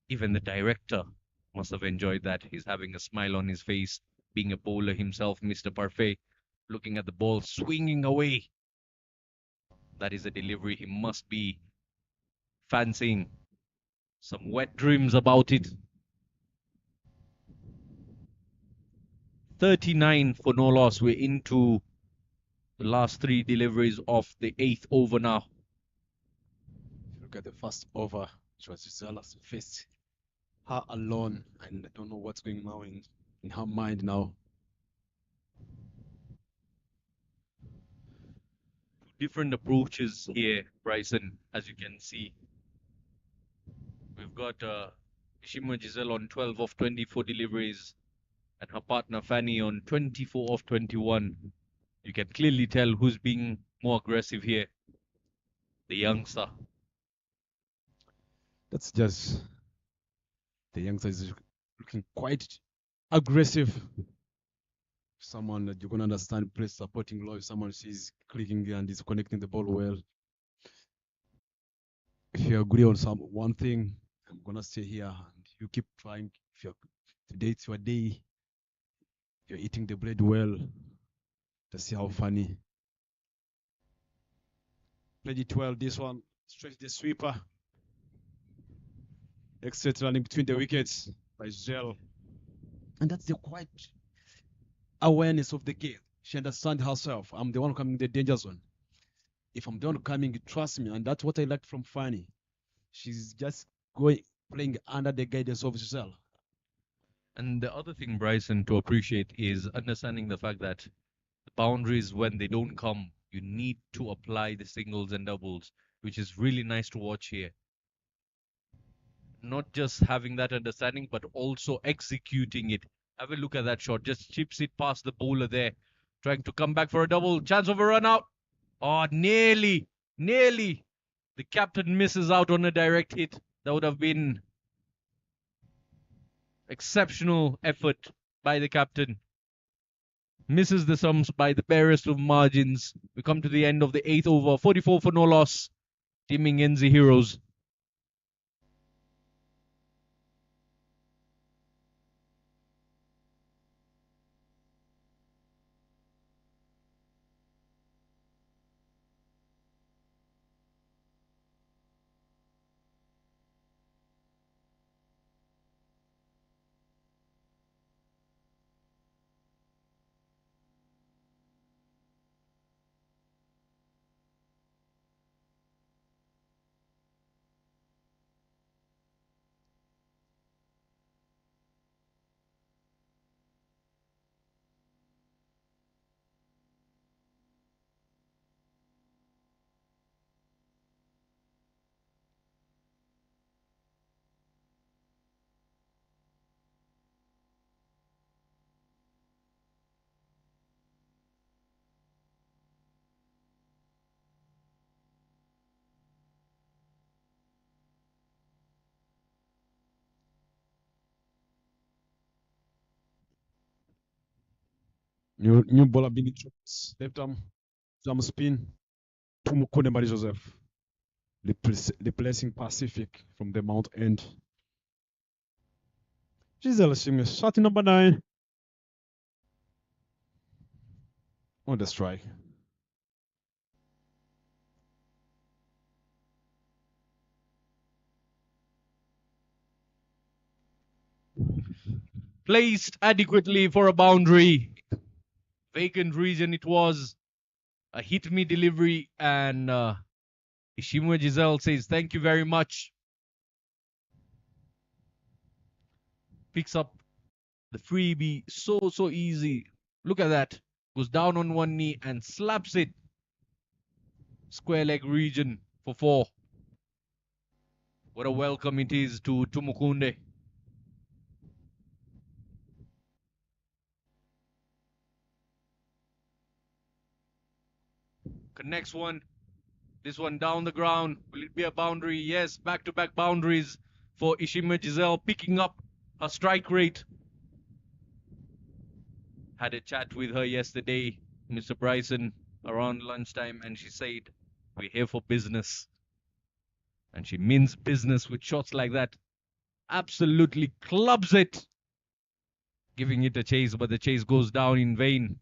Even the director must have enjoyed that. He's having a smile on his face, being a bowler himself, Mr. Parfait, looking at the ball, swinging away. That is a delivery he must be fancying. Some wet dreams about it. 39 for no loss. We're into the last 3 deliveries of the 8th over now. Look at the first over. It was Gisela's face. Her alone. And I don't know what's going on in her mind now. Different approaches here, Bryson, as you can see. We've got Ishimwe Giselle on 12 of 24 deliveries and her partner Fanny on 24 of 21. You can clearly tell who's being more aggressive here. The youngster. That's just the youngster is looking quite aggressive. Someone that you're gonna understand plays supporting low. If someone sees clicking and is connecting the ball well. If you agree on one thing, I'm gonna stay here and you keep trying. Today it's your day. You're eating the bread well. To see how funny. Played it well. This one straight the sweeper. Excellent running between the wickets by Giselle. And that's the quite awareness of the game. She understands herself. I'm the one coming in the danger zone. If I'm the one coming, trust me. And that's what I like from Fanny. She's just playing under the guidance of Giselle. And the other thing, Bryson, to appreciate is understanding the fact that the boundaries, when they don't come, you need to apply the singles and doubles, which is really nice to watch here. Not just having that understanding, but also executing it. Have a look at that shot. Just chips it past the bowler there. Trying to come back for a double. Chance of a run out. Oh, nearly. Nearly. The captain misses out on a direct hit. That would have been exceptional effort by the captain. Misses the sums by the barest of margins. We come to the end of the 8th over. 44 for no loss. Team Ingenzi Heroes. New ball being introduced. Left arm spin. Tumukune Marie Joseph. Replacing Pacific from the Mount End. Giselle Shimmy, shot number 9. On the strike. Placed adequately for a boundary. Vacant region it was. A hit me delivery, and Ishimwe Giselle says thank you very much. Picks up the freebie so easy. Look at that. Goes down on one knee and slaps it. Square leg region for 4. What a welcome it is to Tumukunde. Connects one. This one down the ground. Will it be a boundary? Yes, back-to-back boundaries for Ishima Giselle, picking up her strike rate. Had a chat with her yesterday, Mr. Bryson, around lunchtime, and she said, we're here for business. And she means business with shots like that. Absolutely clubs it. Giving it a chase, but the chase goes down in vain.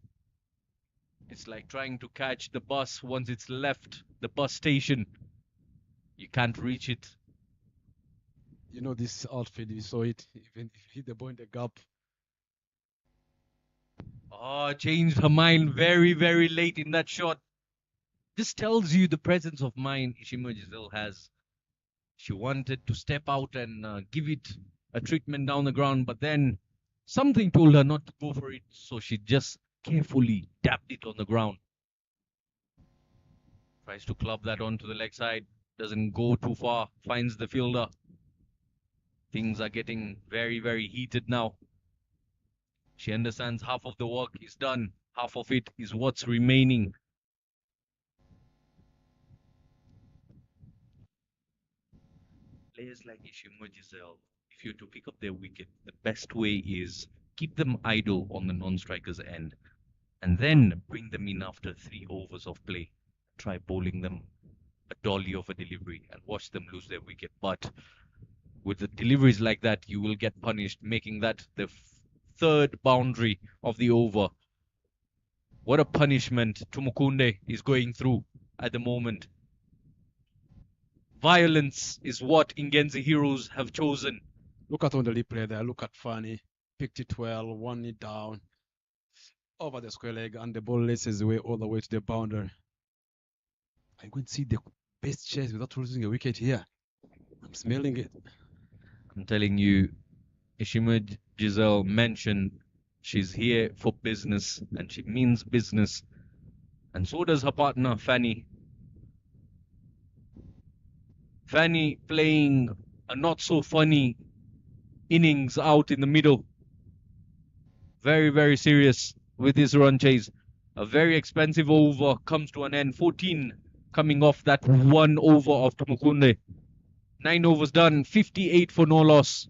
It's like trying to catch the bus once it's left the bus station. You can't reach it. You know this outfit, you saw it, even if you hit the ball in the gap. Oh, changed her mind very, very late in that shot. This tells you the presence of mind Ishima Giselle has. She wanted to step out and give it a treatment down the ground, but then something told her not to go for it, so she just carefully tapped it on the ground. Tries to club that onto the leg side, doesn't go too far, finds the fielder. Things are getting very, very heated now. She understands half of the work is done, half of it is what's remaining. Players like Ishima Giselle, if you're to pick up their wicket, the best way is keep them idle on the non-striker's end and then bring them in after 3 overs of play. Try bowling them a dolly of a delivery and watch them lose their wicket. But with the deliveries like that, you will get punished, making that the 3rd boundary of the over. What a punishment Tumukunde is going through at the moment. Violence is what Ingenzi Heroes have chosen. Look at on the replay there. Look at Fanny. Picked it well, one it down, over the square leg, and the ball laces away all the way to the boundary. I'm going to see the best chase without losing a wicket here. I'm smelling it. I'm telling you, Ishima Giselle mentioned she's here for business and she means business. And so does her partner, Fanny. Fanny playing a not so funny innings out in the middle. Very, very serious with his run chase. A very expensive over comes to an end. 14 coming off that 1 over of Tumukunde. 9 overs done, 58 for no loss.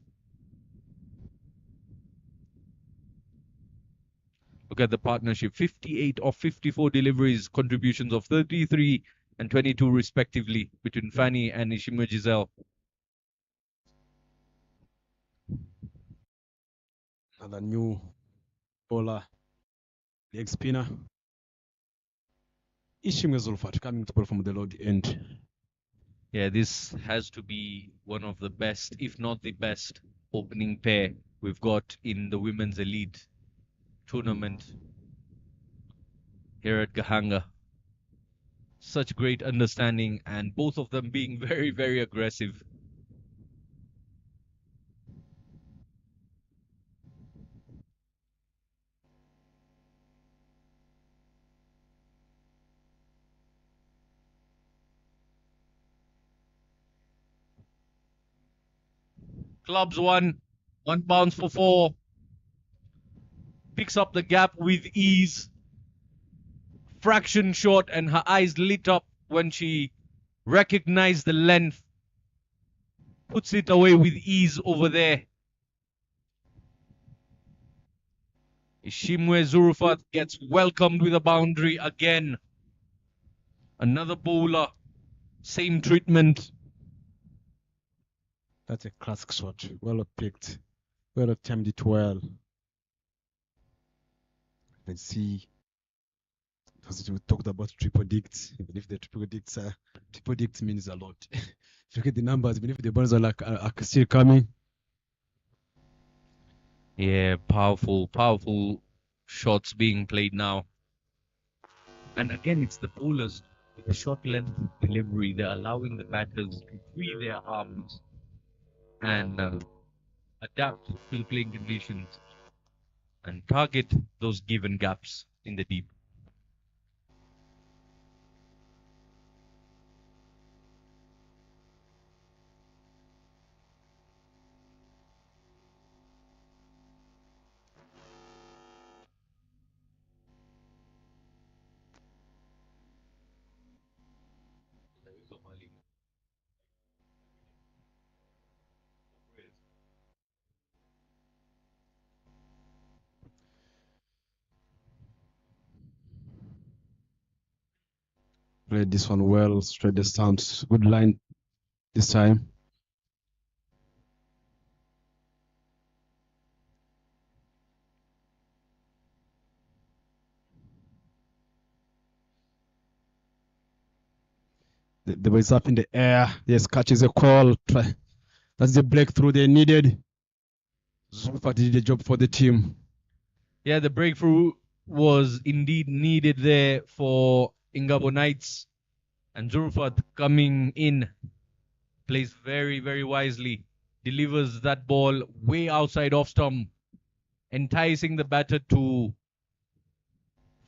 Look at the partnership, 58 of 54 deliveries, contributions of 33 and 22 respectively between Fanny and Ishima Giselle. Another new bowler, leg spinner. Ishima Zulfat coming to bowl from the low end. Yeah, this has to be one of the best, if not the best, opening pair we've got in the Women's Elite tournament here at Gahanga. Such great understanding and both of them being very, very aggressive. Clubs 1 bounce for 4. Picks up the gap with ease. Fraction short and her eyes lit up when she recognized the length. Puts it away with ease over there. Ishimwe Zurufat gets welcomed with a boundary again. Another bowler. Same treatment. That's a classic shot. Well picked. Well timed it well. Let's see. Because we talked about triple dicts. Even if the triple dicts means a lot. If you look at the numbers, even if the balls are still coming. Yeah, powerful shots being played now. And again, it's the bowlers with the short length delivery. They're allowing the batters to free their arms and adapt to the playing conditions. and target those given gaps in the deep. Played this one well, straight the stumps. Good line this time. The ball is up in the air. Yes, catches a call. That's the breakthrough they needed. Zulfa did the job for the team. Yeah, the breakthrough was indeed needed there for Ingabo Knights. And Zurfat coming in, plays very, very wisely, delivers that ball way outside off stump, enticing the batter to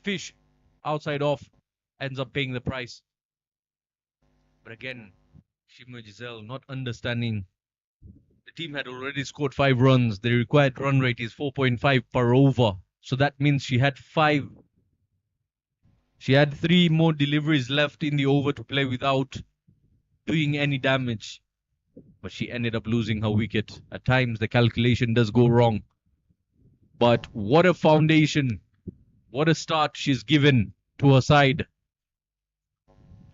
fish outside off, ends up paying the price. But again, Shimo Giselle not understanding. The team had already scored 5 runs. The required run rate is 4.5 per over. So that means she had 5. She had 3 more deliveries left in the over to play without doing any damage. But she ended up losing her wicket. At times, the calculation does go wrong. But what a foundation. What a start she's given to her side.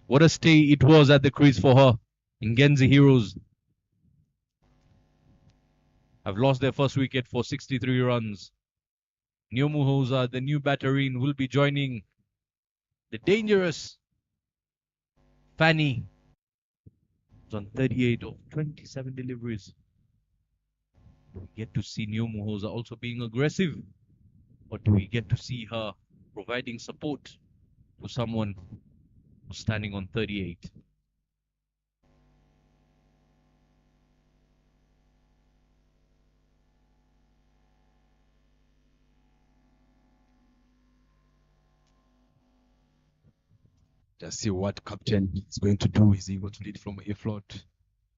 What a stay it was at the crease for her. Ingenzi Heroes have lost their first wicket for 63 runs. Nyomuhoza, the new batterine, will be joining the dangerous Fanny. It's on 38 of 27 deliveries. Do we get to see Nyomuhoza also being aggressive? Or do we get to see her providing support to someone who's standing on 38? Just see what captain is going to do. Is he going to lead from a float,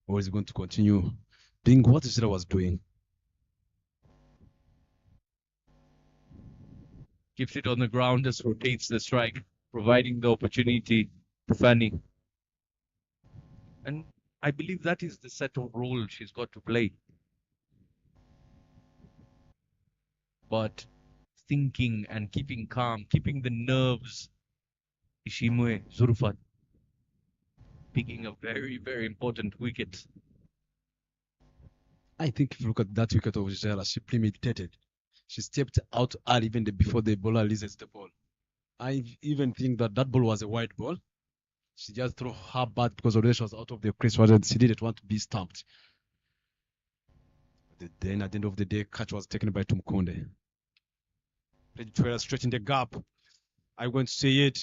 or is he going to continue doing what Israel was doing? Keeps it on the ground, just rotates the strike, providing the opportunity to Fanny. And I believe that is the set of role she's got to play. But thinking and keeping calm, keeping the nerves. Ishimwe Zurfat picking a very, very important wicket. I think if you look at that wicket of Israel, she premeditated. She stepped out early even before the bowler releases the ball. I even think that ball was a wide ball. She just threw her bat because already she was out of the crease. She didn't want to be stumped. Then at the end of the day, catch was taken by Tumukunde. Played well, straight in the gap. I'm going to say it.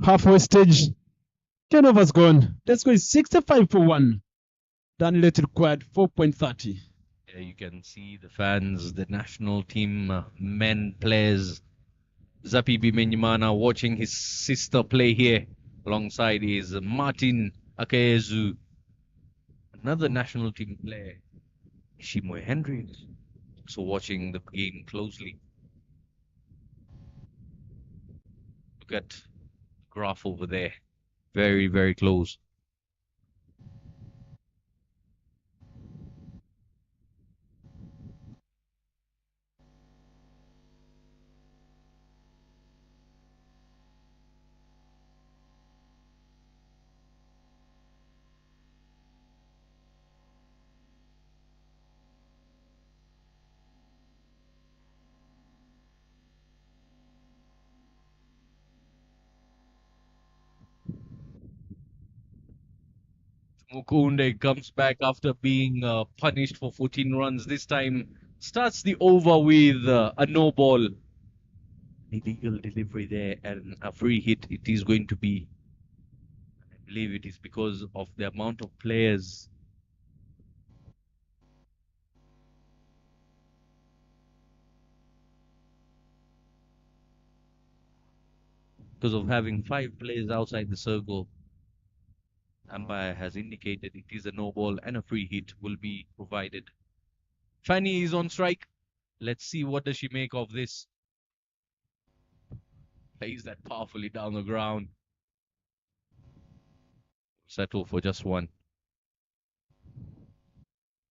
Halfway stage, 10 overs gone. Let's go 65 for 1. Done late required 4.30. Yeah, you can see the fans, the national team, men players. Zapi Bimenyimana watching his sister play here. Alongside is Martin Akayezu, another national team player. Ishimwe Henry, also watching the game closely. Look at the graph over there. Very, very close. Mukunde comes back after being punished for 14 runs. This time starts the over with a no ball. illegal delivery there and a free hit it is going to be. I believe it is because of the amount of players. Because of having 5 players outside the circle, umpire has indicated it is a no ball and a free hit will be provided. Fanny is on strike. Let's see what does she make of this. Plays that powerfully down the ground. Settle for just one.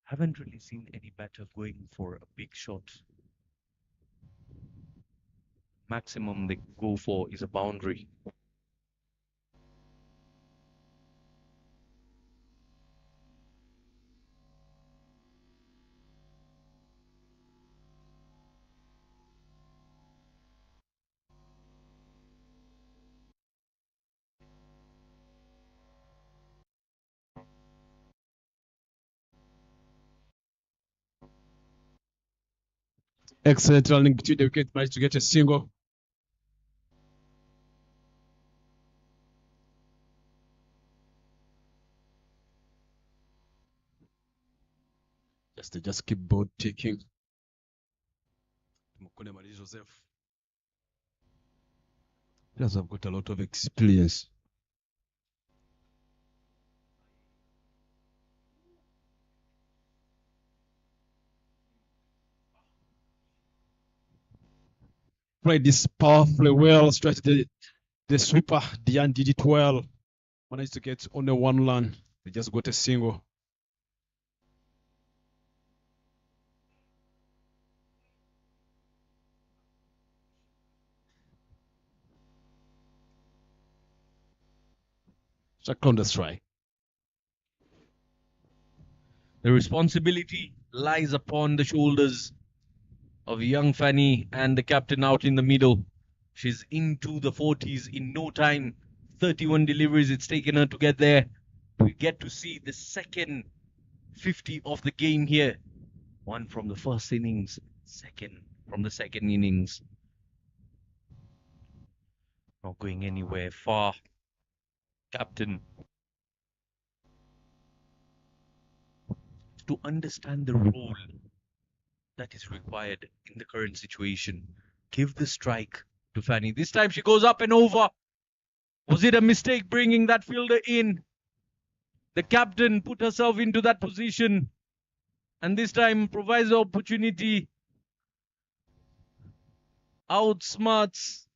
Haven't really seen any batter going for a big shot. Maximum they go for is a boundary. Excellent running between the wicket, managed to get a single. Just keep both taking. Mukone Marie Joseph. Players have got a lot of experience. Played this powerfully well, stretched the sweeper. Diane did it well. Managed to get only one run. They just got a single. Check on the strike. The responsibility lies upon the shoulders of young Fanny and the captain out in the middle. She's into the 40s in no time. 31 deliveries it's taken her to get there. We get to see the second 50 of the game here. One from the first innings, second from the second innings. Not going anywhere far. Captain. To understand the role that is required in the current situation. Give the strike to Fanny. This time she goes up and over. Was it a mistake bringing that fielder in? The captain put herself into that position and this time provides the opportunity. Outsmarts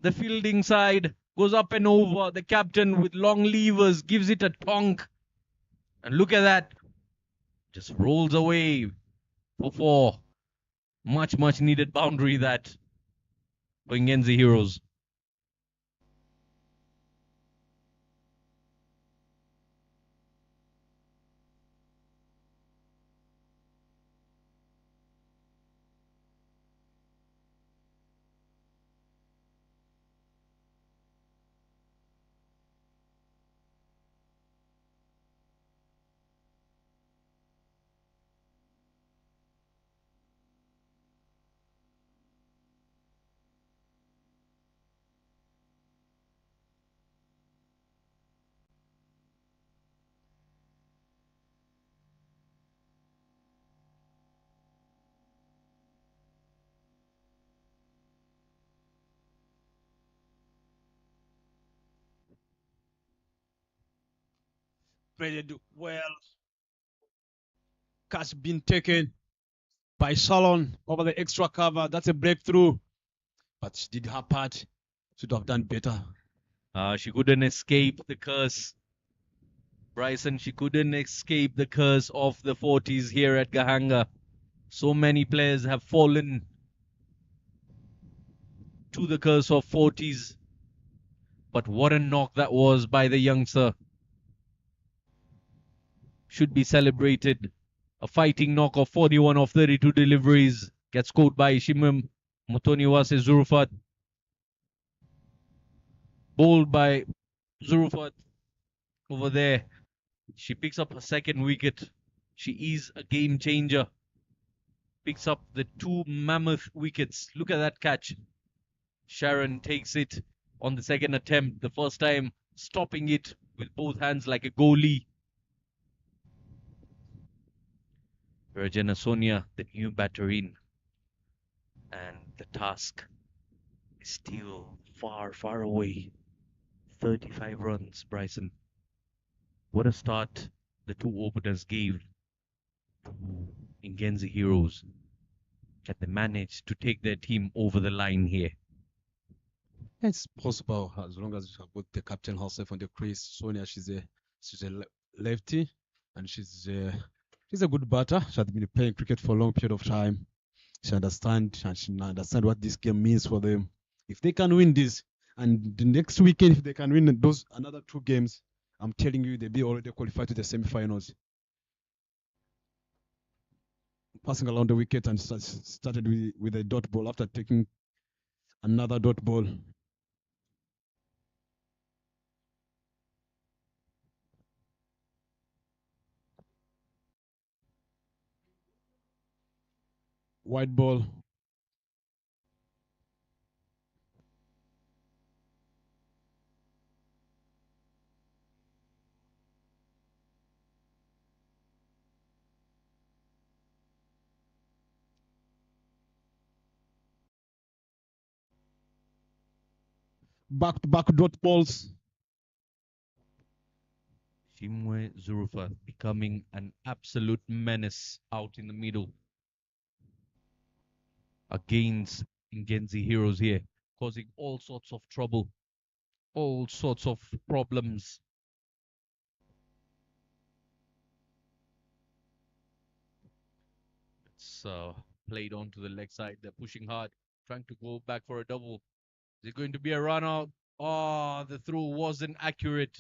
the fielding side. Goes up and over. The captain with long levers gives it a tonk. And look at that. Just rolls away for 4. Much needed boundary that for Ngenzi Heroes. Played well. Catch being taken by Shalon over the extra cover. That's a breakthrough. But she did her part. Should have done better. She couldn't escape the curse. Bryson, she couldn't escape the curse of the 40s here at Gahanga. So many players have fallen to the curse of 40s. But what a knock that was by the youngster. Should be celebrated. A fighting knock of 41 of 32 deliveries. Gets scored by Shimim Mutoniwase Zurufat. Bowled by Zurufat over there. She picks up her second wicket. She is a game changer. picks up the 2 mammoth wickets. Look at that catch. Sharon takes it on the second attempt, the first time stopping it with both hands like a goalie. Virginia Sonia, the new batter in, and the task is still far, far away. 35 runs, Bryson. What a start the two openers gave to Ingenzi Heroes. Can they manage to take their team over the line here? It's possible as long as you have got the captain herself on the crease. Sonia, she's a lefty, and she's a good batter. She has been playing cricket for a long period of time. She understands what this game means for them. If they can win this, and the next weekend if they can win those another 2 games, I'm telling you they'll be already qualified to the semi-finals. Passing along the wicket and started with a dot ball after taking another dot ball. White ball. Back-to-back dot balls. Shimwe Zurufa becoming an absolute menace out in the middle against Ingenzi Heroes here, causing all sorts of trouble, all sorts of problems. It's played onto the leg side. They're pushing hard, trying to go back for a double. Is it going to be a run out? Oh, the throw wasn't accurate.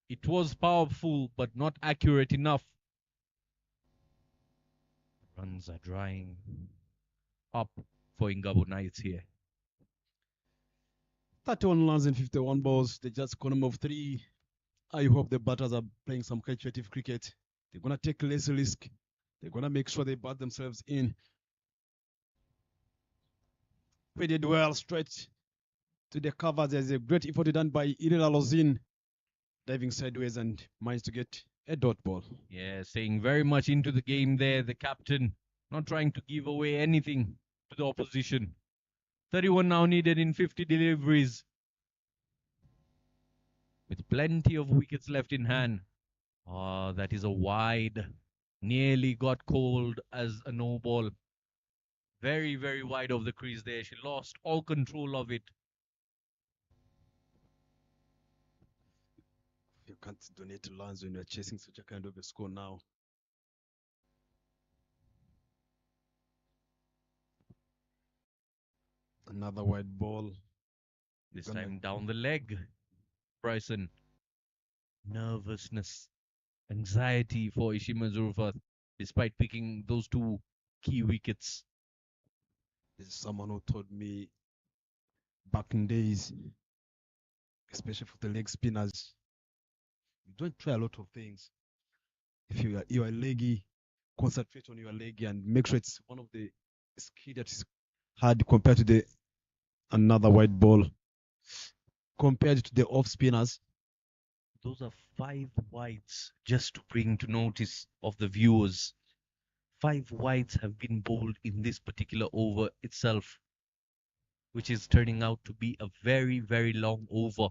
It was powerful, but not accurate enough. Runs are drying up for Ingabo Knights here. 31 runs and 51 balls. They just column of 3. I hope the batters are playing some creative cricket. They're going to take less risk. They're going to make sure they bat themselves in. They did well straight to the cover. There's a great effort done by Irila Lozin, diving sideways and managed to get a dot ball. Yeah, staying very much into the game there. The captain not trying to give away anything to the opposition. 31 now needed in 50 deliveries. With plenty of wickets left in hand. Oh, that is a wide. Nearly got called as a no ball. Very, very wide of the crease there. She lost all control of it. You can't donate runs when you're chasing such a kind of a score now. Another wide ball. This time down the leg. Bryson. Nervousness. Anxiety for Ishima Zurufa despite picking those 2 key wickets. This is someone who told me back in days, especially for the leg spinners, you don't try a lot of things. If you are leggy, concentrate on your leggy and make sure it's one of the skill that is hard compared to the another white ball. Compared to the off spinners. Those are 5 wides, just to bring to notice of the viewers. 5 wides have been bowled in this particular over itself, which is turning out to be a very, very long over.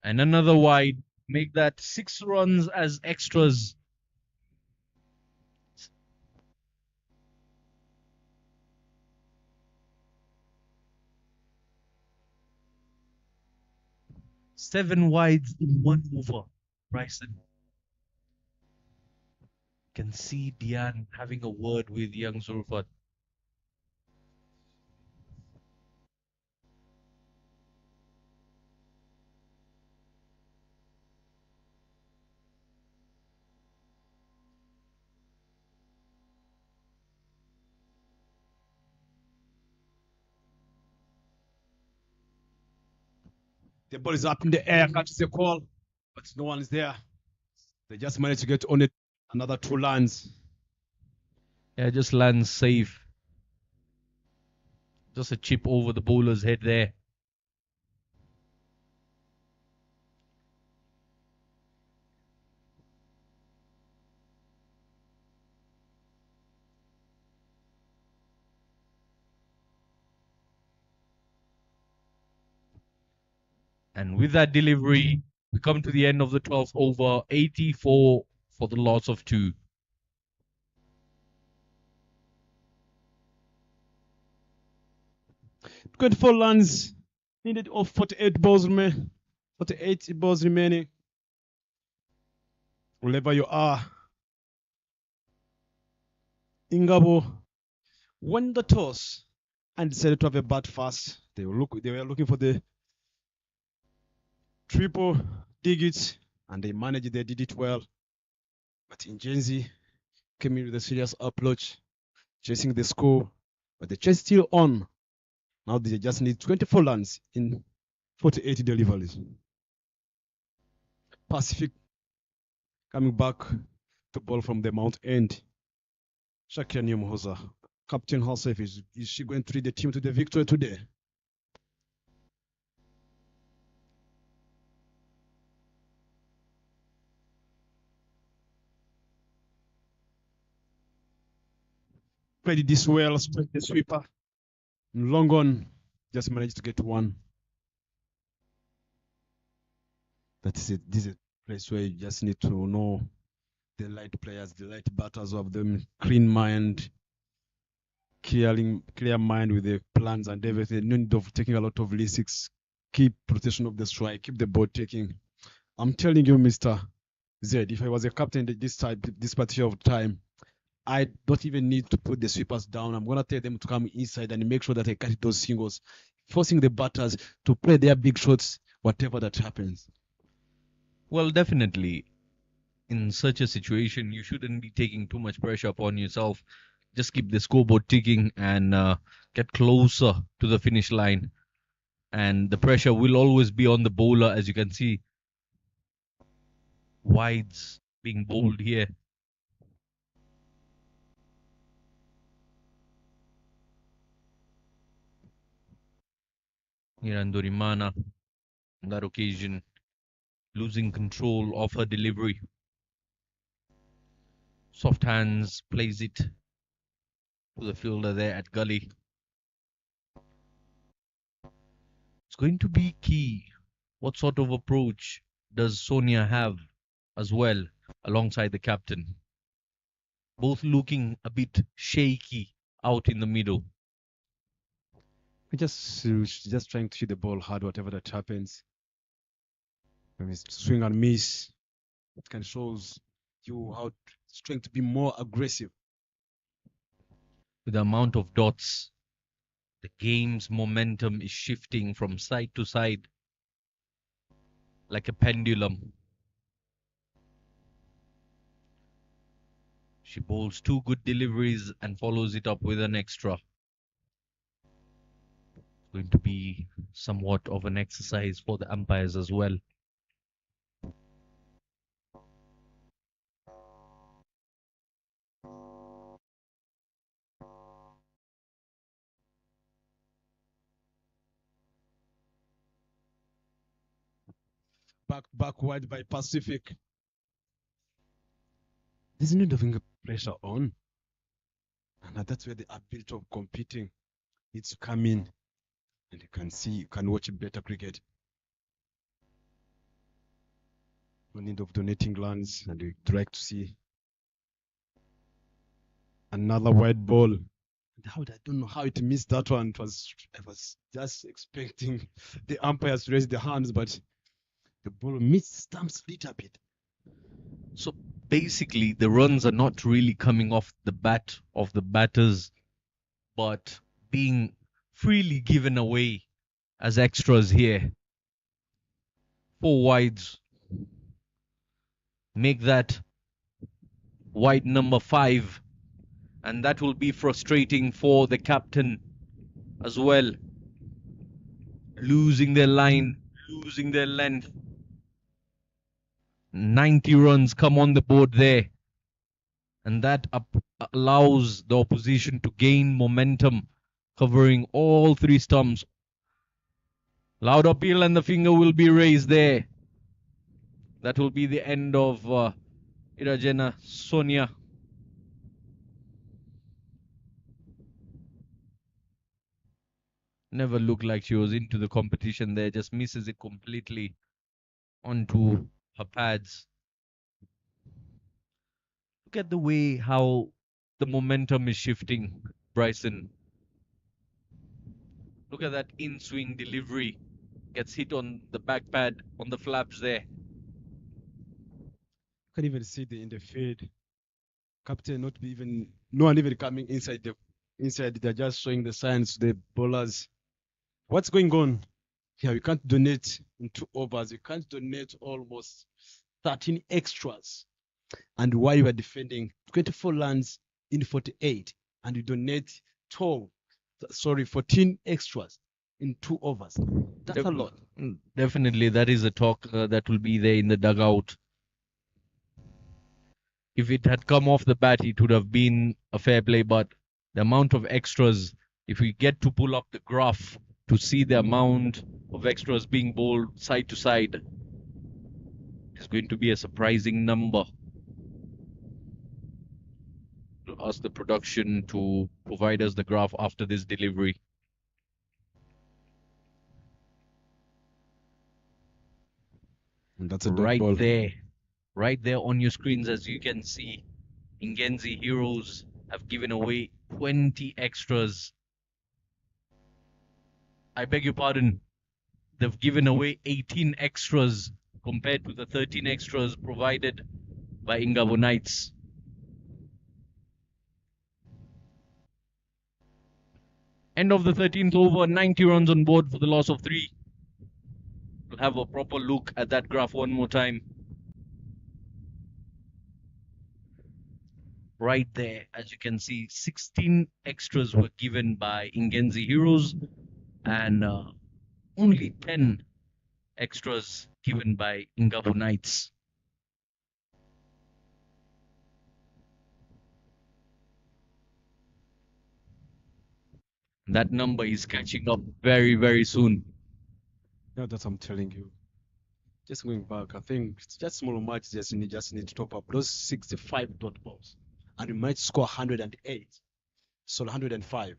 And another wide. Make that 6 runs as extras. 7 wides in 1 over. Bryson. Can see Dian having a word with young Zulfat. The ball is up in the air, catches the call, but no one is there. They just managed to get on it. Another 2 lands. Yeah, just lands safe. Just a chip over the bowler's head there. And with that delivery, we come to the end of the 12th over, 84 for the loss of 2. Good 4 lands. Needed of 48 balls remaining. 48 balls remaining. Wherever you are. Ingabo won the toss and decided to have a bat fast. They were looking for the triple digits and they managed. They did it well. But Injenzi came in with a serious approach, chasing the score. But the chase still on. Now they just need 24 runs in 48 deliveries. Pacific coming back to ball from the Mount End. Shakira Nyamhoza, captain herself, is she going to lead the team to the victory today? Played this well, spread the sweeper. Long on, just managed to get 1. That is it. This is a place where you just need to know the light players, the light batters of them, clean mind, clear mind with the plans and everything. No need of taking a lot of risks. Keep protection of the strike, keep the ball taking. I'm telling you, Mr. Z, if I was a captain this particular time, I don't even need to put the sweepers down. I'm gonna tell them to come inside and make sure that I catch those singles, forcing the batters to play their big shots, whatever that happens. Well, definitely. In such a situation, you shouldn't be taking too much pressure upon yourself. Just keep the scoreboard ticking and get closer to the finish line. And the pressure will always be on the bowler, as you can see. Wides being bowled here. Nirandorimana, on that occasion, losing control of her delivery. Soft hands, plays it to the fielder there at gully. It's going to be key. What sort of approach does Sonia have as well alongside the captain? Both looking a bit shaky out in the middle. We're just trying to hit the ball hard, whatever that happens. Maybe swing and miss. It kind of shows you how it's trying to be more aggressive. With the amount of dots, the game's momentum is shifting from side to side like a pendulum. She bowls 2 good deliveries and follows it up with an extra. It's going to be somewhat of an exercise for the umpires as well. Back wide by Pacific. There's need of pressure on. And that's where the ability of competing needs to come in. And you can watch better cricket. No need of donating lands, and we'd like to see another wide ball. I don't know how it missed that one. I was just expecting the umpires to raise their hands, but The ball meets stumps a little bit. So basically, the runs are not really coming off the bat of the batters, but being freely given away as extras here. 4 wides. Make that wide number 5. And that will be frustrating for the captain as well. Losing their line, losing their length. 90 runs come on the board there. And that allows the opposition to gain momentum, covering all 3 stumps. Loud appeal and the finger will be raised there. That will be the end of Irajena Sonia. Never looked like she was into the competition there, just misses it completely onto her pads. Look at the way how the momentum is shifting, Bryson. Look at that in-swing delivery. Gets hit on the back pad, on the flaps there. You can even see in the field, captain no one even coming inside. They're just showing the signs to the bowlers. What's going on here? We can't donate in 2 overs. You can't donate almost 13 extras. And while you are defending 24 runs in 48, and you donate 14 extras in 2 overs. That's a lot. Definitely, that is a talk that will be there in the dugout. If it had come off the bat, it would have been a fair play, but the amount of extras, if we get to pull up the graph to see the amount of extras being bowled side to side, it's going to be a surprising number. I'll ask the production to provide us the graph after this delivery. And that's a right ball. Right there on your screens, as you can see, Ingenzi Heroes have given away 20 extras. I beg your pardon. They've given away 18 extras compared to the 13 extras provided by Ingabo Knights. End of the 13th over, 90 runs on board for the loss of 3. We'll have a proper look at that graph one more time. Right there, as you can see, 16 extras were given by Ingenzi Heroes and only 10 extras given by Ingabo Knights. That number is catching up very, very soon. Yeah, that's what I'm telling you. Just going back, I think it's just small matches just need to top up those 65 dot balls. And you might score 108. So 105.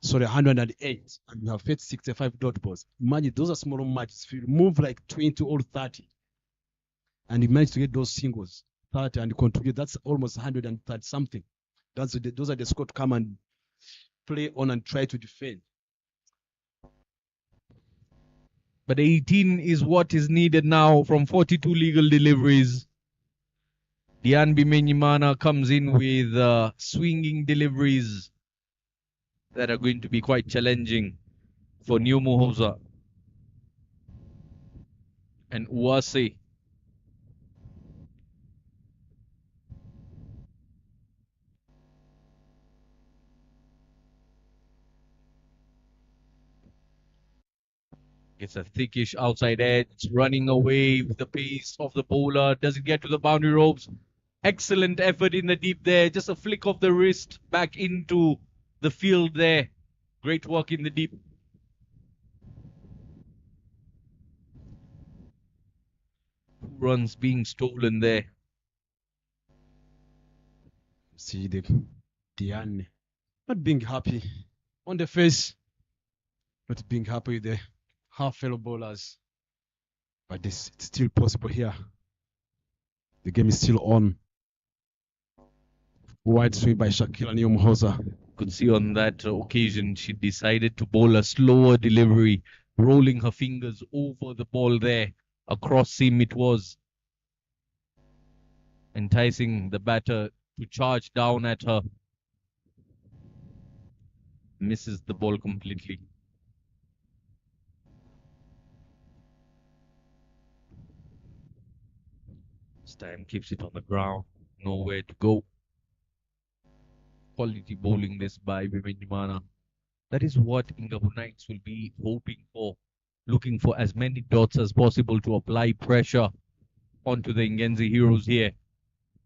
Sorry, 108. And you have hit 65 dot balls. Imagine those are small matches. If you move like 20 or 30, and you manage to get those singles, 30 and contribute, that's almost 130 something. Those are the score to come and play on and try to defend. But 18 is what is needed now from 42 legal deliveries. Dian Bimenyimana comes in with swinging deliveries that are going to be quite challenging for New Mohoza and Uwase. It's a thickish outside edge, running away with the pace of the bowler. Does it get to the boundary ropes? Excellent effort in the deep there. Just a flick of the wrist back into the field there. Great work in the deep. Runs being stolen there. See the Diane not being happy on the face, not being happy with the half fellow bowlers. But it's still possible here. The game is still on. Wide swing by Shakila Niyomhoza. Could see on that occasion she decided to bowl a slower delivery, rolling her fingers over the ball there. Across seam it was, enticing the batter to charge down at her. Misses the ball completely. This time keeps it on the ground, nowhere to go. Quality bowling this by Vivendimana. That is what Ingabu Knights will be hoping for, looking for as many dots as possible to apply pressure onto the Ingenzi heroes here,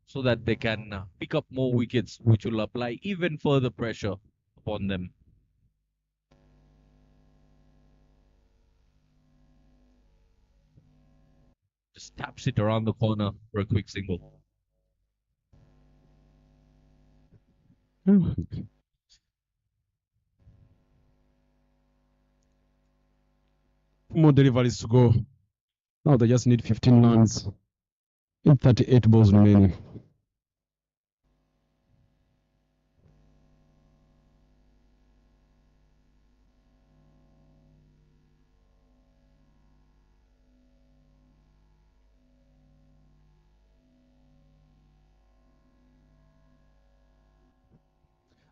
so that they can pick up more wickets, which will apply even further pressure upon them. Just taps it around the corner for a quick single. More deliveries to go. Now they just need 15 runs in 38 balls remaining.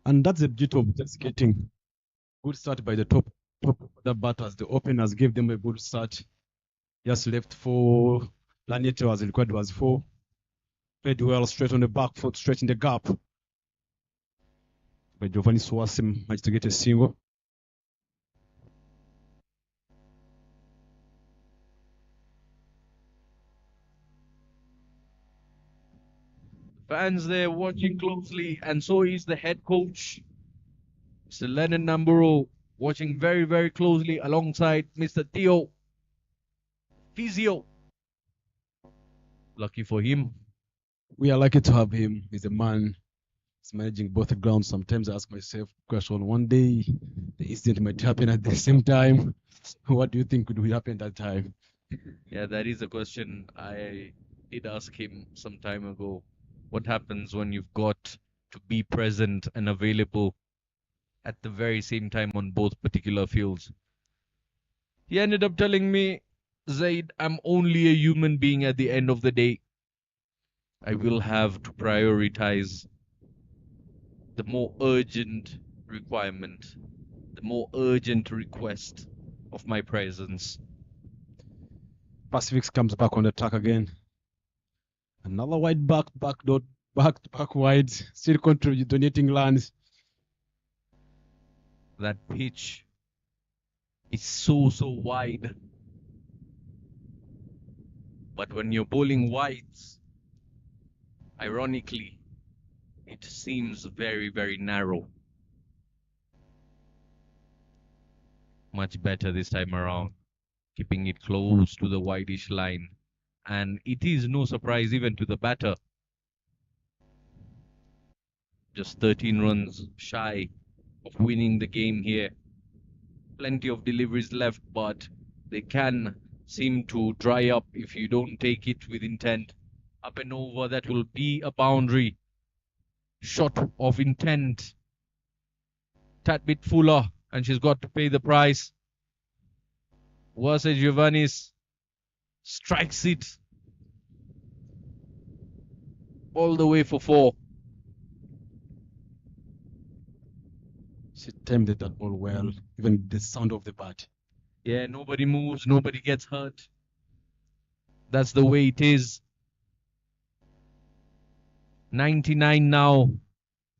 And that's the beauty of just getting good start by the top the batters. The openers gave them a good start. Just left for Laniete was required was 4. Played well straight on the back foot, straight in the gap. But Giovanni Swasem managed to get a single. Fans there watching closely, and so is the head coach, Mr. Lennon Namburo, watching very, very closely alongside Mr. Theo Physio. Lucky for him. We are lucky to have him. He's a man. He's managing both grounds. Sometimes I ask myself question, one day the incident might happen at the same time. What do you think would happen that time? Yeah, that is a question I did ask him some time ago. What happens when you've got to be present and available at the very same time on both particular fields? He ended up telling me, Zaid, I'm only a human being at the end of the day. I will have to prioritize the more urgent requirement, the more urgent request of my presence. Pacifics comes back on the track again. Another wide back to back wide, still donating lands. That pitch is so wide. But when you're bowling wides, ironically, it seems very, very narrow. Much better this time around, keeping it close to the wideish line. And it is no surprise even to the batter. Just 13 runs shy of winning the game here. Plenty of deliveries left, but they can seem to dry up if you don't take it with intent. Up and over, that will be a boundary. Shot of intent. Tad bit fuller, and she's got to pay the price. Versa Giovannis strikes it all the way for 4. She timed that ball well, even the sound of the bat. Yeah, nobody moves, nobody gets hurt. That's the way it is. 99 now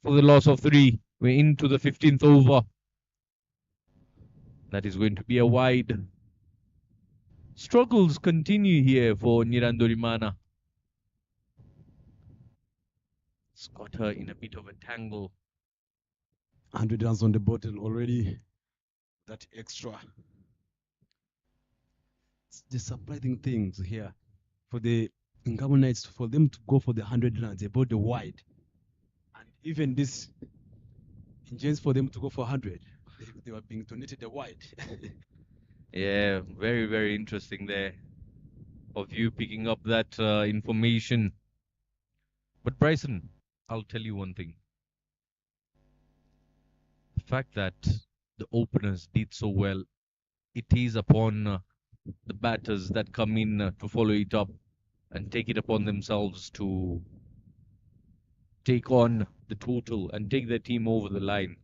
for the loss of 3. We're into the 15th over. That is going to be a wide. Struggles continue here for Nirandorimana. It's got her in a bit of a tangle. 100 runs on the bottle already. That extra. It's the surprising things here for the Ngabo Knights, for them to go for the 100 runs, they bought the wide. And even this, Indians, for them to go for 100, they were being donated the wide. Yeah, very, very interesting there of you picking up that information. But Bryson, I'll tell you one thing. fact that the openers did so well, it is upon the batters that come in to follow it up and take it upon themselves to take on the total and take their team over the line.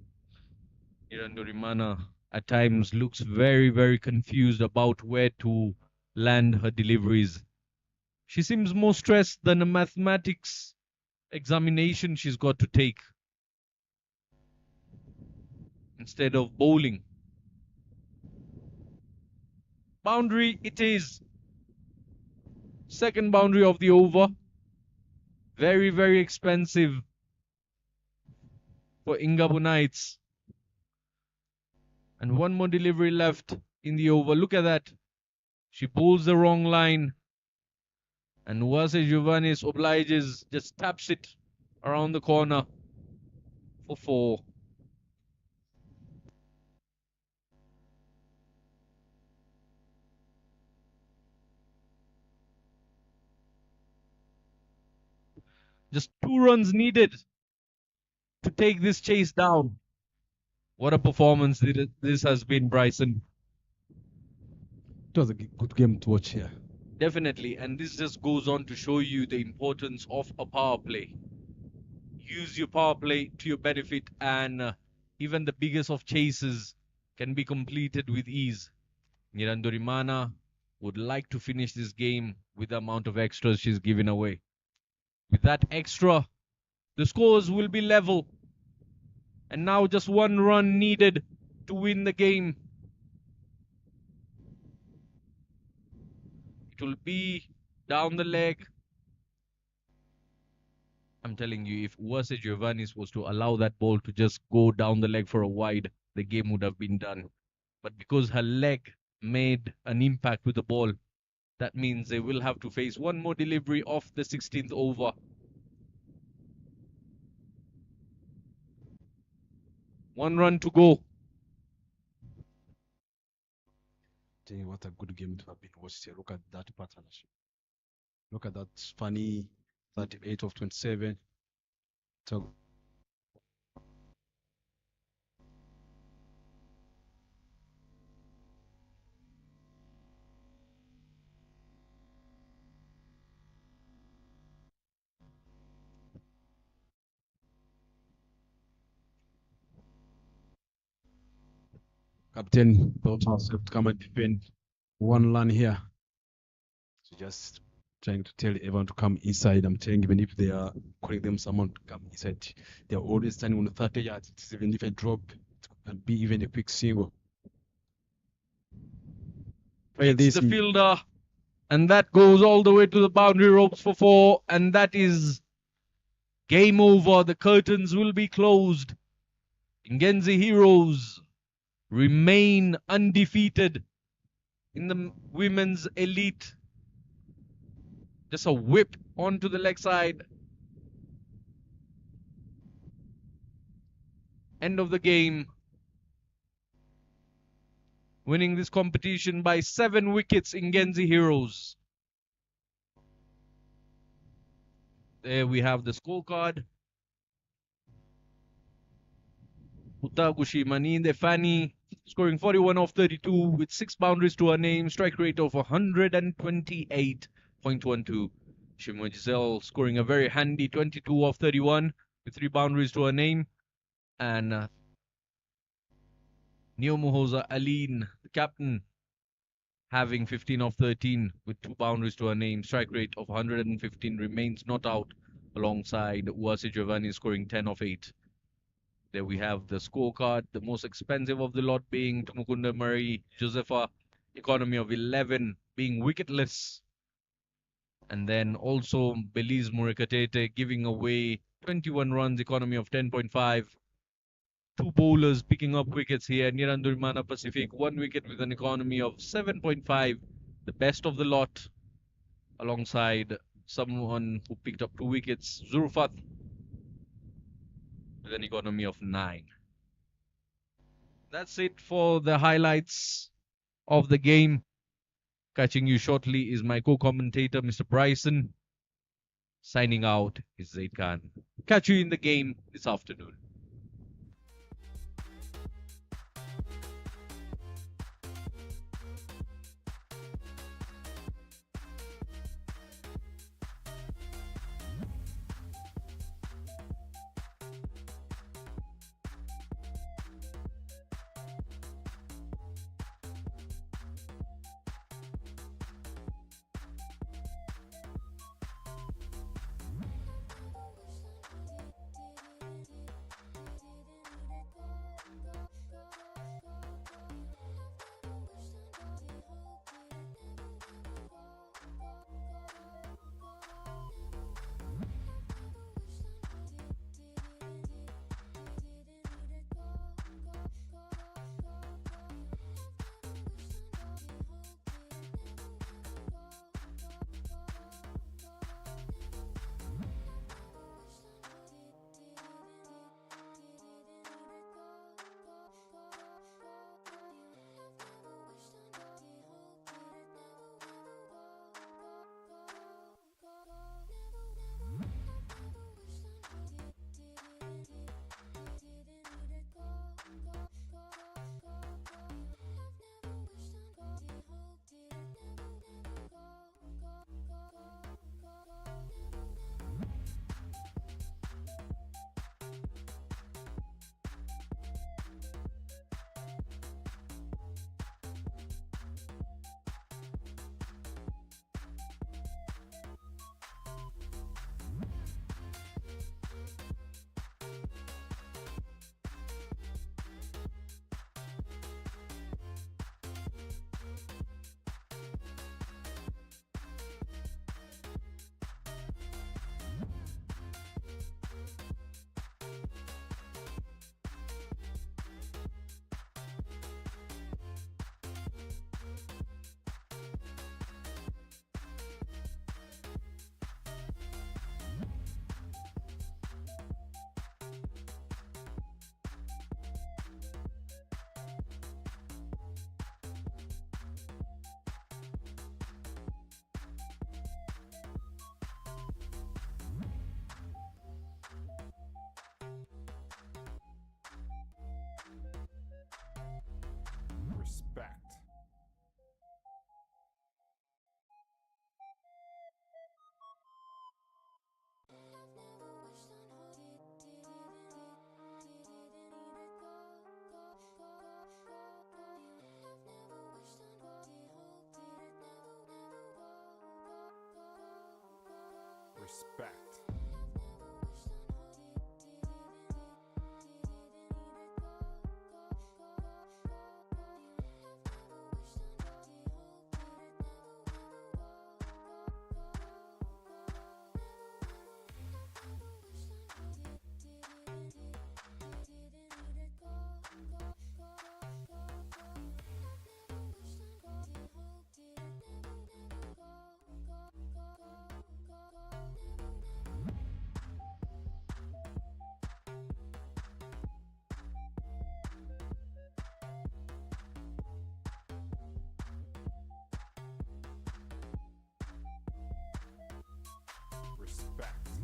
Irandorimana at times looks very, very confused about where to land her deliveries. She seems more stressed than a mathematics examination she's got to take instead of bowling. Boundary it is. Second boundary of the over. Very, very expensive for Ingabu Knights. And one more delivery left in the over. Look at that. She pulls the wrong line. And Uwase Giovannis obliges, just taps it around the corner for 4. Just 2 runs needed to take this chase down. What a performance this has been, Bryson. It was a good game to watch here. Definitely, and this just goes on to show you the importance of a power play. Use your power play to your benefit, and even the biggest of chases can be completed with ease. Nirandorimana would like to finish this game with the amount of extras she's given away. With that extra, the scores will be level. And now just 1 run needed to win the game. It will be down the leg. I'm telling you, if Uwase Giovannis was to allow that ball to just go down the leg for a wide, the game would have been done. But because her leg made an impact with the ball, that means they will have to face one more delivery of the 16th over. One run to go. Tell you what a good game to have been watched here. Look at that partnership. Look at that funny 38 of 27. So Captain thought herself to come and defend 1 run here. So just trying to tell everyone to come inside. I'm telling even if they are calling them someone to come inside, they are always standing on the 30 yards. It's even if a drop, it can be even a quick single. It's the fielder, and that goes all the way to the boundary ropes for 4, and that is game over. The curtains will be closed. Ingenzi Heroes remain undefeated in the women's elite. Just a whip onto the leg side. End of the game. Winning this competition by 7 wickets, Ingenzi Heroes. There we have the scorecard. Utaguchi Maninde Fani scoring 41 of 32 with 6 boundaries to her name, strike rate of 128.12. Shimo Giselle scoring a very handy 22 of 31 with 3 boundaries to her name. And Neomuhoza Aline, the captain, having 15 of 13 with 2 boundaries to her name, strike rate of 115, remains not out, alongside Uwase Giovanni scoring 10 of 8. There we have the scorecard, the most expensive of the lot being Tumukunda Marie Josepha, economy of 11, being wicketless. And then also Belize Murikatete giving away 21 runs, economy of 10.5. 2 bowlers picking up wickets here. Nirandorimana Pacific, 1 wicket with an economy of 7.5, the best of the lot, alongside someone who picked up 2 wickets, Zurfat, with an economy of 9. That's it for the highlights of the game. Catching you shortly is my co-commentator, Mr. Bryson. Signing out is Zaid Khan. Catch you in the game this afternoon. Respect. Respect.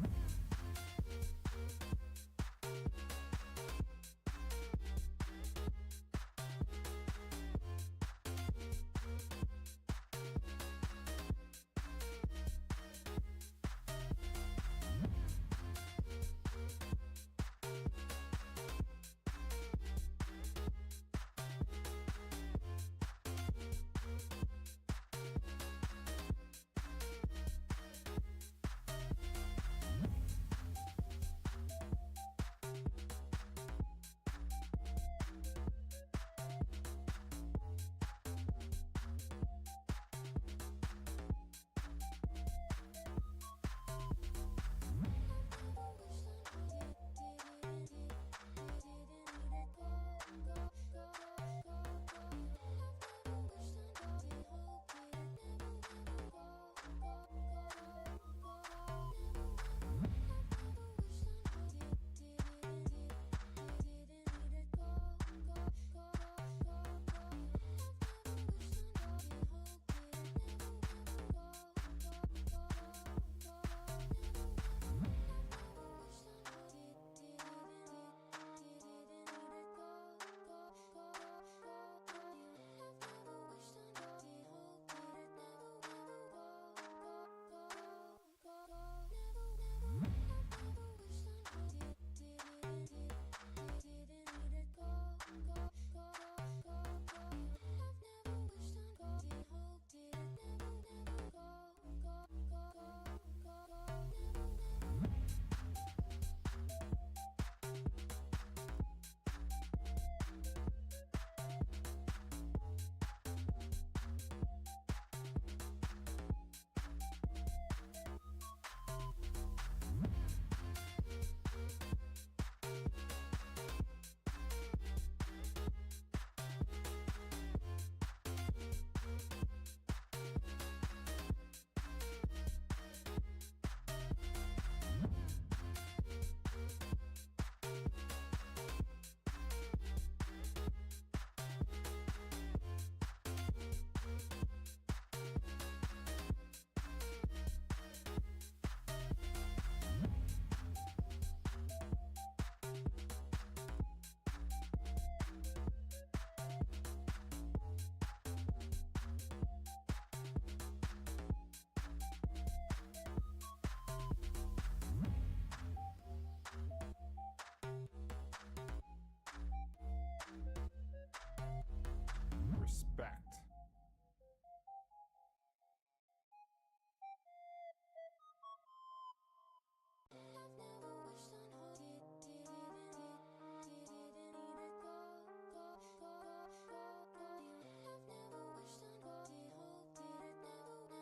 Respect.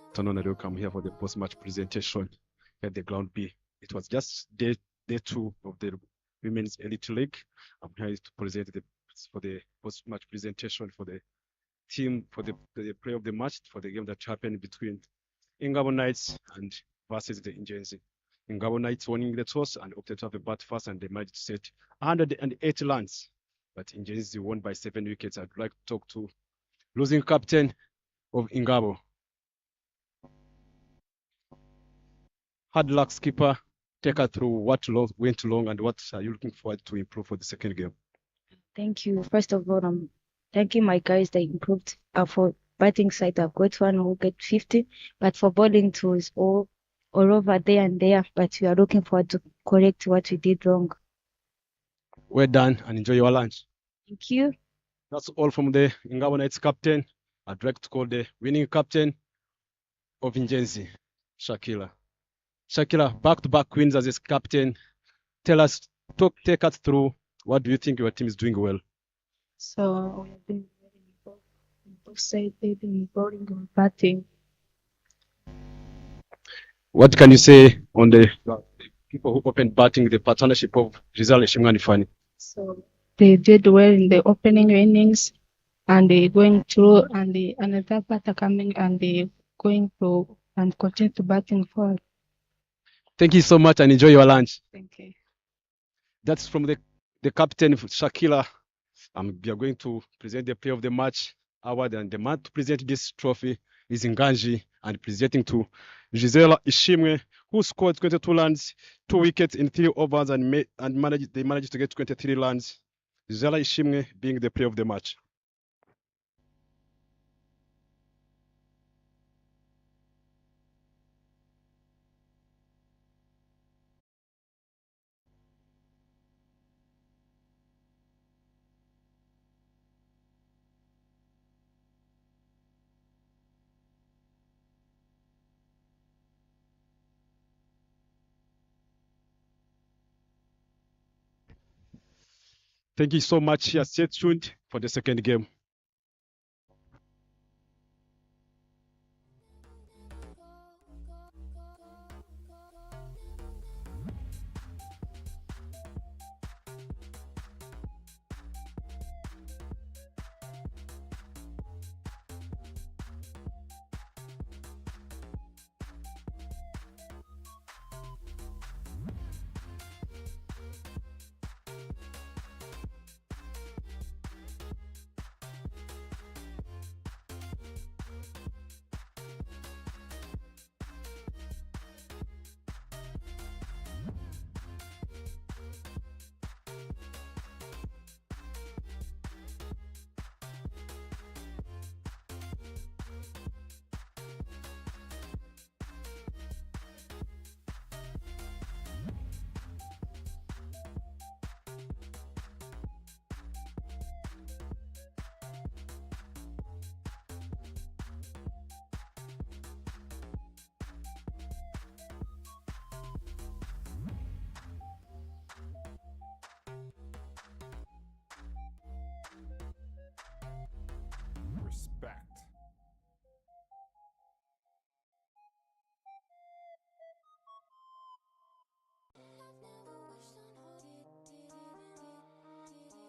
Afternoon, and welcome here for the post-match presentation at the Ground B. It was just day two of the Women's Elite League. I'm here to present for the post-match presentation for the team for the play of the match for the game that happened between Ingabo Knights and versus the Ingenzi. Ingabo Knights winning the toss and opted to have a bat first, and they managed to set 108 runs. But Ingenzi won by 7 wickets. I'd like to talk to losing captain of Ingabo. Hard luck skipper, take her through what went wrong and what are you looking forward to improve for the second game? Thank you. First of all, I'm thanking my guys that improved. For batting side, I've got one who get 50, but for bowling too, it's all over there and there. But we are looking forward to correct what we did wrong. Well done and enjoy your lunch. Thank you. That's all from the Ingabo Knights captain. I'd like to call the winning captain of Ingenzi, Shakila. Shakila, back-to-back wins as a captain. Take us through what do you think your team is doing well? So we have been very involved in both sides, they've been bowling and batting. What can you say on the people who opened batting, the partnership of Rizal Ishimwe and Ifani? So they did well in the opening innings, and they going through, and another batter coming, and they going to and continue to batting forward. Thank you so much and enjoy your lunch. Thank you. That's from the captain, Shakila. We are going to present the player of the match award, and the man to present this trophy is Nganji, and presenting to Gisela Ishimwe, who scored 22 runs, 2 wickets in 3 overs, and they managed to get 23 runs. Gisela Ishimwe being the player of the match. Thank you so much. Stay tuned for the second game.